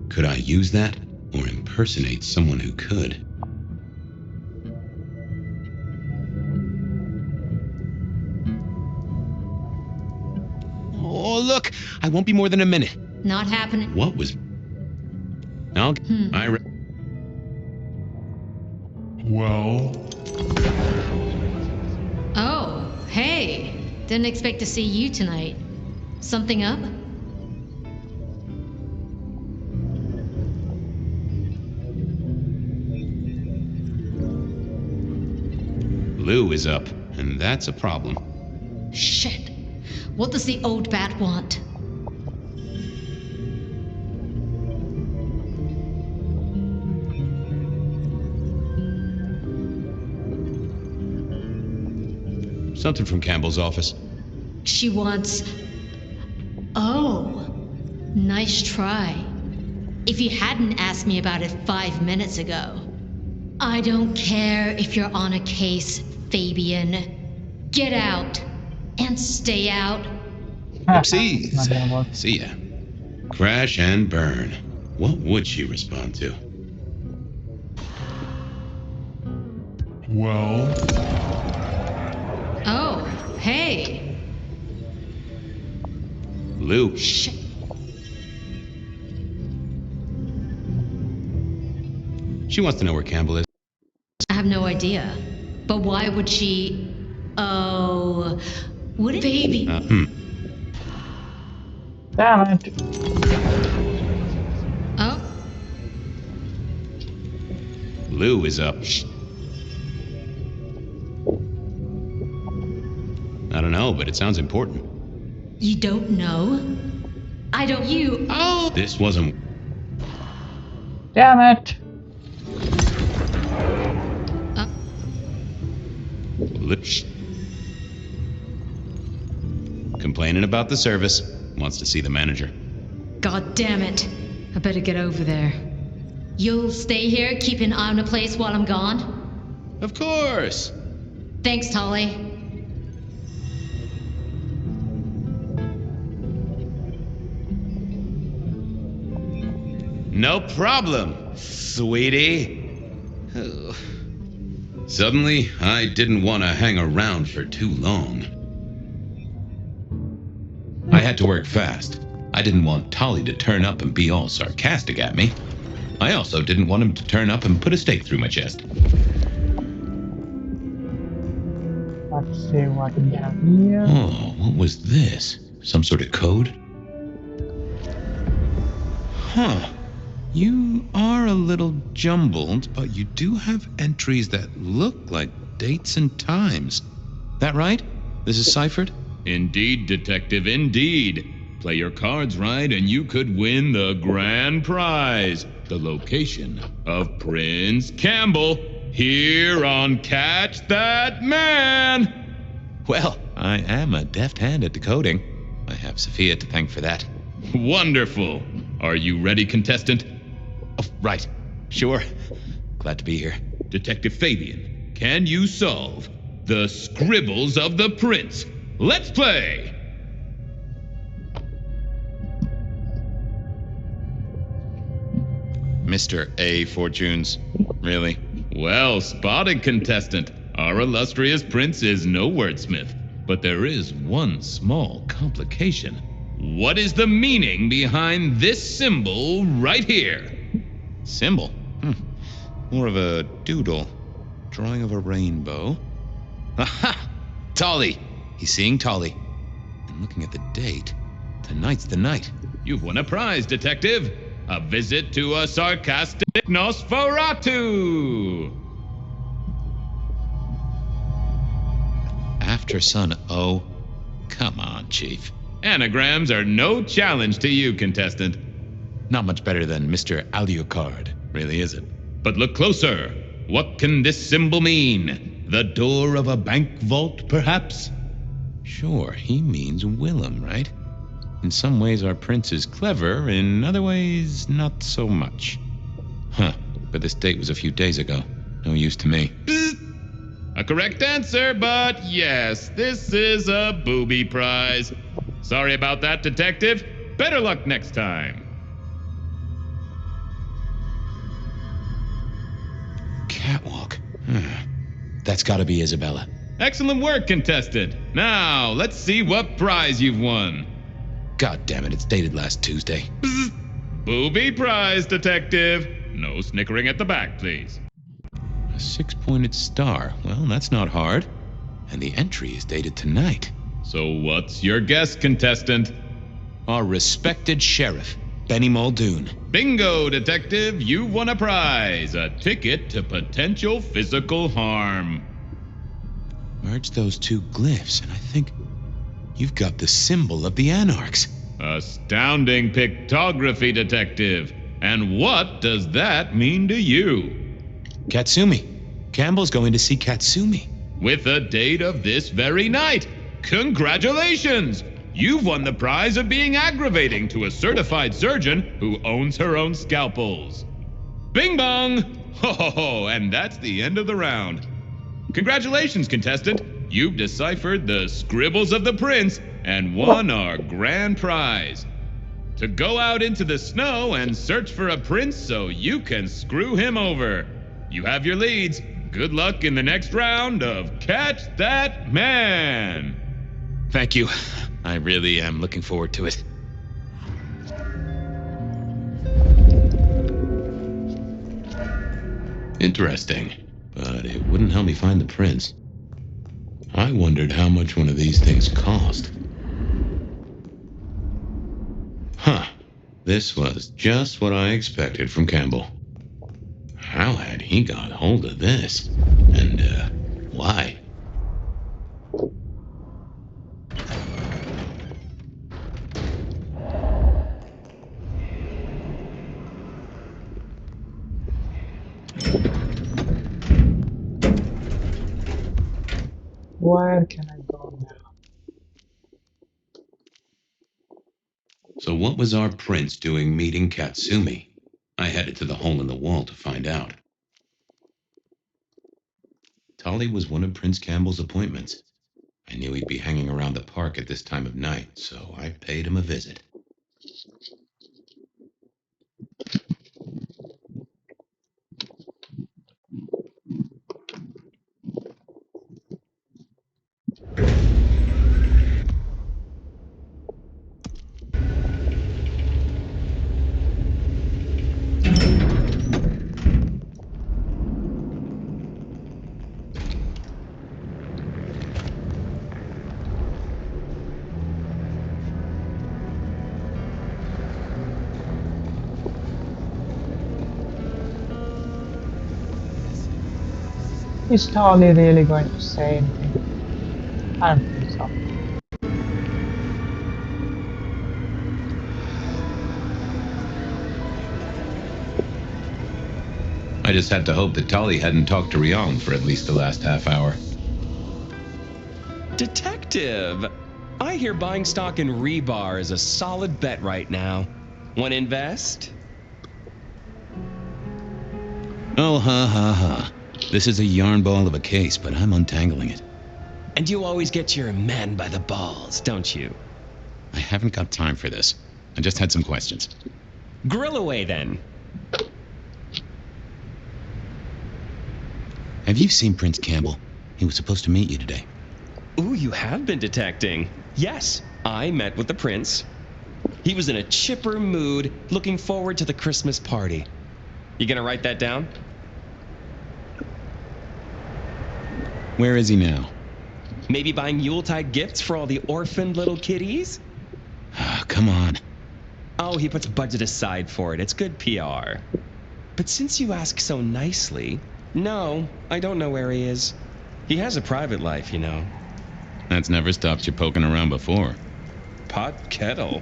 Could I use that, or impersonate someone who could? Oh, look! I won't be more than a minute. Not happening. What was... Well? Oh, hey. Didn't expect to see you tonight. Something up? Lou is up, and that's a problem. Shit. What does the old bat want? Something from Campbell's office. She wants... Oh. Nice try. If you hadn't asked me about it 5 minutes ago. I don't care if you're on a case, Fabian. Get out. And stay out. Oopsies. See ya. Crash and burn. What would she respond to? Well? Oh, hey. Lou. Shit. She wants to know where Campbell is. I have no idea. But why would she... Oh... Would it... Baby... Damn it. Oh? Lou is up. I don't know, but it sounds important. You don't know? I don't... You... Oh! This wasn't... Damn it. Complaining about the service. Wants to see the manager. God damn it. I better get over there. You'll stay here, keep an eye on the place while I'm gone? Of course. Thanks, Tolly. No problem, sweetie. Oh. Suddenly, I didn't want to hang around for too long. I had to work fast. I didn't want Tolly to turn up and be all sarcastic at me. I also didn't want him to turn up and put a stake through my chest. Let's see what we have here. Oh, what was this? Some sort of code? Huh. You are a little jumbled, but you do have entries that look like dates and times. That right? This is ciphered? Indeed, detective, indeed. Play your cards right and you could win the grand prize. The location of Prince Campbell here on Catch That Man. Well, I am a deft hand at decoding. I have Sophia to thank for that. Wonderful. Are you ready, contestant? Oh, right. Sure. Glad to be here. Detective Fabian, can you solve the scribbles of the prince? Let's play! Mr. A. Fortunes. Really? Well spotted, contestant. Our illustrious prince is no wordsmith. But there is one small complication. What is the meaning behind this symbol right here? Symbol? More of a doodle. Drawing of a rainbow. Aha! Tolly! He's seeing Tolly. And looking at the date, tonight's the night. You've won a prize, detective. A visit to a sarcastic Nosferatu! After Sun O? Come on, Chief. Anagrams are no challenge to you, contestant. Not much better than Mr. Alucard, really, is it? But look closer. What can this symbol mean? The door of a bank vault, perhaps? Sure, he means Willem, right? In some ways, our prince is clever. In other ways, not so much. Huh, but this date was a few days ago. No use to me. A correct answer, but yes, this is a booby prize. Sorry about that, detective. Better luck next time. Catwalk. That's gotta be Isabella. Excellent work, contestant. Now, let's see what prize you've won. God damn it, it's dated last Tuesday. Booby prize, detective. No snickering at the back, please. A 6-pointed star. Well, that's not hard. And the entry is dated tonight. So what's your guess, contestant? Our respected sheriff, Benny Muldoon. Bingo, detective. You've won a prize. A ticket to potential physical harm. Merge those two glyphs, and I think you've got the symbol of the Anarchs. Astounding pictography, detective. And what does that mean to you? Katsumi. Campbell's going to see Katsumi. With a date of this very night. Congratulations! You've won the prize of being aggravating to a certified surgeon who owns her own scalpels. Bing bong! Ho ho ho, and that's the end of the round. Congratulations, contestant. You've deciphered the scribbles of the prince and won our grand prize. To go out into the snow and search for a prince so you can screw him over. You have your leads. Good luck in the next round of Catch That Man. Thank you. I really am looking forward to it. Interesting, but it wouldn't help me find the prince. I wondered how much one of these things cost. Huh. This was just what I expected from Campbell. How had he got hold of this? And, why? Where can I go now? So what was our prince doing meeting Katsumi? I headed to the hole in the wall to find out. Tolly was one of Prince Campbell's appointments. I knew he'd be hanging around the park at this time of night, so I paid him a visit. Is Tolly really going to say anything? I don't think so. I just had to hope that Tolly hadn't talked to Riong for at least the last half hour. Detective! I hear buying stock in Rebar is a solid bet right now. Want to invest? Oh, ha ha ha. This is a yarn ball of a case, but I'm untangling it. And you always get your man by the balls, don't you? I haven't got time for this. I just had some questions. Grill away, then. Have you seen Prince Campbell? He was supposed to meet you today. Ooh, you have been detecting. Yes, I met with the prince. He was in a chipper mood, looking forward to the Christmas party. You gonna write that down? Where is he now? Maybe buying Yuletide gifts for all the orphaned little kitties? Come on. Oh, he puts budget aside for it. It's good PR. But since you ask so nicely, no, I don't know where he is. He has a private life, you know. That's never stopped you poking around before. Pot kettle.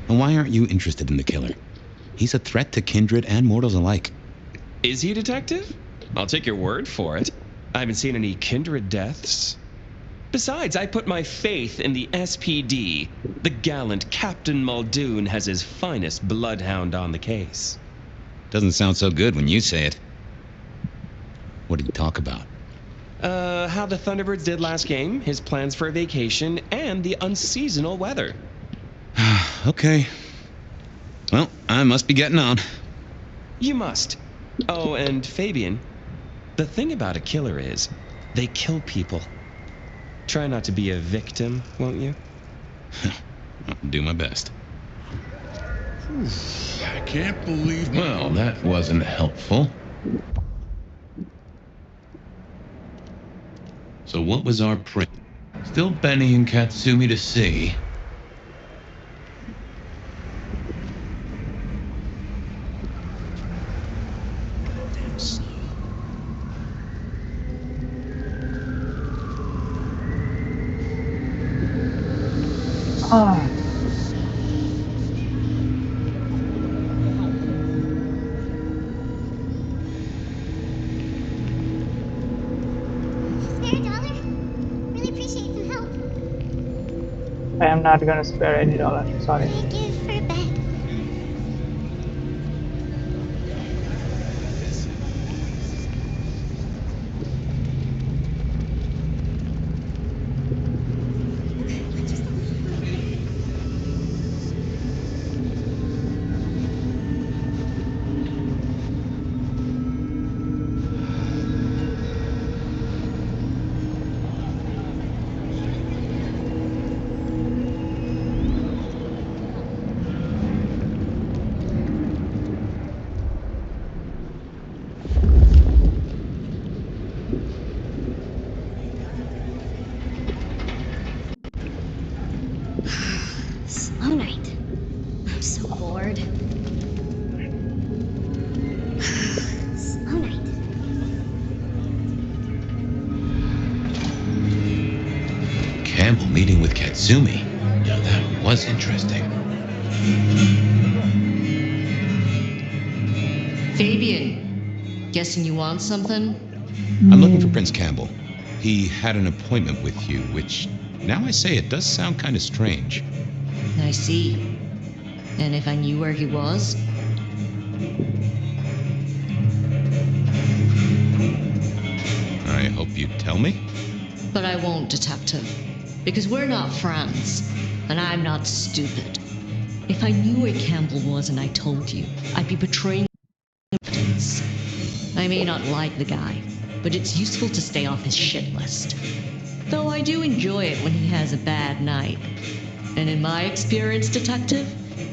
And why aren't you interested in the killer? He's a threat to kindred and mortals alike. Is he a detective? I'll take your word for it. I haven't seen any kindred deaths. Besides, I put my faith in the SPD. The gallant Captain Muldoon has his finest bloodhound on the case. Doesn't sound so good when you say it. What did you talk about? How the Thunderbirds did last game, his plans for a vacation, and the unseasonal weather. Okay. Well, I must be getting on. You must. Oh, and Fabian, the thing about a killer is, they kill people. Try not to be a victim, won't you? I'll do my best. I can't believe... Well, that wasn't helpful. So what was our print? Still Benny and Katsumi to see. I am not gonna spare any dollar. Sorry. Slow night. I'm so bored. Slow night. Campbell meeting with Katsumi. Now that was interesting. Fabian, guessing you want something? I'm looking for Prince Campbell. He had an appointment with you, which, now I say it, does sound kind of strange. I see. And if I knew where he was? I hope you'd tell me. But I won't, detective. Because we're not friends. And I'm not stupid. If I knew where Campbell was and I told you, I'd be betraying evidence. I may not like the guy, but it's useful to stay off his shit list. Though I do enjoy it when he has a bad night. And in my experience, detective,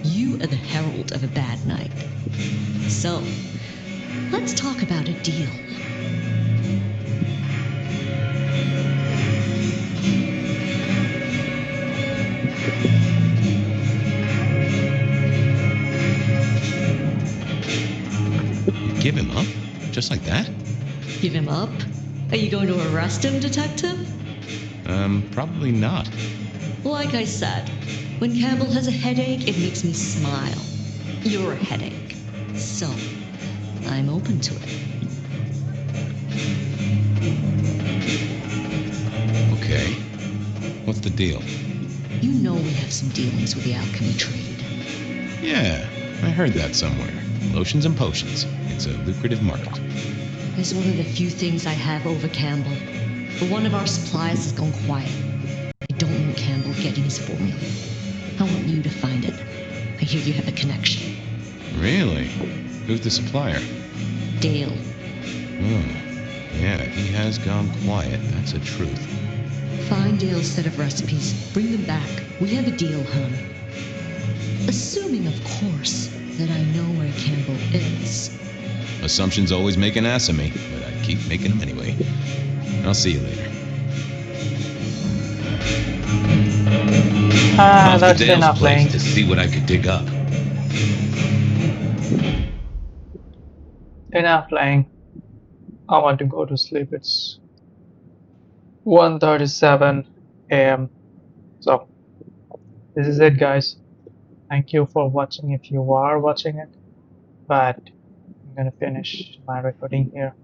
you are the herald of a bad night. So, let's talk about a deal. Give him up? Just like that? Give him up? Are you going to arrest him, detective? Probably not. Like I said, when Campbell has a headache, it makes me smile. You're a headache. So, I'm open to it. Okay. What's the deal? You know we have some dealings with the alchemy trade. Yeah, I heard that somewhere. Lotions and potions. It's a lucrative market. It's one of the few things I have over Campbell. But one of our suppliers has gone quiet. I don't want Campbell getting his formula. I want you to find it. I hear you have a connection. Really? Who's the supplier? Dale. Oh, yeah, he has gone quiet. That's a truth. Find Dale's set of recipes. Bring them back. We have a deal, hon. Assuming, of course, that I know where Campbell is. Assumptions always make an ass of me, but I keep making them anyway. I'll see you later. Off to That's Dale's enough place playing. to see what I could dig up. Enough playing. I want to go to sleep. It's 1:37 a.m. So this is it, guys. Thank you for watching if you are watching it. But I'm gonna finish my recording here.